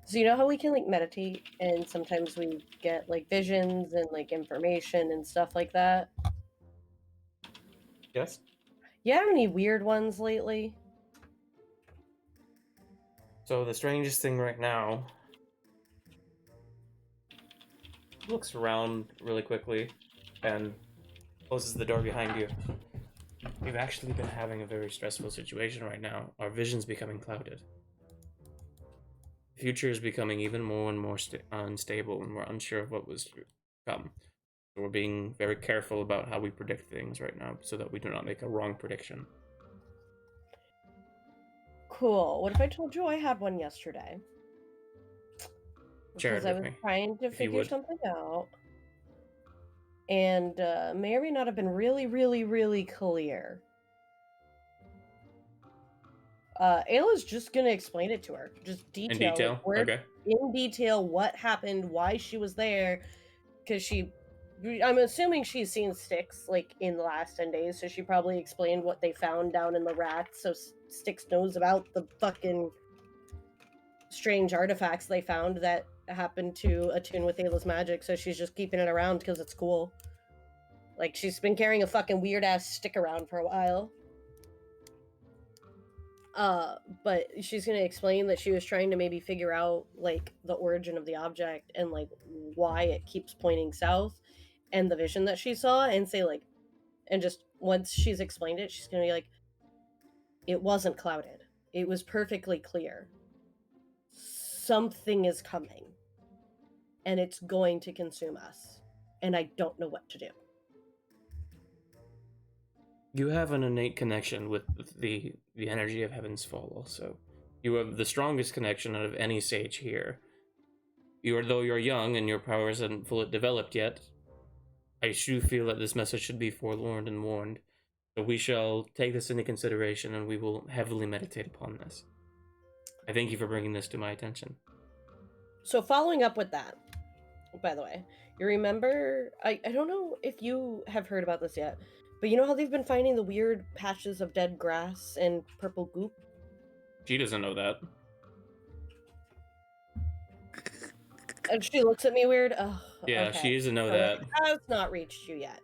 So you know how we can, like, meditate, and sometimes we get, like, visions and, like, information and stuff like that? Yes? You have any weird ones lately? So the strangest thing right now... looks around really quickly and closes the door behind you. We've actually been having a very stressful situation right now. Our vision's becoming clouded. The future is becoming even more and more unstable, and we're unsure of what was to come. So we're being very careful about how we predict things right now so that we do not make a wrong prediction. Cool. What if I told you I had one yesterday? Share it Because I with was me, trying to if you figure would. something out. And may or may not have been really, really, really clear. Ayla's just gonna explain it to her. Just detail. In detail? Like, where, Okay. in detail what happened, why she was there. Because I'm assuming she's seen Styx, like, in the last 10 days, so she probably explained what they found down in the rats, so Styx knows about the fucking strange artifacts they found that happened to attune with Ayla's magic, so she's just keeping it around because it's cool. Like, she's been carrying a fucking weird-ass stick around for a while. But she's gonna explain that she was trying to maybe figure out, like, the origin of the object and, like, why it keeps pointing south and the vision that she saw, and say, like, and just once she's explained it, she's gonna be like, it wasn't clouded. It was perfectly clear. Something is coming, and it's going to consume us, and I don't know what to do. You have an innate connection with the energy of Heaven's Fall also. You have the strongest connection out of any sage here. Though you're young and your powers haven't fully developed yet, I do feel that this message should be forewarned and warned. So we shall take this into consideration and we will heavily meditate upon this. I thank you for bringing this to my attention. So following up with that, by the way, you remember, I don't know if you have heard about this yet, but you know how they've been finding the weird patches of dead grass and purple goop? She doesn't know that. And she looks at me weird. Oh, Yeah, okay. she doesn't know So that. it has not reached you yet.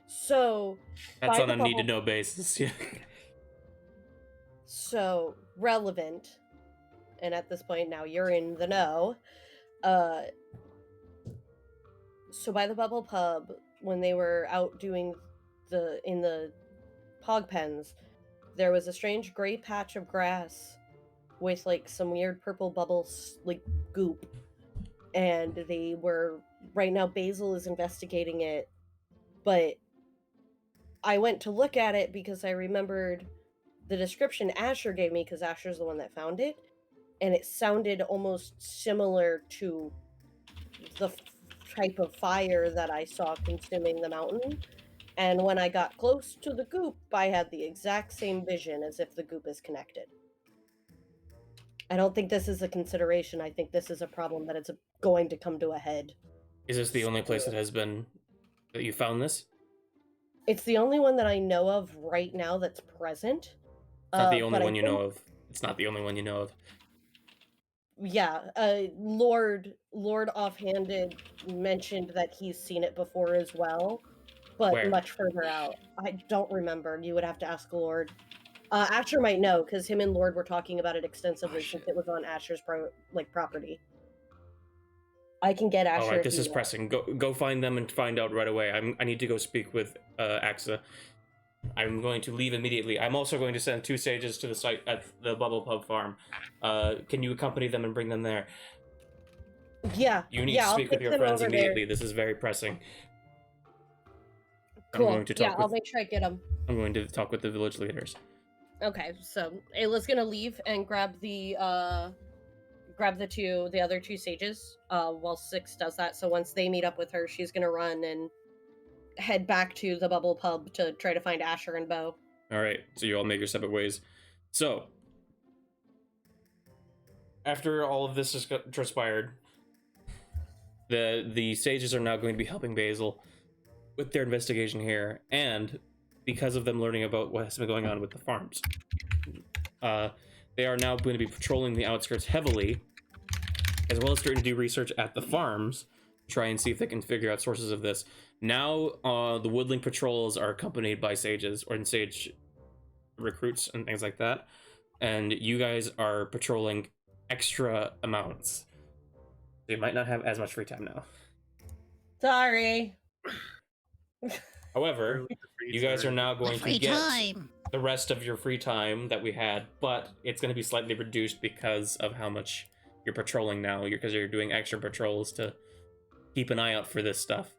So That's by on the a bubble- need-to-know basis. Yeah. So relevant, and at this point now you're in the know. So by the Bubble Pub, when they were out doing in the pog pens, there was a strange gray patch of grass with, like, some weird purple bubbles, like, goop. And they were, right now Basil is investigating it, but I went to look at it because I remembered the description Asher gave me, because Asher's the one that found it, and it sounded almost similar to the type of fire that I saw consuming the mountain. And when I got close to the goop, I had the exact same vision, as if the goop is connected. I don't think this is a consideration. I think this is a problem that is going to come to a head. Is this the only place that you found this? It's the only one that I know of right now that's present. It's not the only one you know of. It's not the only one you know of. Yeah, Lord offhanded mentioned that he's seen it before as well, but Where? much further out. I don't remember. You would have to ask Lord. Asher might know, because him and Lord were talking about it extensively since it was on Asher's property. I can get Asher. All right, if this you is want. pressing. Go find them and find out right away. I need to go speak with Axa. I'm going to leave immediately. I'm also going to send 2 sages to the site at the Bubble Pub farm. Can you accompany them and bring them there? Yeah. You need yeah, to I'll speak with take your them friends over immediately. there. This is very pressing. Cool. I'm going to talk I'll with. make sure I get them. I'm going to talk with the village leaders. Okay, so Ayla's gonna leave and grab the other 2 sages while Six does that. So once they meet up with her, she's gonna run and head back to the Bubble Pub to try to find Asher and Bo. All right, so you all make your separate ways. So after all of this has transpired, the sages are now going to be helping Basil with their investigation here, and because of them learning about what has been going on with the farms, they are now going to be patrolling the outskirts heavily, as well as starting to do research at the farms, try and see if they can figure out sources of this. Now, the woodling patrols are accompanied by sages or sage recruits and things like that, and you guys are patrolling extra amounts. So you might not have as much free time now. Sorry. However, you guys are now going to Free get time. the rest of your free time that we had, but it's going to be slightly reduced because of how much you're patrolling now, because you're doing extra patrols to keep an eye out for this stuff.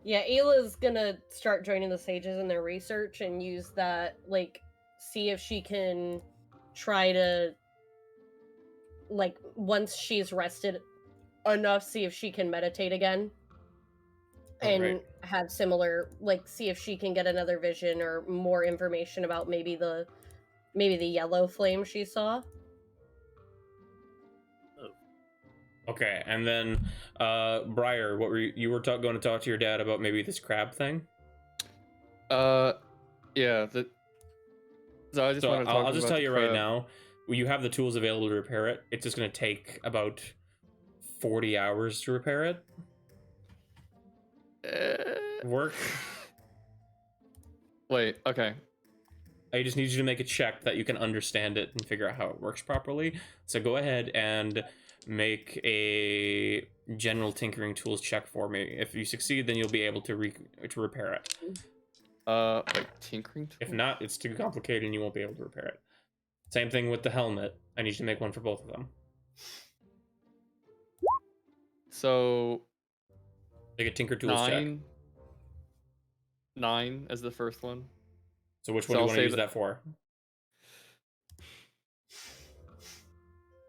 Yeah, Ayla's gonna start joining the sages in their research and use that, like, see if she can try to, like, once she's rested enough, see if she can meditate again. And right. have similar, like, see if she can get another vision or more information about maybe the yellow flame she saw. Okay, and then Briar, what were you were going to talk to your dad about maybe this crab thing? Yeah. So I just want to talk I'll just about tell the you right crab. now, you have the tools available to repair it. It's just going to take about 40 hours to repair it. Work. Wait, okay. I just need you to make a check that you can understand it and figure out how it works properly. So go ahead and make a general tinkering tools check for me. If you succeed, then you'll be able to repair it. Like tinkering tools? If not, it's too complicated and you won't be able to repair it. Same thing with the helmet. I need you to make one for both of them. So Make a tinker tools check. 9 as the first one. So which So one do I'll you want to say use that for?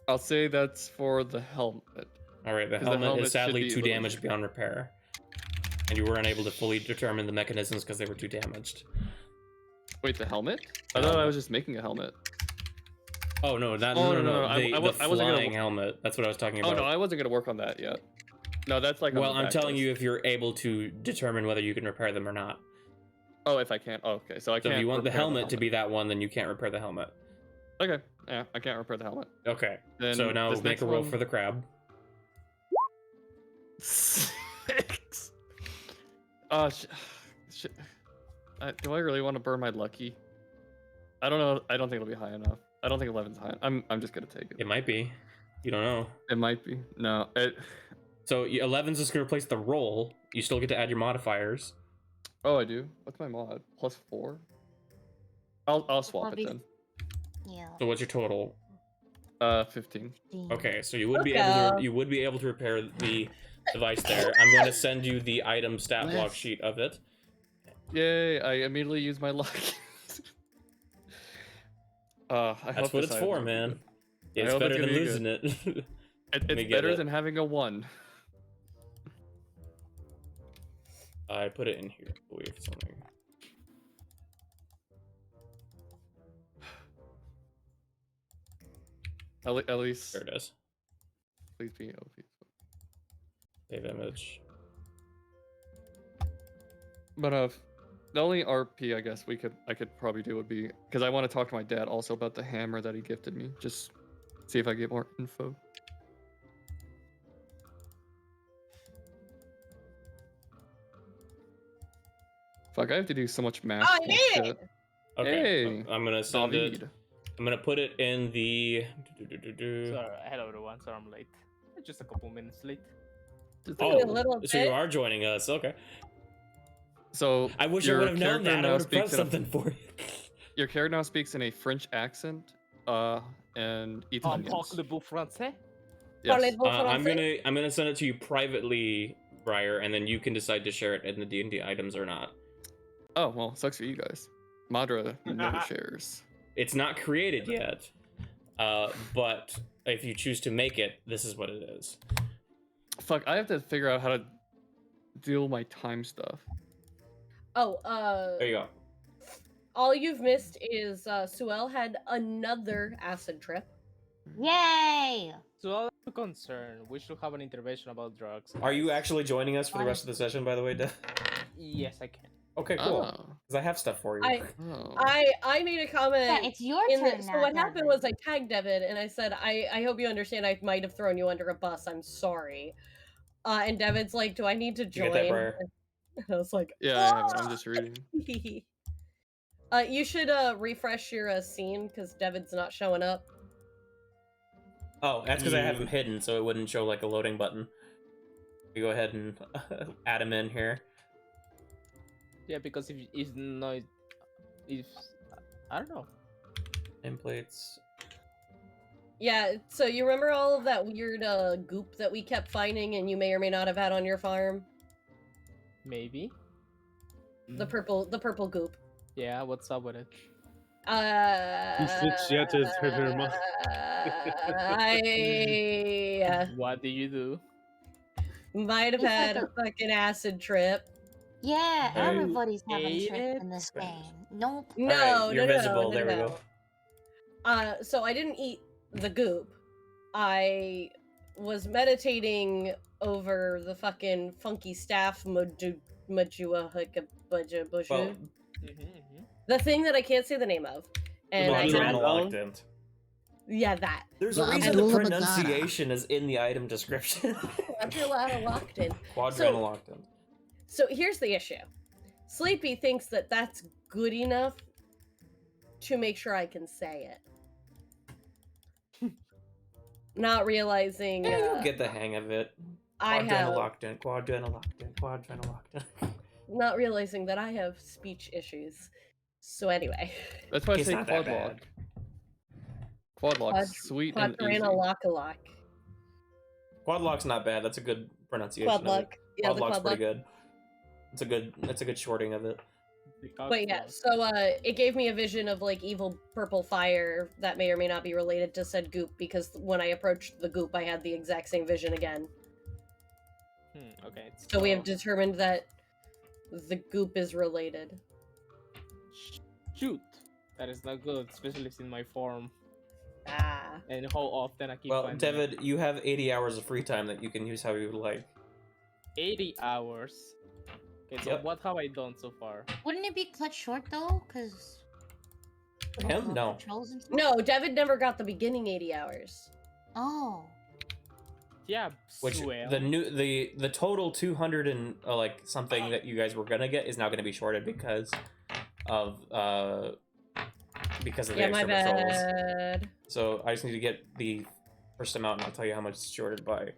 I'll say that's for the helmet. All right, the 'Cause the helmet helmet is sadly should be too little- damaged beyond repair. And you weren't able to fully determine the mechanisms because they were too damaged. Wait, the helmet? The I thought I helmet. was just making a helmet. Oh, no, no. I wasn't gonna flying helmet. That's what I was talking Oh about. no, I wasn't gonna work on that yet. No, that's like. on Well, the I'm back telling list. you if you're able to determine whether you can repair them or not. Oh, if I can't. Oh, okay, so I So can't. if you want the repair helmet to be that one, then you can't repair the helmet. Okay, yeah, I can't repair the helmet. Okay. Then So now this make next a roll one- for the crab. 6. Oh, do I really want to burn my lucky? I don't know. I don't think it'll be high enough. I don't think 11's high. I'm just gonna take it. It might be. You don't know. It might be. No. So 11's just going to replace the roll. You still get to add your modifiers. Oh, I do. What's my mod? +4. I'll swap it Probably- then. Yeah. So what's your total? 15. Okay, so you would be Okay. able to repair the device there. I'm going to send you the item stat block Yes. sheet of it. Yay! I immediately use my luck. I That's hope what this it's item for, is man. good. It's hope better it's than gonna be losing it. It's me get better it. than having a 1. I put it in here, I believe, somewhere. At least, There it is. please be OP. Save image. But the only RP I guess I could probably do would be because I want to talk to my dad also about the hammer that he gifted me. Just see if I get more info. Fuck, I have to do so much math. Oh, I and made it! shit. Okay, Hey, I'm gonna send it. David. I'm gonna put it in the. Sorry, hello everyone. Sorry I'm late. Just a couple minutes late. Oh, a little so you bit. are joining us. Okay. So I wish I your would have known character that. I now would have prepped speaks in a- something for you. Your character now speaks in a French accent, and eats onions. Parlez-vous français? Yes. Parlez-vous I'm français? gonna send it to you privately, Briar, and then you can decide to share it in the D&D items or not. Oh well, sucks for you guys. Madra never shares. It's not created yet, but if you choose to make it, this is what it is. Fuck, I have to figure out how to deal with my time stuff. Oh, There you go. all you've missed is Suelle had another acid trip. Yay! So I'm concerned. We should have an intervention about drugs. Are you actually joining us for the rest of the session, by the way, Dev? Yes, I can. Okay, cool. Oh. Because I have stuff for you. Oh. I made a comment. Yeah, it's your in turn the, now. so what happened Devin. was I tagged Devid and I said, I hope you understand I might have thrown you under a bus. I'm sorry. And Devid's like, do I need to You join? get that, Briar? And I was like, Yeah, I have it. I'm just reading. you should refresh your scene because Devid's not showing up. Oh, that's because I have him hidden, so it wouldn't show like a loading button. You go ahead and add him in here. Yeah, because if not, if I don't know. Nameplates. Yeah, so you remember all of that weird goop that we kept finding and you may or may not have had on your farm? Maybe. The purple goop. Yeah, what's up with it? I What do you do? might have It's had like a fucking acid trip. Yeah, Alright. everybody's having Ate trips in this game. Nope. No, Alright, you're no, visible. no, There we no. go. So I didn't eat the goop. I was meditating over the fucking funky staff Well, the thing that I can't say the name of. And I had, Quadranaloctant. yeah, that. There's a Well, reason the Abdullah Bagara. pronunciation is in the item description. Quadranaloctant. Quadranaloctant. So here's the issue. Sleepy thinks that that's good enough to make sure I can say it. Not realizing Yeah, you'll get the hang of it. I have Quadranaloctant. not realizing that I have speech issues. So anyway, That's why I It's say not that quad lock. bad. Quad lock's sweet and easy. Quadranalocalock. Quadlock's not bad. That's a good pronunciation. of it. Quadlock. Yeah, the Quadlock's quadlock. pretty good. It's a good shorting of it. But yeah, so it gave me a vision of like evil purple fire that may or may not be related to said goop because when I approached the goop, I had the exact same vision again. Okay. So we have determined that the goop is related. Shoot. That is not good, especially if it's in my form. Ah. And how often I keep Well, finding it. Devid, you have 80 hours of free time that you can use how you like. 80 hours. Okay, so Yep. what have I done so far? Wouldn't it be cut short though? Because. Him? No. No, Devid never got the beginning 80 hours. Oh. Yeah, Which Suelle. the total 200 and like something that you guys were gonna get is now gonna be shorted because of the Yeah, my extra patrols. bad. So I just need to get the first amount and I'll tell you how much it's shorted by.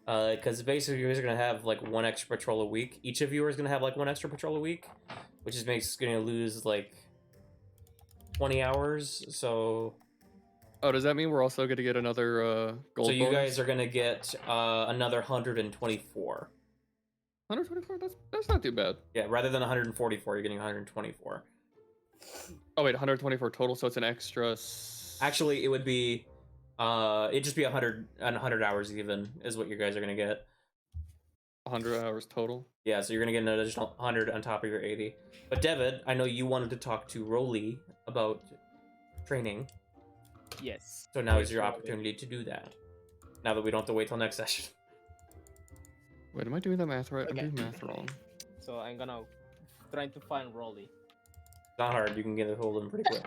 Because basically you guys are gonna have like one extra patrol a week. Each of you is gonna have like one extra patrol a week, which is gonna lose like 20 hours. So Oh, does that mean we're also going to get another gold so you bonus? guys are gonna get another 124. 124? That's not too bad. Yeah, rather than 144, you're getting 124. Oh wait, 124 total, so it's an extra. Actually, it would be it'd just be 100 hours even is what you guys are gonna get. 100 hours total. Yeah, so you're gonna get an additional 100 on top of your 80. But Devid, I know you wanted to talk to Rolly about training, Yes. so now is your Rolly. opportunity to do that. Now that we don't have to wait till next session. Wait, am I doing the math right? Okay. I'm doing math wrong. So I'm gonna try to find Rolly. It's not hard. You can get a hold of him pretty quick.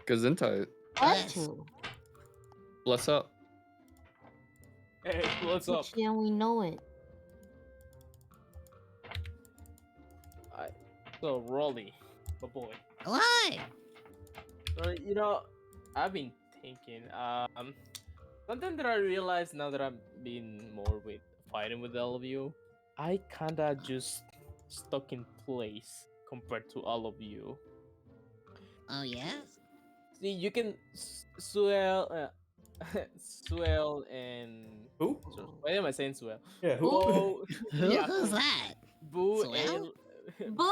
Gesundheit. Us two. Bless up. Hey, what's up? Yeah, we know it. So Rolly, my boy. Why? You know, I've been thinking. Something that I realized now that I'm being more with fighting with all of you, I kinda just stuck in place compared to all of you. Oh yeah. See, you can Suelle, Suelle and Who? why am I saying Suelle? Yeah, who? Bo, yeah, Who's that? Boo Suelle? Boo!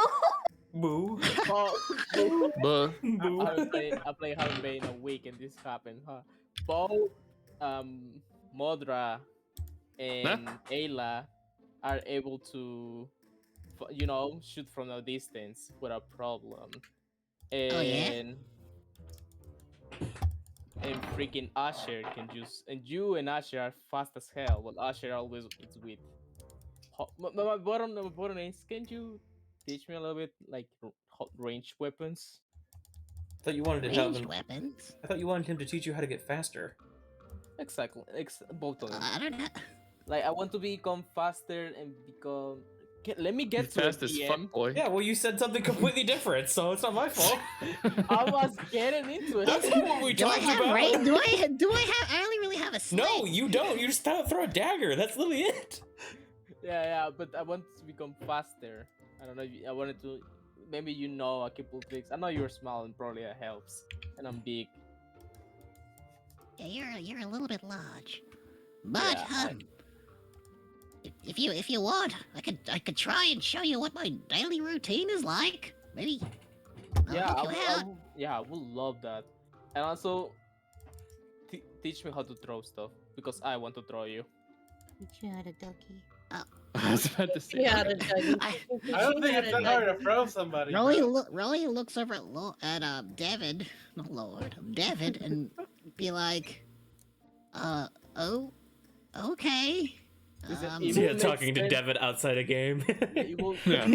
Boo. Bo, Boo. But I play haven't been in a week and this happened, huh? Bo, Modra, and Ayla are able to, shoot from a distance without problem. Oh, yeah? And freaking Asher can just, and you and Asher are fast as hell. Well, Asher always is with. My bottom is, can you teach me a little bit like ranged weapons? I thought you wanted to have Ranged him. weapons? I thought you wanted him to teach you how to get faster. Exactly, both of them. I don't know. Like I want to become faster and become. Let me get to fast the as DM. fuck, boy. Yeah, well, you said something completely different, so it's not my fault. I was getting into it. That's not what we Do I talked have about. range? Do I have? I only really have a sling. No, you don't. You just throw a dagger. That's literally it. Yeah, but I want to become faster. I don't know. I wanted to. Maybe you know a couple tricks. I know you're small and probably that helps. And I'm big. Yeah, you're a little bit large. But Yeah, if you want, I could try and show you what my daily routine is like. Maybe. Yeah, I'll help you out. I would love that. And also, teach me how to throw stuff because I want to throw you. Teach you how to doggy. I was about to say. Yeah, the I don't think it's that hard to throw somebody. Rolly looks over at David, not Lord, David, and be like, oh, okay. Listen, So yeah, talking to Devid outside a game. It will, Yeah.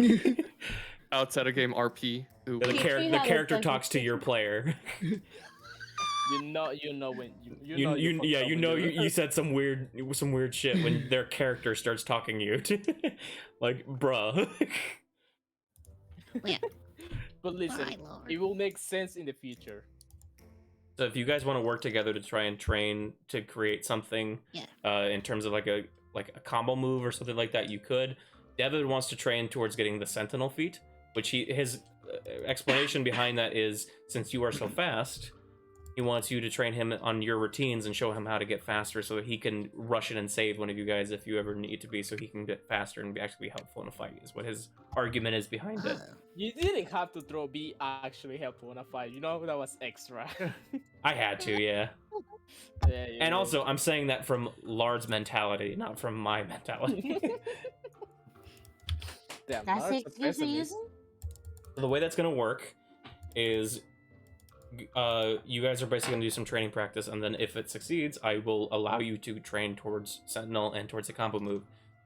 Outside of game RP. Ooh. The, Teach me the how to character dunk talks to your player. you know when You said some weird shit when their character starts talking to you. Like, bruh. Yeah. But listen, Bye, Lord. it will make sense in the future. So if you guys want to work together to try and train to create something, Yeah. in terms of like a combo move or something like that, you could. Devid wants to train towards getting the Sentinel feat, which his explanation behind that is, since you are so fast, he wants you to train him on your routines and show him how to get faster so that he can rush in and save one of you guys if you ever need to be, so he can get faster and actually be helpful in a fight, is what his argument is behind it. Oh. You didn't have to be actually helpful in a fight. That was extra. I had to, yeah. Yeah, And also, I'm saying that from Lard's mentality, not from my mentality. damn, That's Lars the a excuse you're pessimist. using? The way that's going to work is you guys are basically going to do some training practice, and then if it succeeds, I will allow you to train towards Sentinel and towards a combo move.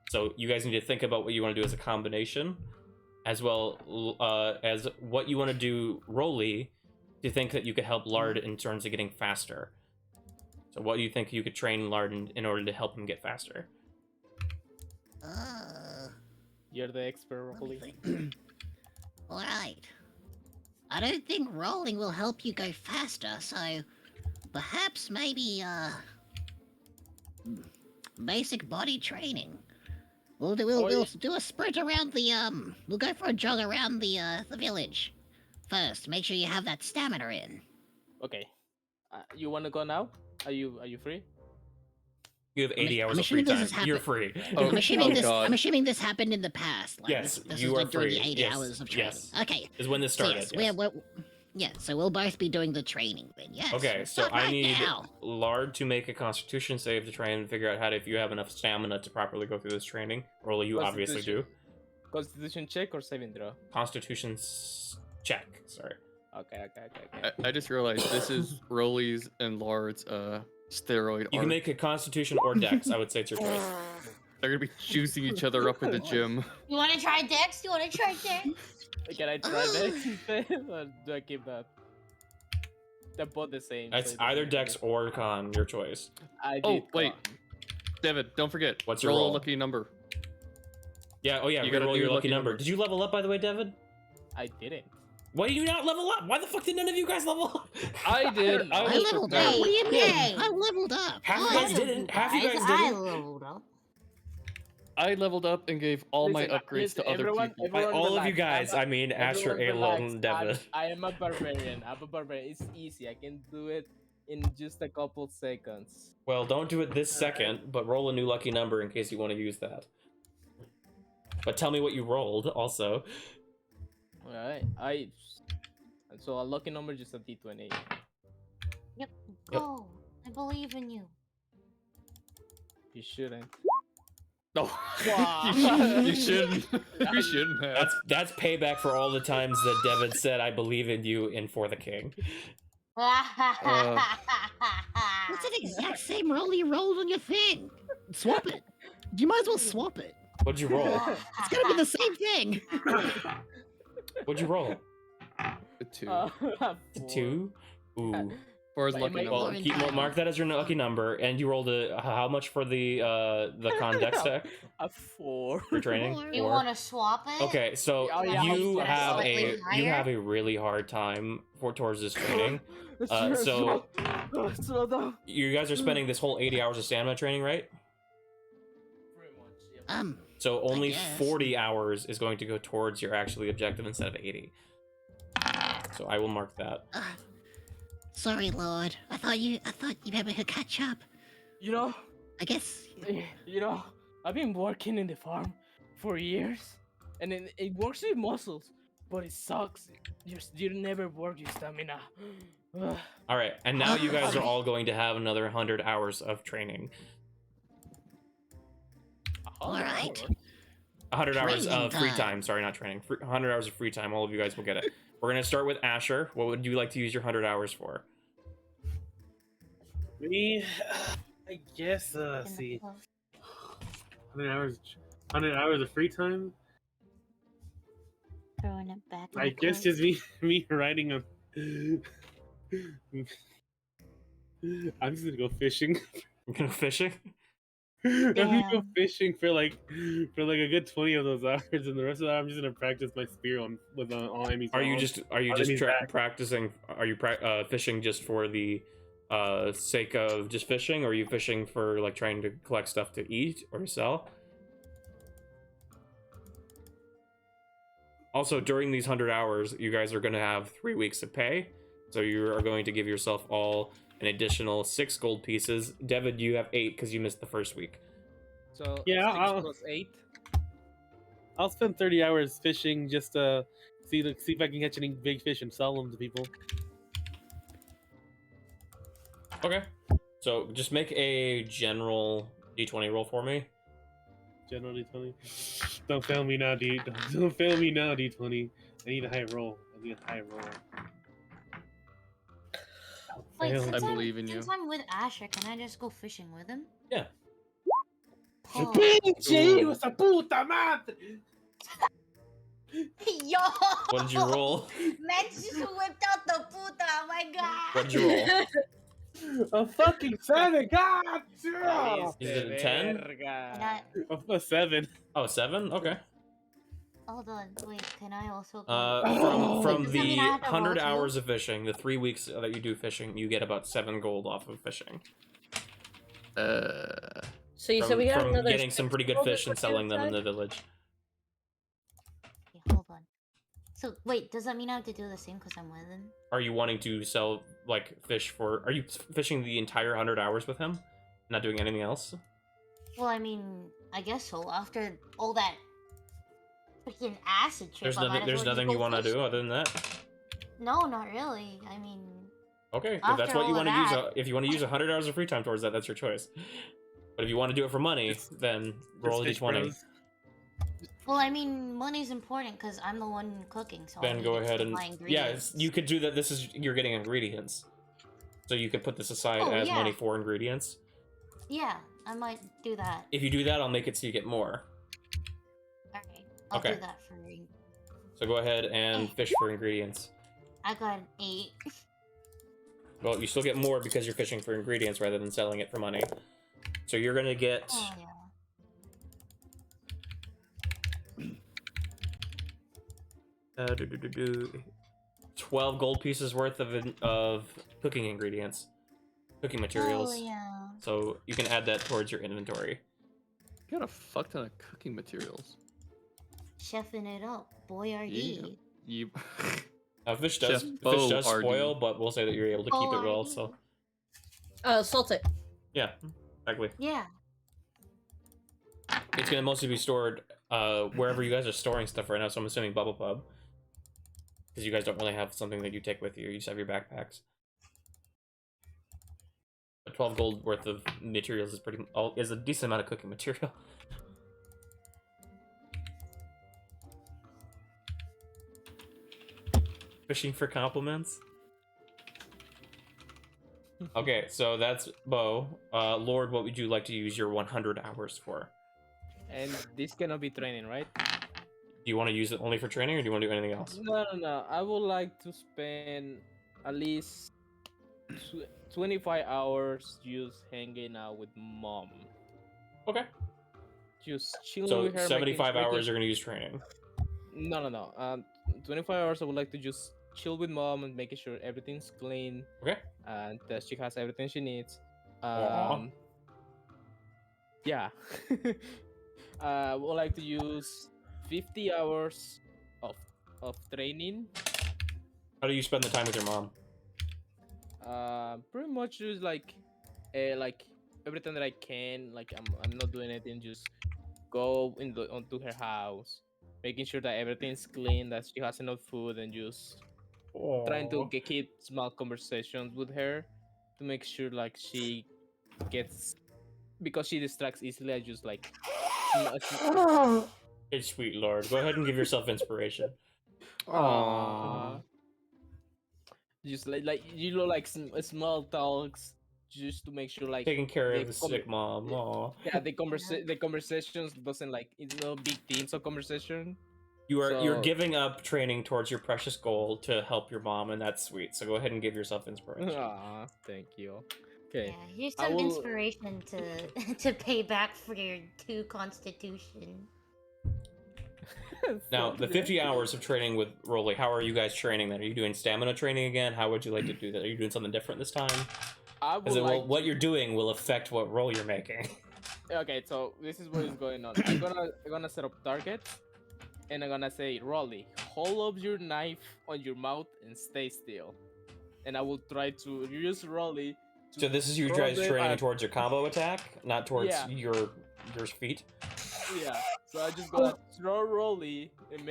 So you guys need to think about what you want to do as a combination, as well as what you want to do Rolly to think that you could help Lard in terms of getting faster. So what do you think you could train Lard in order to help him get faster? You're the expert, Rolly. All right. I don't think rolling will help you go faster, so perhaps maybe basic body training. We'll do a sprint around the we'll go for a jog around the village first. Make sure you have that stamina in. Okay. You want to go now? Are you free? You have 80 I'm hours of free assuming this time. has happened- You're free. Oh, I'm assuming this. God. I'm assuming this happened in the past. Like, Yes, this you is are like during free. the 80 Yes, hours of training. yes. Okay. Is when this So started. yes, yeah. So we'll both be doing the training then. Yes. Okay, we'll so start I right need now. Lard to make a Constitution save to try and figure out if you have enough stamina to properly go through this training. Rolly, you obviously do. Constitution check or saving throw? Constitution check. Sorry. Okay. I just realized this is Rolly's and Lard's steroid You art. can make a Constitution or Dex. I would say it's your choice. They're gonna be juicing each other up in the gym. You want to try Dex? You want to try Dex? Can I try that instead? Or do I keep that? They're both the same. so It's it doesn't either matter. Dex or Con. Your choice. I Oh, did wait. con. David, don't forget. What's your roll roll? a lucky number. Yeah. Oh yeah. You You gotta roll do your lucky lucky number. number. Did you level up by the way, Devid? I didn't. Why do you not level up? Why the fuck did none of you guys level up? I did. I I was leveled prepared. up. What do you mean? Hey. I leveled up. Half you What? guys didn't. Half you guys I didn't. leveled up. I leveled up and gave all my Listen, upgrades listen, to other everyone- people. By everyone all of you relax. guys, I mean Asher, Everyone Alon, relax. and Devid. I am a barbarian. I'm a barbarian. It's easy. I can do it in just a couple seconds. Well, don't do it this second, but roll a new lucky number in case you want to use that. But tell me what you rolled, also. Alright, so a lucky number is just a D20. Yep. Go. I believe in you. You shouldn't. No, Wow. you shouldn't. You shouldn't have. That's payback for all the times that Devid said, "I believe in you" in For the King. That's an exact same roll you rolled on your thing. Swap it. You might as well swap it. What'd you roll? It's gonna be the same thing. What'd you roll? A 2. A Four. 2? Ooh. For his Wait, lucky am I Well, number. going- mark that as your lucky number, and you rolled a how much for the con dex deck A 4. for training? Four. You Four? want to swap it? Okay, so Oh, yeah, you I'll have slightly a higher? really hard time towards this training. So Slow down. you guys are spending this whole 80 hours of stamina training, right? Pretty much, yeah. So only guess. 40 hours is going to go towards your actually objective instead of 80. So I will mark that. Sorry, Lord. I thought you maybe could catch up. You know, I guess. I've been working in the farm for years, and it works with muscles, but it sucks. You never work your stamina. Ugh. All right, and now you guys are all going to have another 100 hours of training. All right. 100 hours Training of free time. time. Sorry, not training. 100 hours of free time. All of you guys will get it. We're going to start with Asher. What would you like to use your 100 hours for? Me, I guess. See, 100 hours of free time. Throwing it back. in I the guess cart. just me riding a. I'm just gonna go fishing. I'm going fishing. I'm gonna go Yeah. fishing for like a good 20 of those hours, and the rest of that I'm just gonna practice my spear with all enemies. Are you just enemies back. practicing? Are you fishing just for the sake of just fishing, or are you fishing for like trying to collect stuff to eat or sell? Also, during these 100 hours, you guys are going to have 3 weeks of pay, so you are going to give yourself all an additional 6 gold pieces. Devid, you have 8 because you missed the first week. So Yeah, 6 I'll- plus 8. I'll spend 30 hours fishing just to see if I can catch any big fish and sell them to people. Okay. So just make a general d20 roll for me. General D20. Don't fail me now, Don't fail me now, D20. I need a high roll. Wait, Fail. since I believe in you. Since I'm with Asher, can I just go fishing with him? Yeah. Oh. Pinche hijo de puta madre! Yo! What did you roll? Man just whipped out the puta, oh my god! What did you roll? A fucking 7, God! Is it a 10? Can I, A 7. Oh, 7? Okay. hold on, wait, can I also go? From Does that the mean I have to roll 100 too? hours of fishing, the 3 weeks that you do fishing, you get about 7 gold off of fishing. So you said we got From another getting some 6 pretty good gold fish and is what you selling them in the said? village. Okay, hold on. So, wait, does that mean I have to do the same because I'm with him? Are you wanting to sell like fish for? Are you fishing the entire 100 hours with him? Not doing anything else? Well, I mean, I guess so. After all that freaking acid trip, There's I might nothing. as There's well just nothing go you want to fish. do other than that. No, not really. I mean, Okay, if After that's what you all of want to use. that- If you want to use 100 hours of free time towards that, that's your choice. But if you want to do it for money, then roll a Fish d20. bros. well, I mean, money's important because I'm the one cooking, so I Then need go to ahead keep and my yeah, ingredients. you could do that. This is you're getting ingredients, so you could put this aside Oh, as yeah. money for ingredients. Yeah, I might do that. If you do that, I'll make it so you get more. Alright, I'll Okay. do that for you. So go ahead and fish for ingredients. I got an 8. Well, you still get more because you're fishing for ingredients rather than selling it for money. So you're gonna get Oh, yeah. 12 gold pieces worth of cooking ingredients, cooking materials. Oh yeah. So you can add that towards your inventory. You got a fuck ton of cooking materials. Chefing it up, boy RD. You. Fish Chef does Bo spoil, RD. but we'll say that you're able to keep it well. So Salt it. yeah, exactly. Yeah. It's gonna mostly be stored wherever you guys are storing stuff right now. So I'm assuming Bubble Pub, because you guys don't really have something that you take with you. You just have your backpacks. But 12 gold worth of materials is a decent amount of cooking material. Fishing for compliments. Okay, so that's Bo. Lord, what would you like to use your 100 hours for? And this cannot be training, right? Do you want to use it only for training, or do you want to do anything else? No. I would like to spend at least 25 hours just hanging out with mom. Okay. Just chilling So with her. 75 hours are going to use training. No. 25 hours I would like to just chill with mom and making sure everything's clean Okay. and that she has everything she needs. Aw. Yeah. I would like to use 50 hours of training. How do you spend the time with your mom? Pretty much just like every time that I can. Like I'm not doing anything. Just go onto her house, making sure that everything's clean, that she has enough food, and just trying to keep small conversations with her to make sure like she gets, because she distracts easily. I just like Hey, sweet Lord. Go ahead and give yourself inspiration. Aww. Just like like small talks, just to make sure like Taking care they of the sick mom. Aw. yeah, the conversations doesn't like, it's no big themes of conversation. You're So- giving up training towards your precious goal to help your mom, and that's sweet. So go ahead and give yourself inspiration. Aw, thank you. Okay. Yeah, here's I some will- inspiration to pay back for your 2 constitution. Now, the Yeah. 50 hours of training with Rolly, how are you guys training then? Are you doing stamina training again? How would you like to do that? Are you doing something different this time? I would Because like what you're doing will affect what roll you're making. Okay, so this is what is going on. I'm gonna set up targets, and I'm gonna say, Rolly, hold up your knife on your mouth and stay still. And I will try to use Rolly. To So this is you throw guys them training at- towards your combo attack, not towards Yeah. your feet. Yeah. So I just gonna throw Rolly and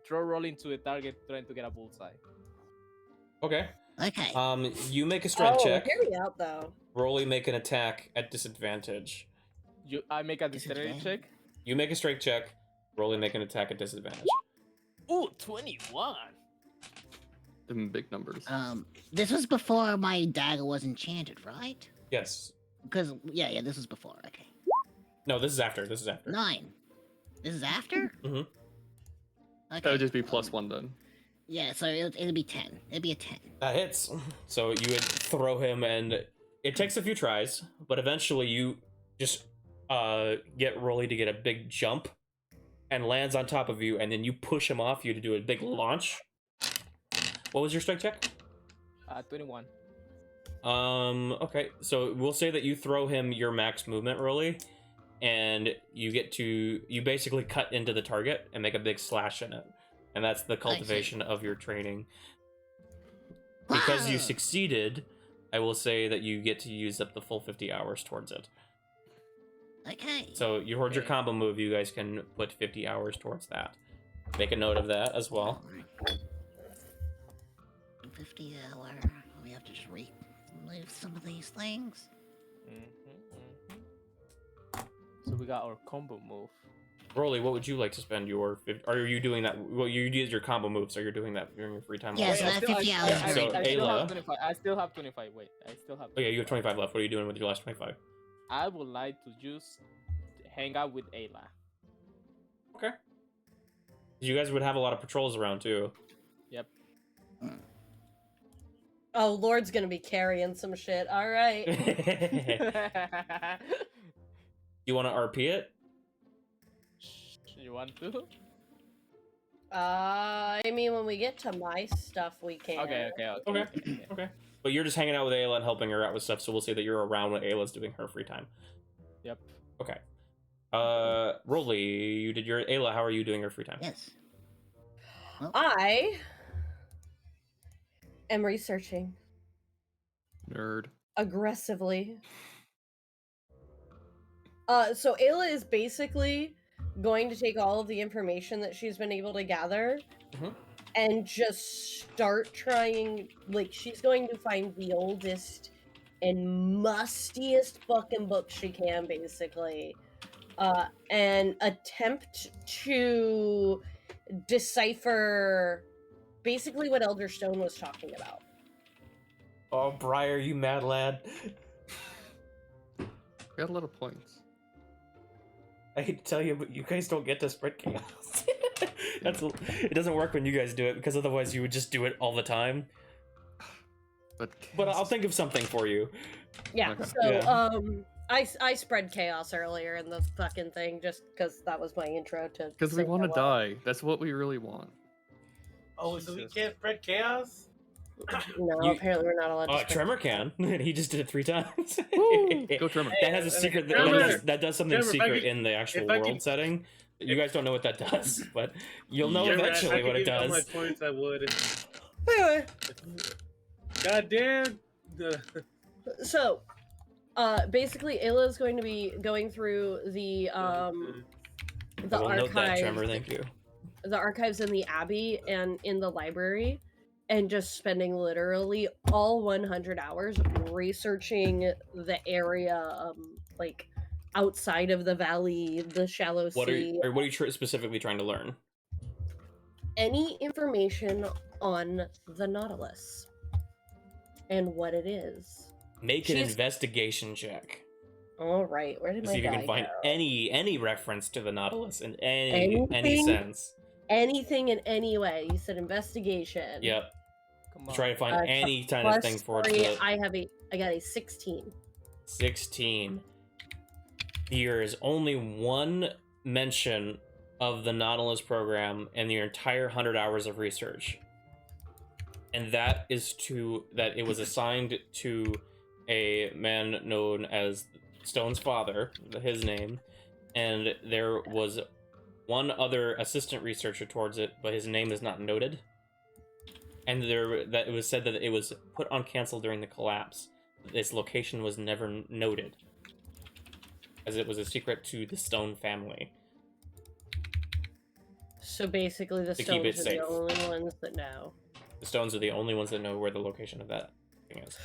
throw Rolly into a target, trying to get a bullseye. Okay. Okay. You make a strength check. Hear me out though. Rolly make an attack at disadvantage. I make a dexterity check. You make a strength check. Rolly make an attack at disadvantage. Ooh, 21. Them big numbers. This was before my dagger was enchanted, right? Yes. Because yeah, this was before. Okay. No, this is after. This is after. 9. This is after. Mhm. Okay. That would just be +1 then. Yeah, so it'll be 10. It'll be a 10. That hits. So you would throw him, and it takes a few tries, but eventually you just get Rolly to get a big jump and lands on top of you, and then you push him off you to do a big launch. What was your strength check? 21. Okay, so we'll say that you throw him your max movement, Rolly, and you basically cut into the target and make a big slash in it. And that's the cultivation of your training. Because you Wow. succeeded, I will say that you get to use up the full 50 hours towards it. Okay. So towards your combo move, you guys can put 50 hours towards that. Make a note of that as well. 50 hour. We have to just remove some of these things. So we got our combo move. Rolly, what would you like to spend your... Are you doing that? Well, you did your combo move, so you're doing that during your free time. Yeah, also. so that 50 hours. Yeah, so I still Ayla- have 25. I still have 25. Wait, I still have. Oh yeah, you have 25 left. What are you doing with your last 25? I would like to just hang out with Ayla. Okay. You guys would have a lot of patrols around too. Yep. Oh, Lord's gonna be carrying some shit. All right. You want to RP it? You want to? I mean, when we get to my stuff, we can. Okay. But you're just hanging out with Ayla and helping her out with stuff, so we'll say that you're around when Ayla's doing her free time. Yep. Okay. Rolly, you did your Ayla. How are you doing your free time? Yes. I am researching Nerd. aggressively. So Ayla is basically going to take all of the information that she's been able to gather and just start trying, like, she's going to find the oldest and mustiest fucking book she can, basically, and attempt to decipher basically what Elder Stone was talking about. Oh, Briar, you mad lad. Got a lot of points. I hate to tell you, but you guys don't get to spread chaos. It doesn't work when you guys do it, because otherwise you would just do it all the time. But I'll think of something for you. Yeah, Okay. so, I spread chaos earlier in the fucking thing, just because that was my intro to... Because we say want to hello. die. That's what we really want. Oh, so we Jesus. can't spread chaos? No, apparently we're not allowed to spread Tremor can, and he just did it 3 times. Woo! Go Tremor. That has a secret. Tremor! That does something Tremor, if I secret could- in the actual if I world could- setting. You guys don't know what that does, but you'll know Yeah, eventually if I what could it give all does. my points, I would. Anyway, God damn. so, basically, Ayla is going to be going through the I will note that, archives, Tremor. Thank you. the archives in the Abbey and in the library, and just spending literally all 100 hours researching the area, like outside of the valley, the shallow What are sea, you, specifically trying to learn? any information on the Nautilus and what it is. Make an She's- investigation check. All right, where did To my see if you die can find go? any reference to the Nautilus in any Anything? sense. Anything in any way. You said investigation. Yep. Come on. Try to find any kind Plus of thing for it. 3, To I got a 16. 16. There is only one mention of the Nautilus program in the entire 100 hours of research. And that is that it was assigned to a man known as Stone's father, his name, and there was one other assistant researcher towards it, but his name is not noted. And that it was said that it was put on cancel during the collapse. Its location was never noted, as it was a secret to the Stone family. So basically, the To keep Stones it are safe. the only ones that know. The Stones are the only ones that know where the location of that thing is.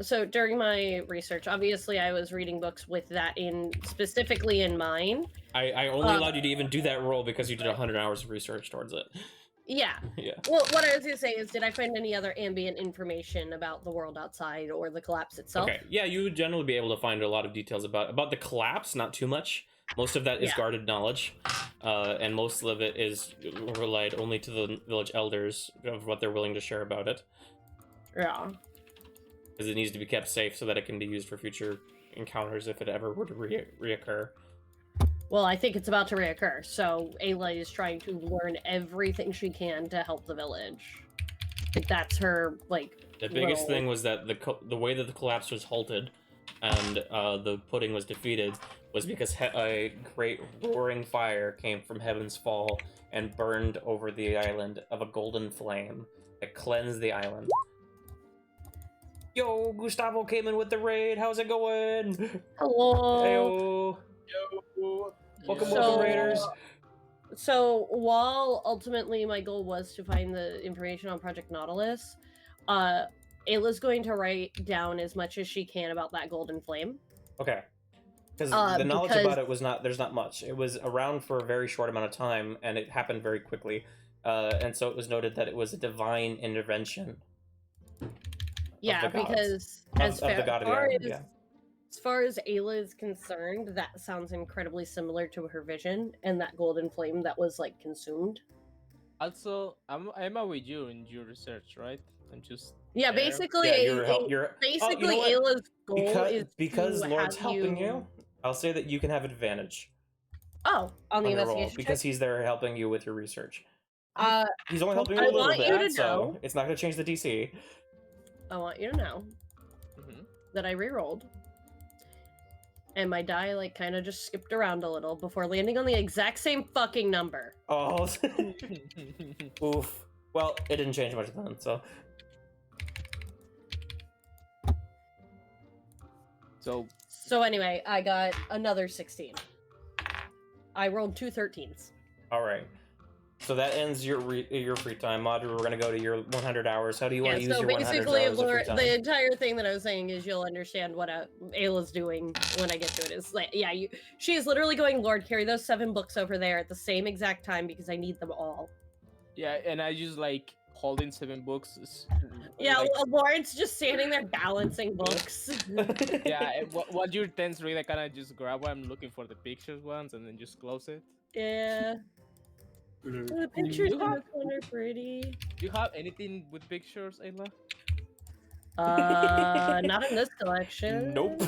So during my research, obviously, I was reading books with that specifically in mind. I only allowed you to even do that roll because you did 100 hours of research towards it. Yeah. Yeah. Well, what I was gonna say is, did I find any other ambient information about the world outside or the collapse itself? Okay. Yeah, you would generally be able to find a lot of details about the collapse. Not too much. Most of that is Yeah. guarded knowledge, and most of it is relied only to the village elders of what they're willing to share about it, Yeah. because it needs to be kept safe so that it can be used for future encounters if it ever were to reoccur. Well, I think it's about to reoccur, so Ayla is trying to learn everything she can to help the village. Like, that's her, like, The biggest role. thing was that the way that the collapse was halted and the pudding was defeated was because a great roaring fire came from Heaven's Fall and burned over the island of a golden flame that cleansed the island. Yo, Gustavo came in with the raid. How's it going? Hello. Heyo. Yo. Welcome, So- welcome, Raiders. So while ultimately my goal was to find the information on Project Nautilus, Ayla's going to write down as much as she can about that golden flame. Okay. Because the knowledge about it was there's not much. It was around for a very short amount of time, and it happened very quickly. And so it was noted that it was a divine intervention. Yeah, the gods. because Of the god of the island, yeah. as far as Ayla is concerned, that sounds incredibly similar to her vision and that golden flame that was like consumed. Also, I'm with you in your research, right? and just Yeah, there? basically, Yeah, you're basically oh, you know what? Ayla's goal is because to Lord's have helping you, I'll say that you can have advantage Oh, on the on your roll investigation because check? he's there helping you with your research. He's only thought helping you I a little want you bit, to so know. it's not going to change the DC. I want you to know Mhm. that I re-rolled, and my die like kind of just skipped around a little before landing on the exact same fucking number. Oh, oof. Well, it didn't change much then, so. So anyway, I got another 16. I rolled 2 13s. All right. So that ends your free time. Madra, we're gonna go to your 100 hours. How do you want to use So your 100 basically, hours of free time? the entire thing that I was saying is you'll understand what Ayla's doing when I get to it. Is like, yeah, she is literally going, Lord, carry those 7 books over there at the same exact time because I need them all. yeah, and I just like holding 7 books. Yeah, like, Lawrence just standing there balancing books. yeah. What your 10s read, I kind of just grab what I'm looking for, the pictures ones, and then just close it. Yeah. The pictures in this one are pretty. Do you have anything with pictures, Ayla? Not in this collection. Nope.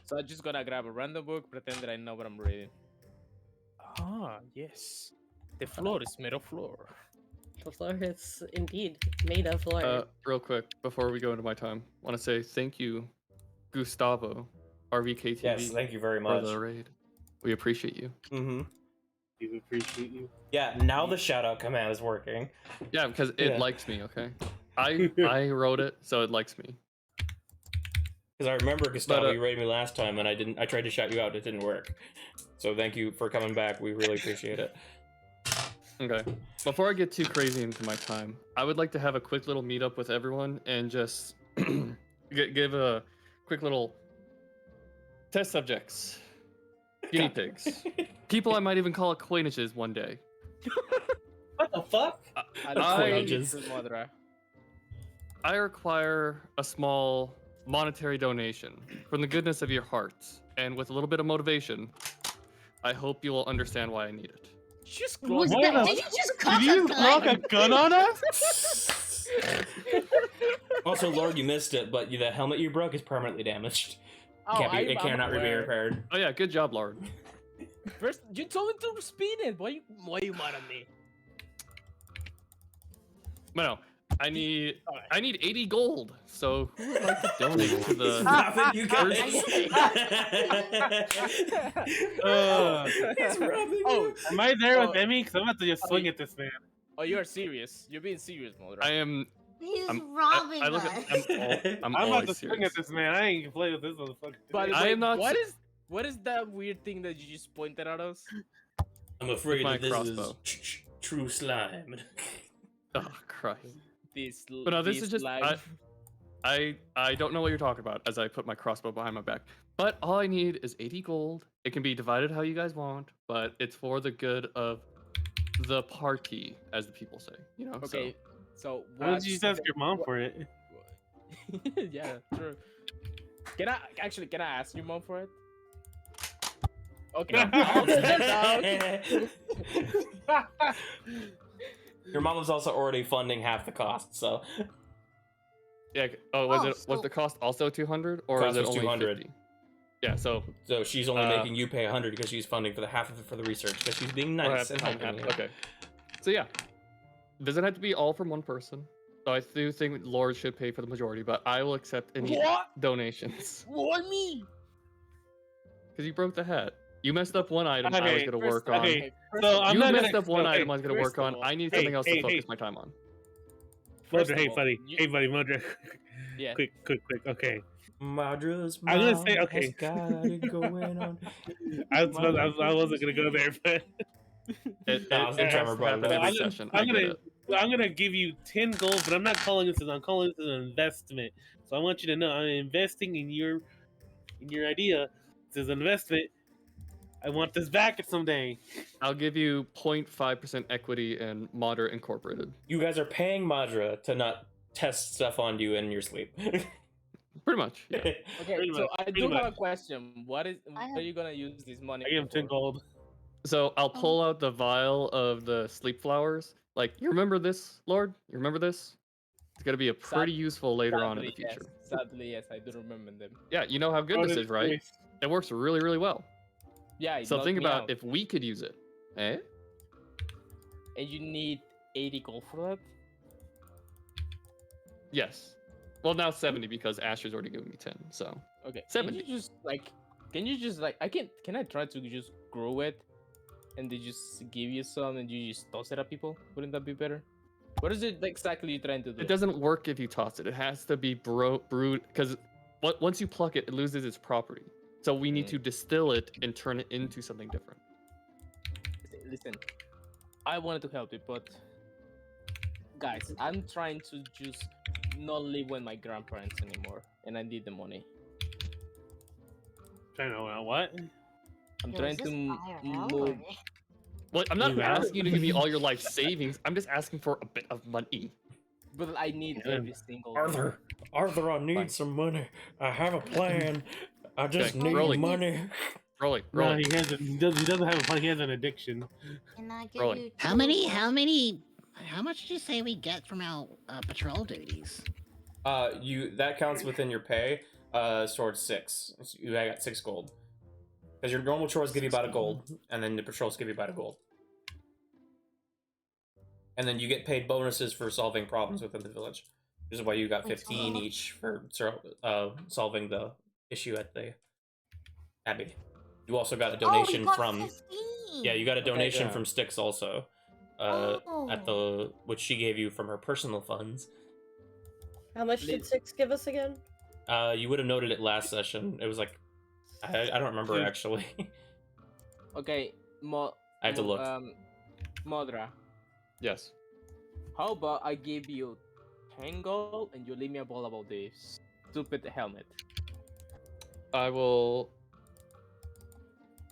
So I'm just gonna grab a random book, pretend that I know what I'm reading. Ah, yes. The floor is made of floor. The floor is indeed made of floor. Real quick, before we go into my time, I want to say thank you, Gustavo, RVKTV, Yes, thank you very for much. the raid. We appreciate you. Mm-hmm. We appreciate you. Yeah, now the shout out command is working. Yeah, because it Yeah. likes me, okay? I wrote it, so it likes me. Because I remember, Gustavo, But, you rated me last time, and I tried to shout you out, it didn't work. So thank you for coming back. We really appreciate it. Okay. Before I get too crazy into my time, I would like to have a quick little meetup with everyone and just give a quick little test subjects, guinea pigs, people I might even call acquaintances one day. What the fuck? Acquaintances. I require a small monetary donation from the goodness of your hearts, and with a little bit of motivation, I hope you will understand why I need it. Just Was close. that, What did you just cock Did you a cock gun? a gun on us? Also, Lord, you missed it, but the helmet you broke is permanently damaged. Oh, It cannot be aware. repaired. Oh yeah, good job, Lord. First, you told me to spin it. Why you mad at me? No, I need Alright. 80 gold. So who would like to donate to the? Stop it, you guys. He's rubbing Oh, you. Am I there Oh. with Emmy? Because I'm about to just swing at this man. oh, you're serious. You're being serious, Mulder. I am. He's I'm- robbing I look us. at. I'm I'm about always to swing serious. at this man. I ain't gonna play with this motherfucker. But I am not What s- what is that weird thing that you just pointed at us? I'm afraid my that this crossbow. is true slime. Oh Christ! This. But no, this is just. live. I don't know what you're talking about as I put my crossbow behind my back. But all I need is 80 gold. It can be divided how you guys want, but it's for the good of the party, as the people say. You know. Okay. So Why don't you just ask your mom for it? Yeah, true. Can I ask your mom for it? Okay. I'll step down. Your mom was also already funding half the cost, so Yeah. Oh, was Oh, it? Was so- the cost also 200, or Cost is it was only 200. 50? Yeah. So she's only Uh, making you pay 100 because she's funding for the half of it for the research because she's being we'll nice have and to helping you. Okay. So yeah, doesn't have to be all from one person. So I do think Lord should pay for the majority, but I will accept any What? donations. What me? Because you broke the hat. You messed up one item I was Okay, gonna First work of all- on. okay, first so of all- I'm You not messed gonna- up one okay, item I was gonna first work of on. all- I need Hey, something else hey, to focus hey. my time on. First Modra, of hey all, buddy, you- hey buddy, Modra. Yeah. quick. Okay. Madra's I'm gonna mom say, okay. has got it going on. I wasn't gonna go there, but It No, it's the has Tremor to Brother. happen every I'm gonna- session. I'm I get gonna- it. I'm gonna give you 10 gold, but I'm not calling this. I'm calling this an investment. So I want you to know I'm investing in your idea. This is an investment. I want this back someday. I'll give you 0.5% equity in Modder Incorporated. You guys are paying Madra to not test stuff on you in your sleep. Pretty much. Yeah. Okay, Pretty so much, I pretty do have a much. question. What I are have- you gonna use this money I give him 10 for? gold. So I'll pull out the vial of the sleep flowers. Like, you remember this, Lord? You remember this? It's gonna be a pretty useful later on in the Yes. future. Sadly, yes, I do remember them. Yeah, you know how good this is, right? It works really, really well. Yeah, it So knocked think me about out. if we could use it. Eh? And you need 80 gold for that? Yes. Well, now 70 because Asher's already given me 10. So Okay. 70. Can you just like can I try to just grow it and they just give you some and you just toss it at people? Wouldn't that be better? What is it exactly you're trying to do? It doesn't work if you toss it. It has to be brewed because once you pluck it, it loses its property. So we need to distill it and turn it into something different. Listen, I wanted to help you, but guys, I'm trying to just not live with my grandparents anymore, and I need the money. Trying to what? I'm Yo, trying is to this move. IRL or- Well, I'm not You asked? asking you to give me all your life savings. I'm just asking for a bit of money. But I need Yeah. every single. Arthur, I need Fine. some money. I have a plan. I just Okay, need rolling. money. Rolling, No, rolling. he has. He doesn't have a plan. He has an addiction. Can I give Rolling. you How two many? gold? How much did you say we get from our patrol duties? That counts within your pay. Towards 6. So you got 6 gold. Because your normal chores give you about a gold, and then the patrols give you about a gold. And then you get paid bonuses for solving problems within the village. This is why you got 15 each for solving the issue at the abbey. You also got a donation you got from 15. you got a donation yeah. from Styx also. At the which she gave you from her personal funds. How much did Six give us again? You would have noted it last session. It was like I don't remember actually. Okay, I have to look. Modra, Yes. how about I give you 10 gold and you leave me a ball about the stupid helmet? I will.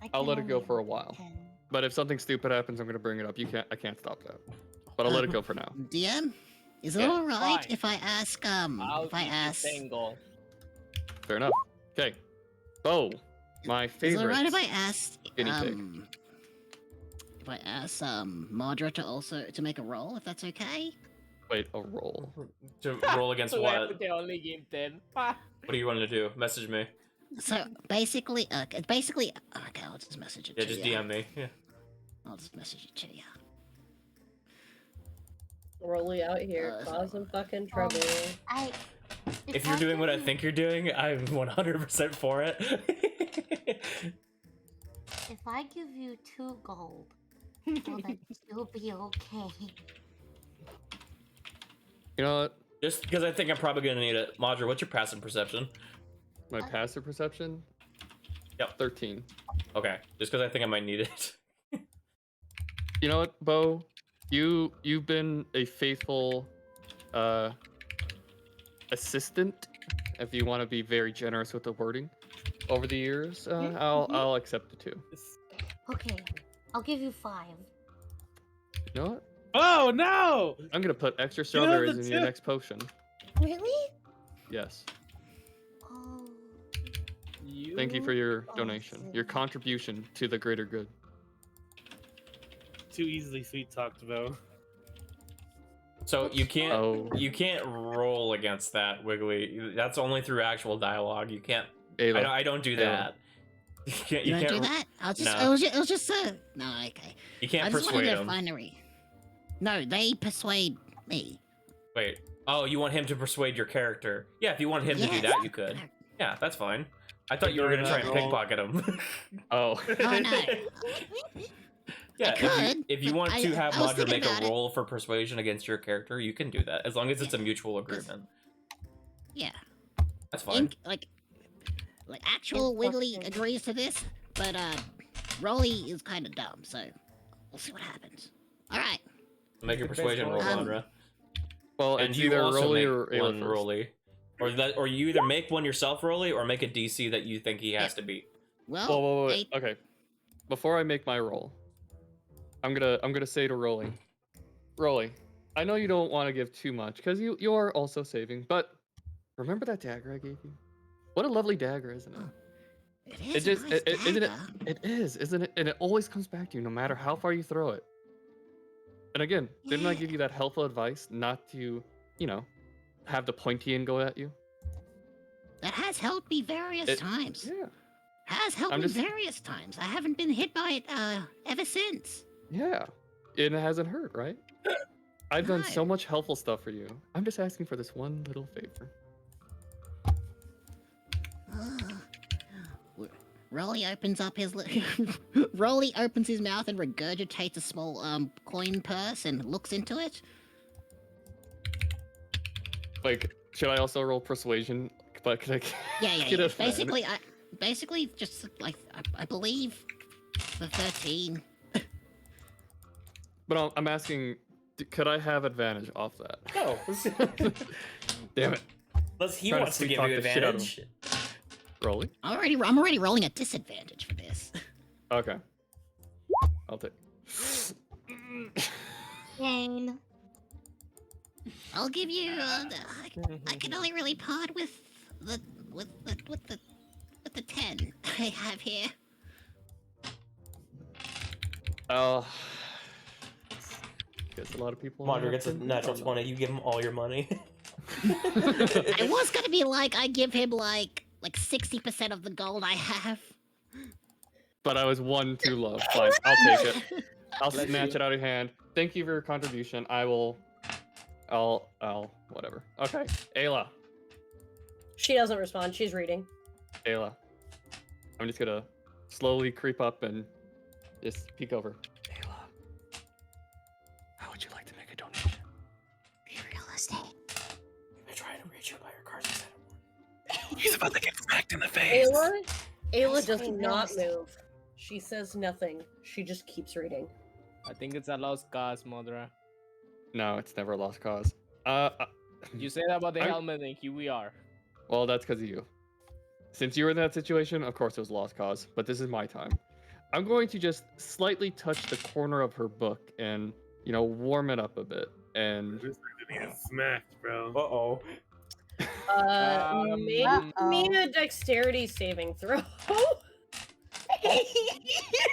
I I'll can let it go only for a afford while. 10. But if something stupid happens, I'm gonna bring it up. I can't stop that. But I'll let it go for now. DM, is it Yeah. all right Fine. if I ask I'll if I give you ask? 10 gold. Fair enough. Okay. Bo, my Is it favorite. all right if I ask guinea pig. if I ask Madra to make a roll, if that's okay? Wait, a roll. To roll against So I have what? to only give 10. What do you want to do? Message me. So basically, okay, I'll just message it Yeah, to just you. DM me. Yeah. I'll just message it to you. Rolly out here, causing fucking trouble. If you're doing what I think you're doing, I'm 100% for it. If I give you 2 gold, will that still be okay? You know what? Just because I think I'm probably gonna need it. Madra, what's your passive perception? My passive perception? Yep. 13. Okay, just because I think I might need it. You know what, Bo? You've been a faithful assistant, if you want to be very generous with the wording, over the years. I'll accept the 2. Okay, I'll give you 5. You know what? Oh no! I'm gonna put extra know strawberries the in your tip. next potion. Really? Yes. Oh, Thank you for your Oh, donation, silly. your contribution to the greater good. Too easily sweet talked about. So you can't Oh. you can't roll against that, Wiggly. That's only through actual dialogue. You can't. Ayla. I don't do that. You can't. You You don't can't. do that? I'll just. No. It was just no. Okay. You I can't just persuade wanted to him. find a No, they persuade me. Wait. Oh, you want him to persuade your character? Yeah, if you want him to do Yes. that, you could. Yeah, that's fine. I thought you were gonna try and Roll. pickpocket him. Oh. Oh no. Yeah, I could, if you but want to have I was Madra thinking make about a it. roll for persuasion against your character, you can do that as long as it's a mutual agreement. Yeah. That's fine. Like actual Wiggly agrees to this, but Rolly is kind of dumb, so we'll see what happens. All right. Make your persuasion roll, Madra. Well, And it's you either also Rolly make or Ayla one first. Rolly, or you either make one yourself, Rolly, or make a DC that you think he has to beat. Well, Whoa, wait. Okay. Before I make my roll, I'm gonna say to Rolly, I know you don't want to give too much because you are also saving, but remember that dagger I gave you? What a lovely dagger, isn't it? it is a nice isn't it? dagger. It is, isn't it? And it always comes back to you, no matter how far you throw it. And again, didn't I give you that helpful advice not to, have the pointy end go at you. That has helped me various times. Yeah. Has helped I'm me just- various times. I haven't been hit by it ever since. Yeah. And it hasn't hurt, right? I've done so Right. much helpful stuff for you. I'm just asking for this one little favor. Rolly opens up his Rolly opens his mouth and regurgitates a small coin purse and looks into it. Like, should I also roll persuasion? But could I Yeah. get a Basically, just like I believe the 13. But I'm asking, could I have advantage off that? No. Damn it. Unless he Trying to wants to sweet give talk you the shit out of advantage. Rolling? I'm already rolling a disadvantage for this. Okay. I'll take. Jane. I'll give you. I can only really part with the 10 I have here. Oh. Guess a lot of people. Mondra have gets a been- natural 20, you give him all your money. I was gonna be like, I give him like 60% of the gold I have. But I was one too low. Fine, I'll take it. I'll Bless snatch you. it out of your hand. Thank you for your contribution. I'll whatever. Okay, Ayla. She doesn't respond. She's reading. Ayla. I'm just gonna slowly creep up and just peek over. Ayla, how would you like to make a donation? Be real estate. I try to reach you by your cards instead of He's about to get smacked in the face. Ayla does Sweet not nose. move. She says nothing. She just keeps reading. I think it's a lost cause, Modra. No, it's never a lost cause. You said about the I'm- helmet, and here we are. Well, that's because of you. Since you were in that situation, of course it was a lost cause, but this is my time. I'm going to just slightly touch the corner of her book and, warm it up a bit. And This is gonna get smacked, bro. Uh-oh. Make me a dexterity saving throw.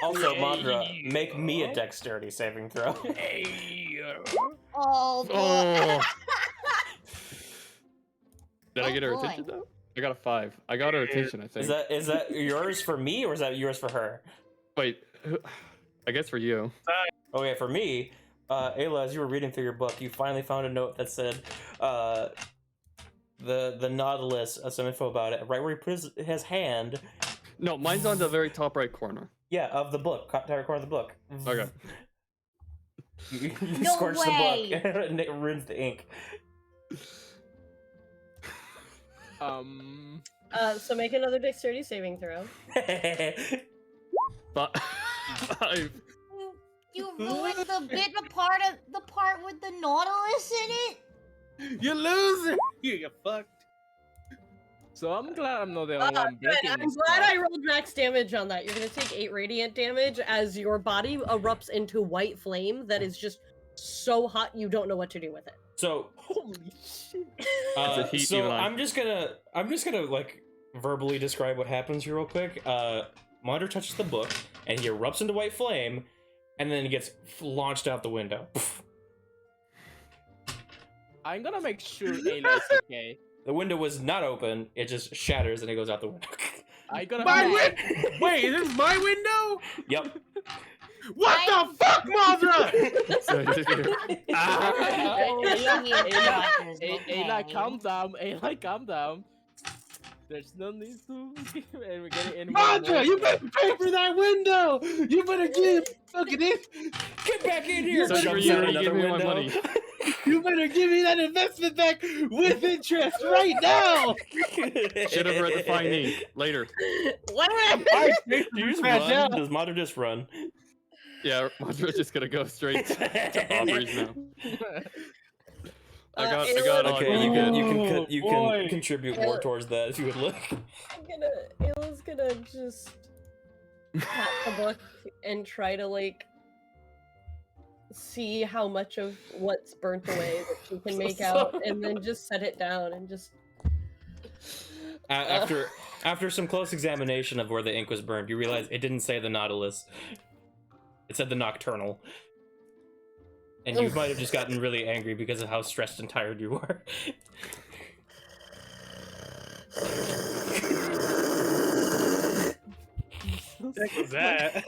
Also, Mondra, make me a dexterity saving throw. Oh, boy. oh, did I Oh, get her boy. attention though? I got a 5. I got her attention, I think. Is that yours for me, or is that yours for her? Wait, I guess for you. Okay, for me, Ayla, as you were reading through your book, you finally found a note that said, the Nautilus, some info about it, right where he put his hand. No, mine's on the very top right corner. Yeah, of the book, entire corner of the book. Okay. You No scorch way. the book, and it ruins the ink. So make another dexterity saving throw. But 5. You ruined the part with the Nautilus in it? You loser! You fucked. So I'm glad I'm not the only one Good. breaking I'm this glad stuff. I rolled max damage on that. You're gonna take 8 radiant damage as your body erupts into white flame that is just so hot you don't know what to do with it. So, Holy shit. It's a heat so even on- I'm just gonna like verbally describe what happens here real quick. Mondra touches the book, and he erupts into white flame, and then he gets launched out the window. I'm gonna make sure Ayla's okay. The window was not open; it just shatters and it goes out the window. I gotta My have- Wait, is this my window? Yep. What the fuck, Mondra? So he's just gonna- Ah! Ayla, calm down. Ayla, calm down. There's no need to. And we're getting any more Mondra, you better pay for that window. You better give fucking it. Get back in here! So Jumps you out already another gave me my window. money. You better give me that investment back with interest right now. Should have read the fine ink. Later. I Do you just run? Does Mondra just run? Yeah, Mondra's just gonna go straight to Aubrey's now. I got on. Okay, you Oh, can boy. contribute more towards that if you would like. Ayla's gonna just pat the book and try to like see how much of what's burnt away that she can make out, and then just set it down and just. After some close examination of where the ink was burned, you realize it didn't say the Nautilus. It said the Nocturnal. And you might have just gotten really angry because of how stressed and tired you were. What was that?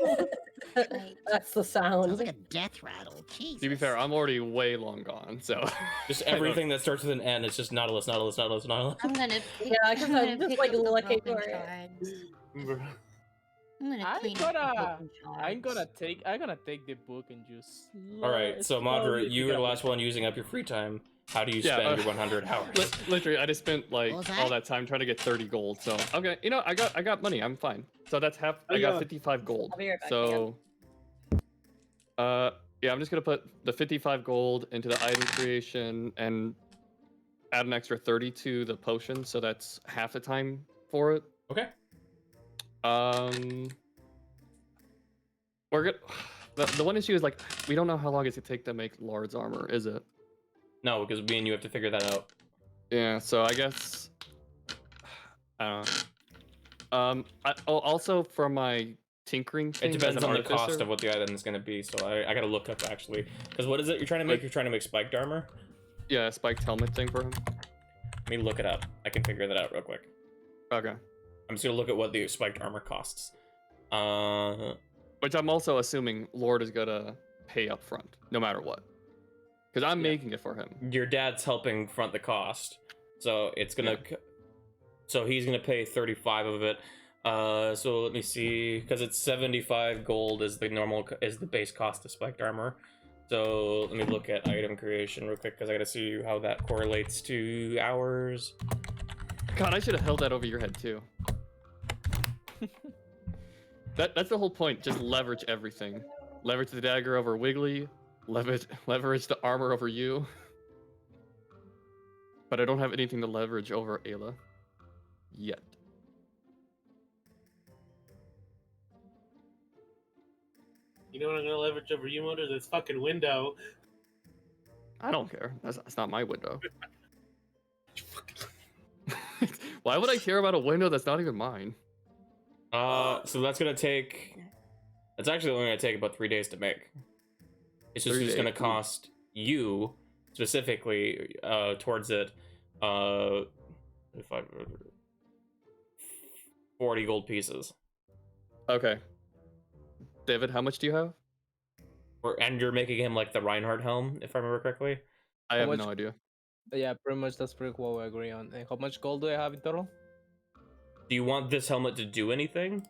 That's the Sounds sound. like a death rattle. Jesus. To be fair, I'm already way long gone, so. Just everything that starts with an N, it's just Nautilus, Nautilus, Nautilus, Nautilus. I'm gonna pick, Yeah, 'cause I'm gonna I'm just, pick like, up the looking broken for it. shards. Bruh. I'm gonna I'm clean up the gonna broken I'm gonna shards. take the book and just Alright, so Moderate, you were the last one using up your free time. How do you Yeah, spend your 100 hours? Literally, I just spent like What was all that? that time trying to get 30 gold. So okay, you know, I got money. I'm fine. So that's half. I got 55 gold. I'll be right back, So, yeah, I'm just gonna put the 55 gold into the item creation and add an extra 30 to the potion. So that's half the time for it. Okay. We're good. The one issue is like we don't know how long it's gonna take to make Lard's armor. Is it? No, because me and you have to figure that out. Yeah, so I guess I don't know. Also for my tinkering thing, It depends as an on the cost artificer- of what the item is going to be, so I gotta look up actually. Because what is it you're trying to make? You're trying to make spiked armor? Yeah, a spiked helmet thing for him. Let me look it up. I can figure that out real quick. Okay. I'm just gonna look at what the spiked armor costs. Which I'm also assuming Lord is gonna pay up front, no matter what. Because I'm making it for him. Your dad's helping front the cost, so it's gonna. So he's gonna pay 35 of it. So let me see, because it's 75 gold is the base cost of spiked armor. So let me look at item creation real quick because I gotta see how that correlates to hours. God, I should have held that over your head too. That's the whole point. Just leverage everything. Leverage the dagger over Wiggly. Leverage the armor over you. But I don't have anything to leverage over Ayla. Yet. You know what I'm gonna leverage over you, Motor? This fucking window. I don't care. That's not my window. Why would I care about a window that's not even mine? So that's gonna take. It's actually only gonna take about 3 days to make. It's just 3 gonna days. cost you specifically towards it. If I 40 gold pieces. Okay. David, how much do you have? And you're making him like the Reinhardt helm, if I remember correctly. I How have much- no idea. Yeah, pretty much that's pretty what we agree on. And how much gold do I have in total? Do you want this helmet to do anything?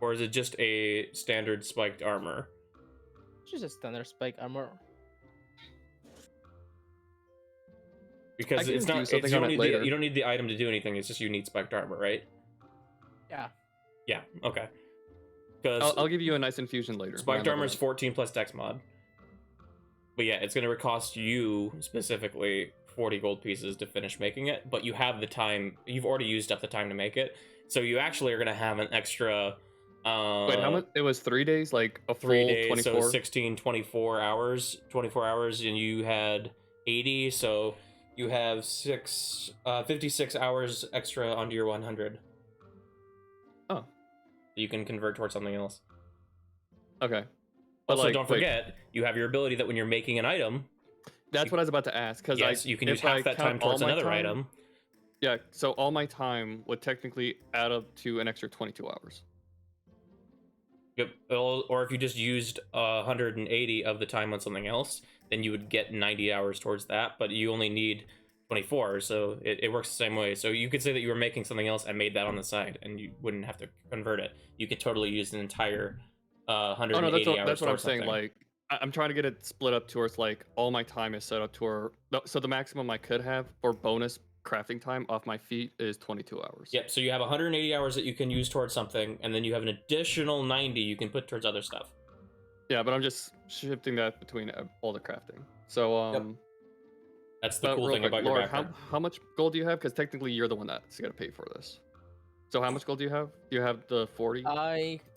Or is it just a standard spiked armor? It's just a standard spike armor. Because can it's do not. something You on don't, it need later. you don't need the item to do anything. It's just you need spiked armor, right? Yeah. Yeah. Okay. Because I'll give you a nice infusion later. spiked when I'm armor is leveling 14 plus dex mod. But yeah, it's gonna cost you specifically 40 gold pieces to finish making it. But you have the time. You've already used up the time to make it, so you actually are gonna have an extra. Wait, how much? It was 3 days, like a full 3 days, 24. so 16, 24 hours, and you had 80, so you have 56 hours extra onto your 100. Oh. You can convert towards something else. Okay. But Also, like, don't wait, forget, you have your ability that when you're making an item, that's what I was about to ask. Because yes, you can use half that time towards another item. Yeah, so all my time would technically add up to an extra 22 hours. Yep. Or if you just used 180 of the time on something else, then you would get 90 hours towards that, but you only need 24, so it works the same way. So you could say that you were making something else and made that on the side, and you wouldn't have to convert it. You could totally use an entire 180 Oh no, hours that's what I'm towards saying. something. Like, I'm trying to get it split up towards like all my time is set up to so the maximum I could have for bonus crafting time off my feet is 22 hours. Yep, so you have 180 hours that you can use towards something, and then you have an additional 90 you can put towards other stuff. Yeah, but I'm just shifting that between all the crafting. So Yep. That's the but cool real thing quick, about your Lord, background. how much gold do you have? Because technically you're the one that's gonna pay for this. So how much gold do you have? Do you have the 40?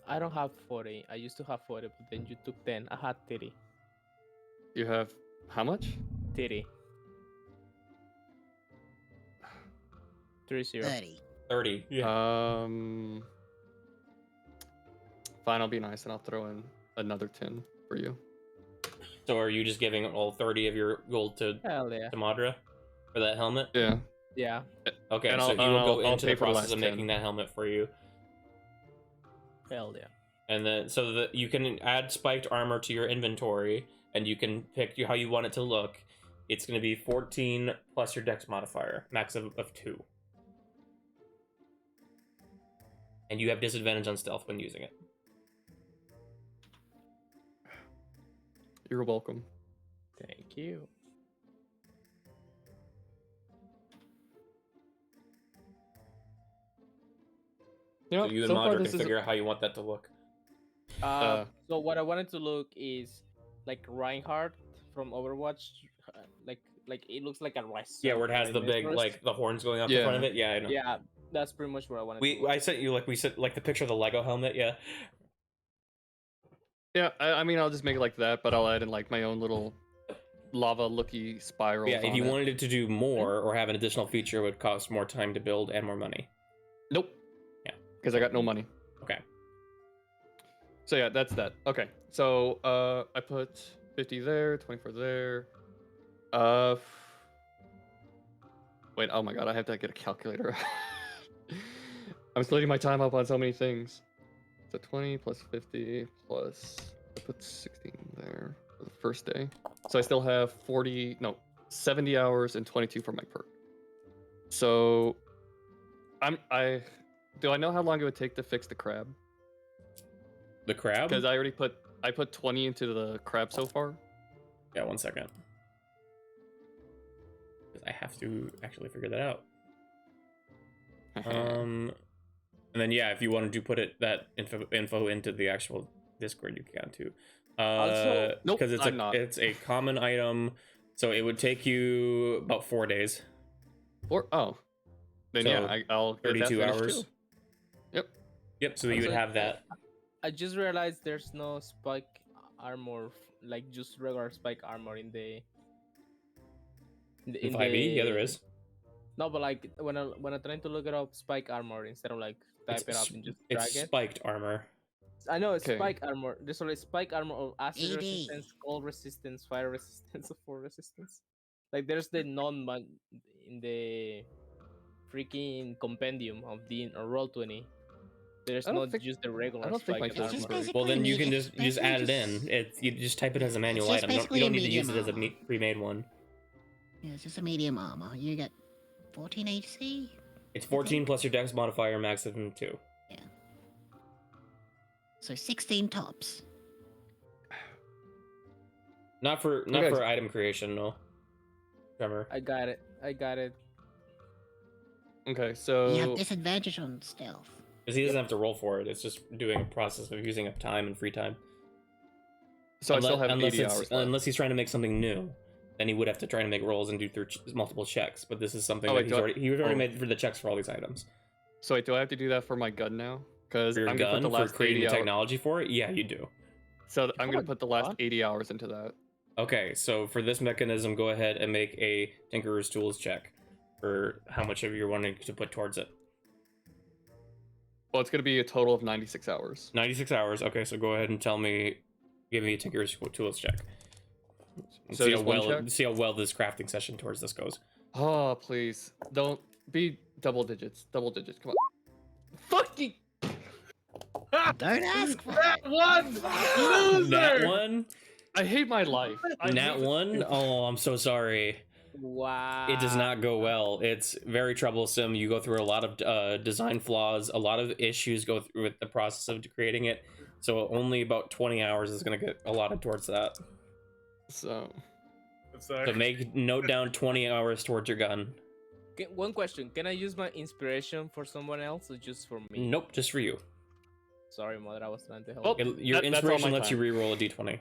I don't have 40. I used to have 40, but then you took 10. I had 30. You have how much? 30. 30. 30. 30. Yeah. Fine, I'll be nice and I'll throw in another 10 for you. So are you just giving all 30 of your gold to Hell yeah. Madra for that helmet? Yeah. Yeah. Okay, And so he will go I'll into pay the for the process last of 10. making that helmet for you. Hell yeah. And then so that you can add spiked armor to your inventory, and you can pick how you want it to look. It's going to be 14 plus your dex modifier, max of 2. And you have disadvantage on stealth when using it. You're welcome. Thank you. You know, So you and so far Madra this can is figure out how you want that to look. So what I wanted to look is like Reinhardt from Overwatch, like it looks like a rice. Yeah, where it has the big like the horns going up in front of it. Yeah, I know. Yeah, that's pretty much what I wanted. to I sent you like the picture of the Lego helmet. Yeah. Yeah, I mean, I'll just make it like that, but I'll add in like my own little lava-looky spirals. Yeah, if you on it. wanted it to do more or have an additional feature, it would cost more time to build and more money. Nope. Yeah. Because I got no money. Okay. So yeah, that's that. Okay. So I put 50 there, 24 there. Wait, oh my god, I have to get a calculator. I'm splitting my time up on so many things. So 20 plus 50 plus I put 16 there for the first day. So I still have 70 hours and 22 for my perk. So do I know how long it would take to fix the crab? The crab? Because I put 20 into the crab so far. Yeah, 1 second. Because I have to actually figure that out. And then yeah, if you wanted to put that info into the actual Discord, you can too. Nope, because I'm not. it's a common item, so it would take you about 4 days. Then So, yeah, I'll get that 32 finished hours. too. Yep. Yep. So you would have that. I just realized there's no spike armor, like just regular spike armor in the. In 5e, yeah, there is. No, but like when I'm trying to look it up, spike armor instead of like type it up and just drag It's it. spiked armor. I know it's Okay. spike armor. There's only spike armor of acid ED. resistance, cold resistance, fire resistance, or force resistance. Like there's the non in the freaking compendium of the or Roll20. There's I don't not think- just the regular I don't think spike my It's just armor. basically Well, then you can it's just add it basically in. You just type it as a manual just item. You basically don't a need to use it medium as a armor. pre-made one. Yeah, it's just a medium armor. You get 14 AC. It's 14 plus your dex modifier, max of 2. So 16 tops. Not for Okay. item creation, no. Trevor. I got it. Okay, You so have disadvantage on stealth. Because he doesn't have to roll for it. It's just doing a process of using up time and free time. I still have 80 it's- hours left. Unless he's trying to make something new, then he would have to try to make rolls and do multiple checks. But this is something Oh, that wait, he's already oh. made for the checks for all these items. So wait, do I have to do that for my gun now? Because For your I'm gonna gun, put the for last creating 80 the hours. technology for it, yeah, you do. So I'm gonna my put the last God. 80 hours into that. Okay, so for this mechanism, go ahead and make a Tinkerer's Tools check for how much of you're wanting to put towards it. Well, it's gonna be a total of 96 hours. 96 hours. Okay, so go ahead and give me a Tinkerer's Tools check. And So see how just one well check? see how well this crafting session towards this goes. Oh, please. Don't be double digits. Double digits. Come on. Fucking Don't ask for That it. one loser. Nat one? I hate my life. I Nat hate it. one? Oh, I'm so sorry. Wow. It does not go well. It's very troublesome. You go through a lot of design flaws. A lot of issues go through with the process of creating it. So only about 20 hours is going to get allotted towards that. So So note down 20 hours towards your gun. One question: can I use my inspiration for someone else or just for me? Nope, just for you. Sorry, mother. I was trying to help. Well, Your that's all inspiration my lets you time. reroll a d20.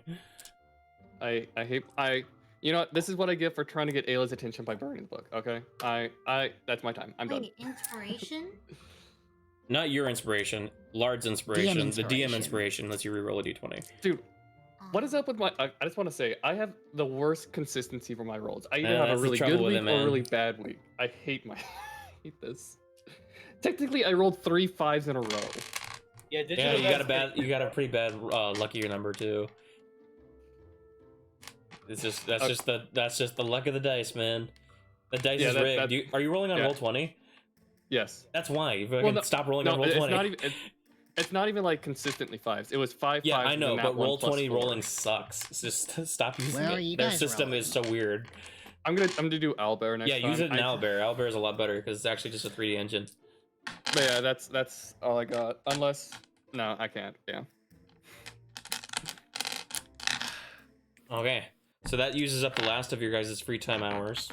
you know what? This is what I get for trying to get Ayla's attention by burning the book. Okay, that's my time. I'm done. Wait, inspiration? Not your inspiration, Lard's inspiration. The DM inspiration. inspiration lets you reroll a d20. Dude, what is up with my? I just want to say I have the worst consistency for my rolls. I either have a that's the really trouble good with week it, or a man. really bad week. I hate I hate this. Technically, I rolled 3 5s in a row. Yeah, did Yeah, you you got a pretty bad lucky number too. It's just that's just the luck of the dice, man. The dice is that- rigged. Are you rolling on yeah. roll 20? Yes. That's why. You Well, fucking stop rolling on roll 20. It's not even like consistently fives. It was five. Yeah, fives I and know, then that but one roll plus 20 4. rolling sucks. It's just stop using Where are it. you Their guys system is so weird. I'm gonna do owlbear next Yeah, time. use it in Owlbear. Owlbear is a lot better because it's actually just a 3D engine. But yeah, that's all I got. Unless no, I can't. Yeah. Okay, so that uses up the last of your guys' free time hours.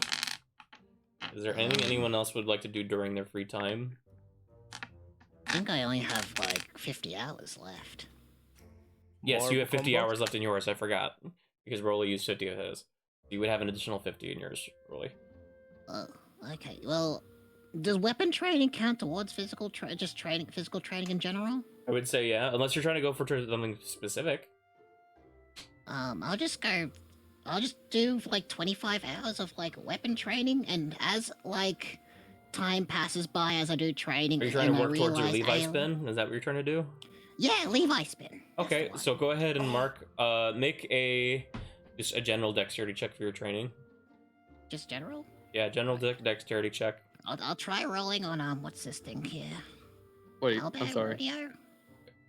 Is there anything anyone else would like to do during their free time? I think I only have like 50 hours left. Yes, More you have 50 combo? hours left in yours. I forgot because Rolly used 50 of his. You would have an additional 50 in yours, Rolly. Oh, okay. Well, does weapon training count towards physical physical training in general? I would say yeah, unless you're trying to go for something specific. I'll just do like 25 hours of like weapon training, and as like time passes by as I do training, Are you trying to and work I towards your realize Levi spin? Is that what you're trying to do? Yeah, Levi spin. That's Okay, the one. so go ahead and mark. Make just a general dexterity check for your training. Just general. Yeah, general dexterity check. I'll try rolling on what's this thing here? Wait, Owlbear I'm sorry. rodeo? Real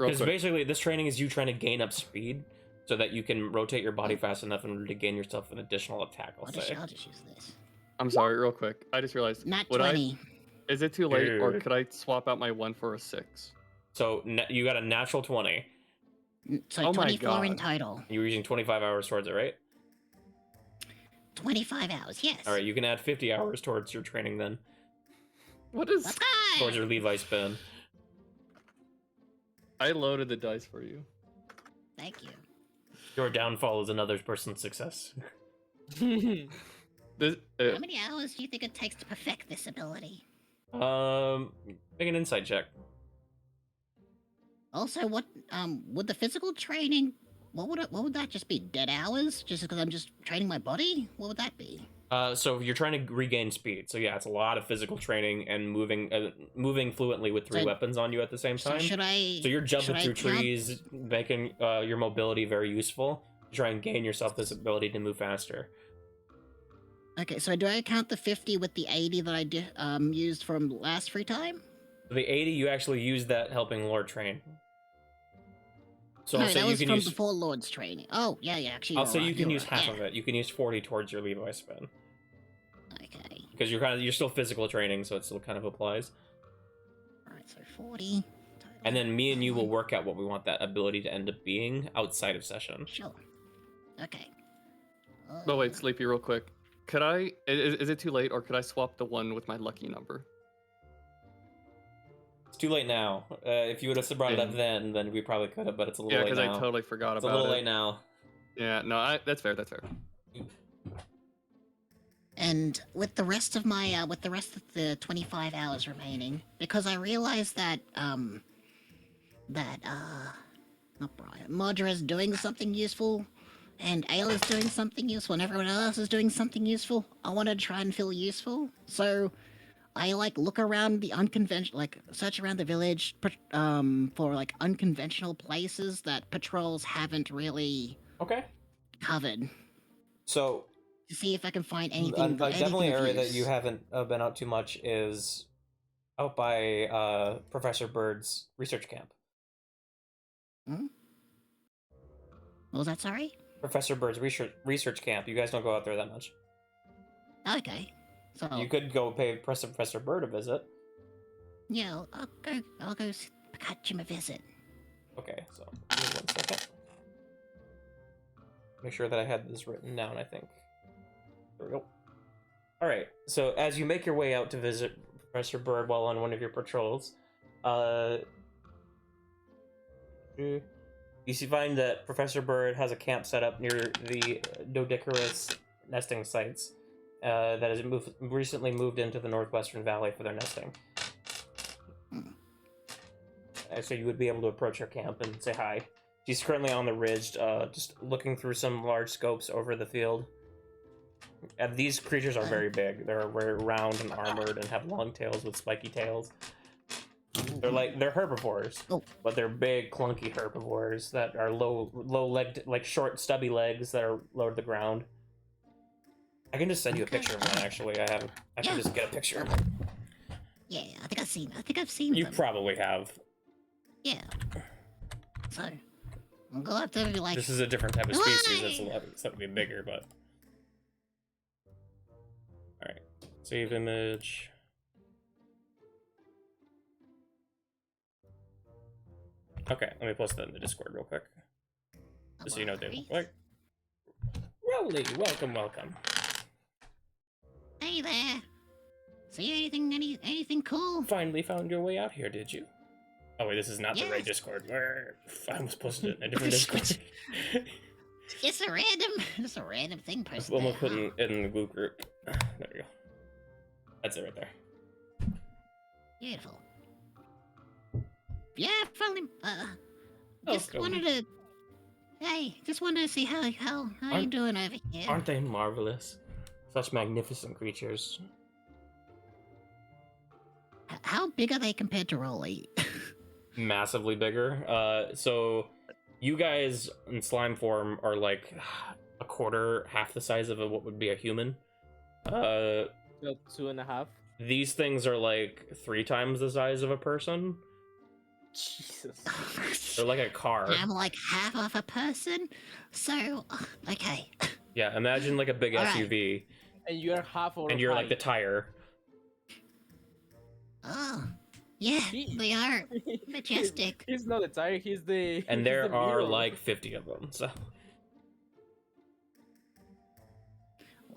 Because quick. basically, this training is you trying to gain up speed so that you can rotate your body fast enough in order to gain yourself an additional attack. I'll say. I'll just use this. I'm sorry, real quick. I just realized. Not would 20. Is it too late, or Dude. could I swap out my 1 for a 6? So you got a natural 20. So Oh my 24 in God. total. You're using 25 hours towards it, right? 25 hours, yes. All right, you can add 50 hours towards your training then, What is? Let's go! towards your Levi spin. I loaded the dice for you. Thank you. Your downfall is another person's success. This. How many hours do you think it takes to perfect this ability? Make an insight check. Also, what would the physical training? What would that just be? Dead hours? Just because I'm just training my body? What would that be? So you're trying to regain speed. So yeah, it's a lot of physical training and moving fluently with 3 So- weapons on you at the same time. So should I? So you're jumping should I through count- trees, making your mobility very useful. To try and gain yourself this ability to move faster. Okay, so do I count the 50 with the 80 that I used from last free time? The 80, you actually use that helping Lord train. So no, I'll say that you was can from use. before Lord's training. Oh, yeah, actually. I'll you're say right, you can you're use right, half yeah. of it. You can use 40 towards your Levi spin Okay. because you're still physical training, so it still kind of applies. Alright, so 40. Total. And then me and you will work out what we want that ability to end up being outside of session. Sure. Okay. Oh wait, Sleepy, real quick. Could I? Is it too late, or could I swap the 1 with my lucky number? It's too late now. If you would have brought it up then we probably could have, but it's a little Yeah, late because now. I totally forgot It's a about little it. late now. Yeah, no, that's fair. That's fair. And with the rest of my with the rest of the 25 hours remaining, because I realized that not Brian, Modra is doing something useful, and Ayla's doing something useful, and everyone else is doing something useful. I want to try and feel useful, so I like look around the unconventional, like search around the village, for like unconventional places that patrols haven't really Okay. covered, So to see if I can find anything. definitely anything an of area that use. you haven't been out too much is out by Professor Bird's research camp. What was that, sorry? Professor Bird's research camp. You guys don't go out there that much. Okay. So You could go pay Professor Bird a visit. yeah, I'll go catch him a visit. Okay, so give me 1 second. Make sure that I had this written down, I think. There we go. Alright, so as you make your way out to visit Professor Bird while on one of your patrols, you find that Professor Bird has a camp set up near the Doedicurus nesting sites that has recently moved into the Northwestern Valley for their nesting. So you would be able to approach her camp and say hi. She's currently on the ridge, just looking through some large scopes over the field. And these creatures are very big. They're very round and armored and have long tails with spiky tails. They're herbivores, but they're big, clunky herbivores that are low-legged, like short, stubby legs that are low to the ground. I can just send you a picture of one. Actually, I can just get a picture. Yeah, I think I've seen. You them. probably have. Yeah. So I'm gonna have to be like. This is a different type of species. It's something bigger, but. All right. Save image. Okay, let me post that in the Discord real quick. Just so you know what they look like. Rowley, welcome. Hey there. See anything cool? Finally found your way out here, did you? Oh wait, this is not the right Discord. I almost posted it in a different Discord. Just a random thing posted. I'm gonna put it in the Glue group. There we go. That's it right there. Beautiful. Yeah, finally. Just wanted to see how you doing over here. Aren't they marvelous? Such magnificent creatures. How big are they compared to Rolly? Massively bigger. So you guys in slime form are like a quarter, half the size of what would be a human. So 2.5. These things are like 3 times the size of a person. Jesus. They're like a car. I'm like half of a person, so okay. Yeah, imagine like a big SUV. Right. And you're half of. And you're like the tire. Oh, yeah, they are majestic. He's not the tire. He's the. And there are like 50 of them. So.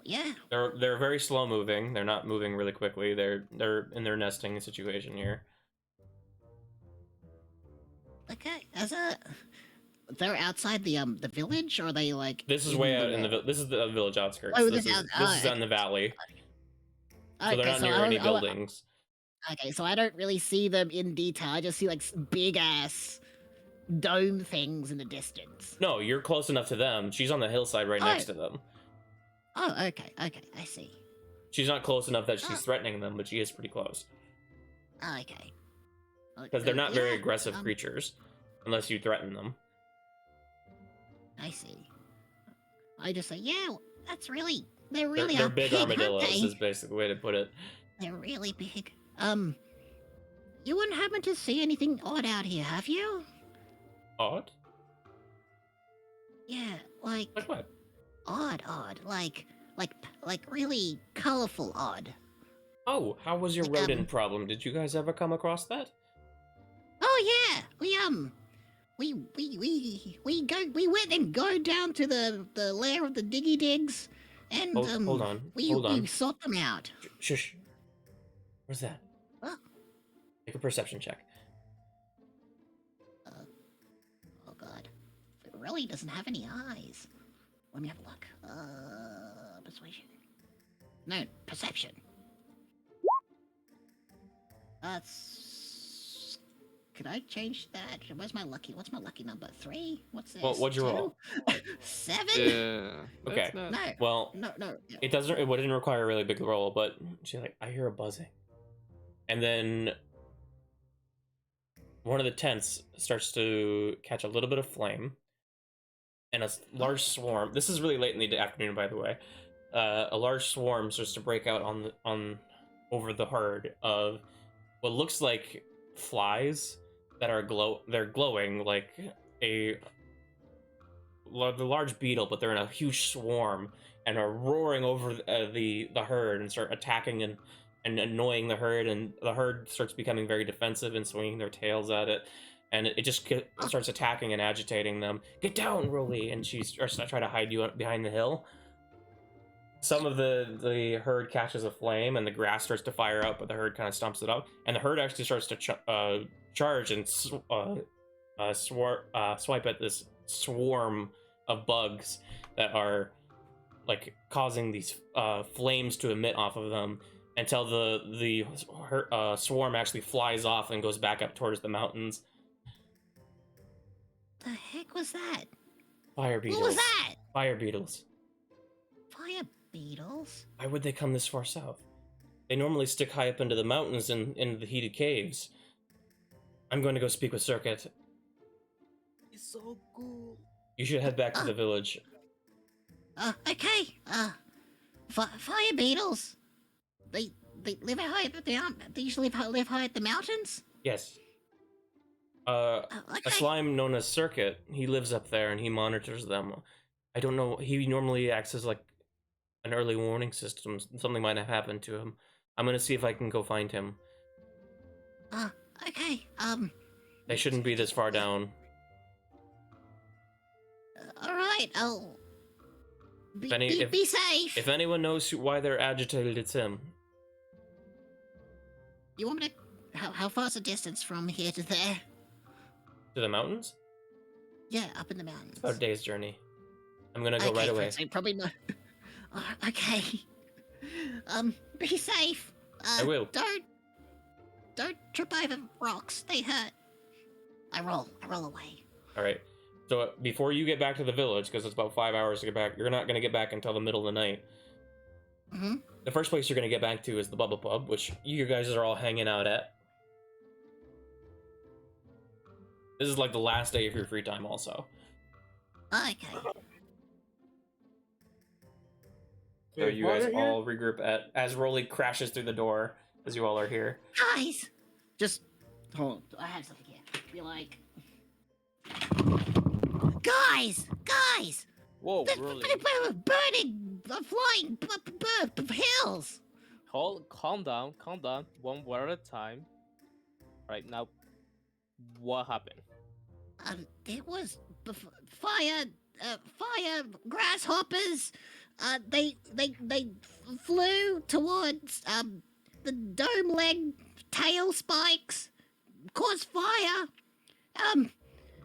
Yeah. They're very slow moving. They're not moving really quickly. They're in their nesting situation here. Okay, they're outside the village, or are they like? This is way out in the this is the village outskirts. Oh, this is in the valley. So they're not near any buildings. Okay, so I don't really see them in detail. I just see like big ass dome things in the distance. No, you're close enough to them. She's on the hillside right next to them. Oh, okay, I see. She's not close enough that she's threatening them, but she is pretty close. Okay. Because they're not very aggressive creatures, unless you threaten them. I see. I just say, yeah, they're They're big armadillos, is basically the way to put it. They're really big. You wouldn't happen to see anything odd out here, have you? Odd? Yeah, like what? Odd, like really colorful odd. Oh, how was your rodent problem? Did you guys ever come across that? Oh yeah, we went and go down to the lair of the Diggy Digs, and hold on. We sought them out. Shush. What's that? What? Make a perception check. Oh god, it really doesn't have any eyes. Let me have a look. Persuasion. No, perception. That's. Could I change that? What's my lucky number? 3? What's this? Well, what'd you roll? 7? Yeah. Okay. No. Well, No. It wouldn't require a really big roll, but she's like, I hear a buzzing. And then one of the tents starts to catch a little bit of flame. And a large swarm. This is really late in the afternoon, by the way. A large swarm starts to break out over the herd of what looks like flies that are glowing like the large beetle, but they're in a huge swarm and are roaring over the herd and start attacking and annoying the herd, and the herd starts becoming very defensive and swinging their tails at it. And it just starts attacking and agitating them. Get down, Rolly! And she starts to try to hide you behind the hill. Some of the herd catches a flame, and the grass starts to fire up, but the herd kind of stomps it up. And the herd actually starts to charge and swipe at this swarm of bugs that are like causing these flames to emit off of them, until the swarm actually flies off and goes back up towards the mountains. The heck was that? Fire beetles. What was that? Fire beetles. Fire beetles? Why would they come this far south? They normally stick high up into the mountains and in the heated caves. I'm going to go speak with Circuit. It's so cool. You should head back to the village. Okay. Fire beetles. They live high at the mountain. They usually live high at the mountains. Yes. Okay. A slime known as Circuit. He lives up there and he monitors them. I don't know. He normally acts as like an early warning system. Something might have happened to him. I'm gonna see if I can go find him. Okay. They shouldn't be this far down. All right. I'll be safe. If anyone knows why they're agitated, it's him. You want me to? How far's the distance from here to there? To the mountains? Yeah, up in the mountains. About a day's journey. I'm gonna go right away. So probably not. Okay. Be safe. I will. Don't trip over rocks. They hurt. I roll away. All right. So before you get back to the village, because it's about 5 hours to get back, you're not gonna get back until the middle of the night. Mm-hmm. The first place you're gonna get back to is the Bubble Pub, which you guys are all hanging out at. This is like the last day of your free time, also. Okay. So you guys all regroup as Rolly crashes through the door as you all are here. Guys, just hold on. I have something here. Be like, guys. Whoa, There's really? burning, flying hills. Calm down. One word at a time. Right now, what happened? It was fire, grasshoppers. They flew towards the dome leg tail spikes, caused fire.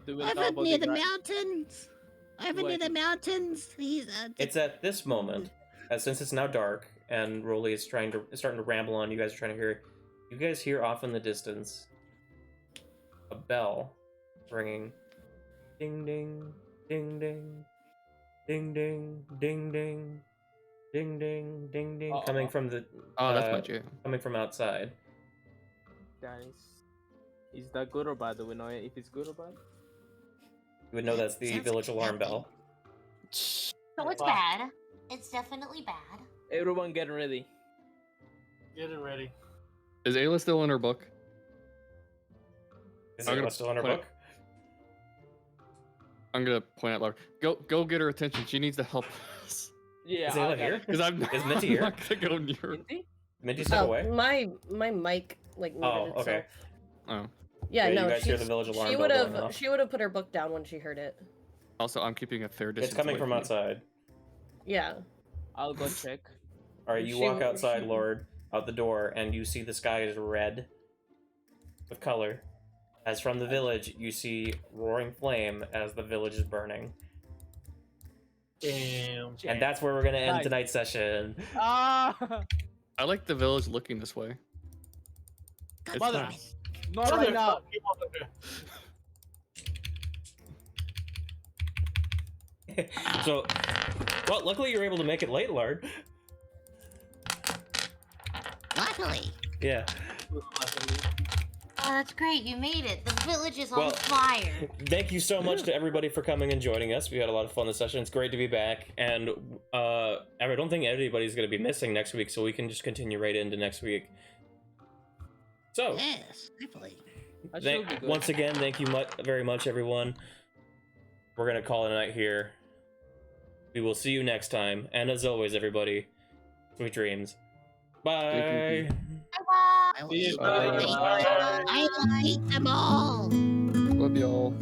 Over near the mountains. He's It's at this moment, since it's now dark and Rolly is starting to ramble on. You guys are trying to hear. You guys hear off in the distance a bell ringing. Ding ding ding ding. Ding ding ding ding. Ding ding ding ding. Coming from the that's my jam. coming from outside. Guys, is that good or bad? Do we know if it's good or bad? You would know that's the Sounds village alarm happy. bell. So it's bad. It's definitely bad. Everyone get ready. Getting ready. Is Ayla still in her book? Is I'm it gonna still in her point- book? I'm gonna point out loud. Go get her attention. She needs to help us. Yeah. Is Ayla here? Because I'm Is Minty here? not gonna go near her. Minty? Minty step away? My mic like muted Oh, itself. okay. Oh. Yeah, Yeah, no, you guys hear the she's- village alarm she bell would going have off. she would have put her book down when she heard it. Also, I'm keeping a fair distance. It's coming away from you. outside. Yeah. I'll go check. All right, you She- walk outside, she- Lord, out the door, and you see the sky is red with color. As from the village, you see roaring flame as the village is burning. Damn. And that's where we're gonna end Nice. tonight's session. Ah! I like the village looking this way. It's Mother- nice. Not right now. So, well, luckily you're able to make it late, Lord. luckily. Yeah. Oh, that's great. You made it. The village is Well- on fire. Thank you so much to everybody for coming and joining us. We had a lot of fun this session. It's great to be back. And I don't think anybody's going to be missing next week, so we can just continue right into next week. So, Yes, definitely. That should be good. once again, thank you very much, everyone. We're going to call it a night here. We will see you next time. And as always, everybody, sweet dreams. Bye. Bye-bye. I will See you. eat Bye. I will eat them all. Love y'all.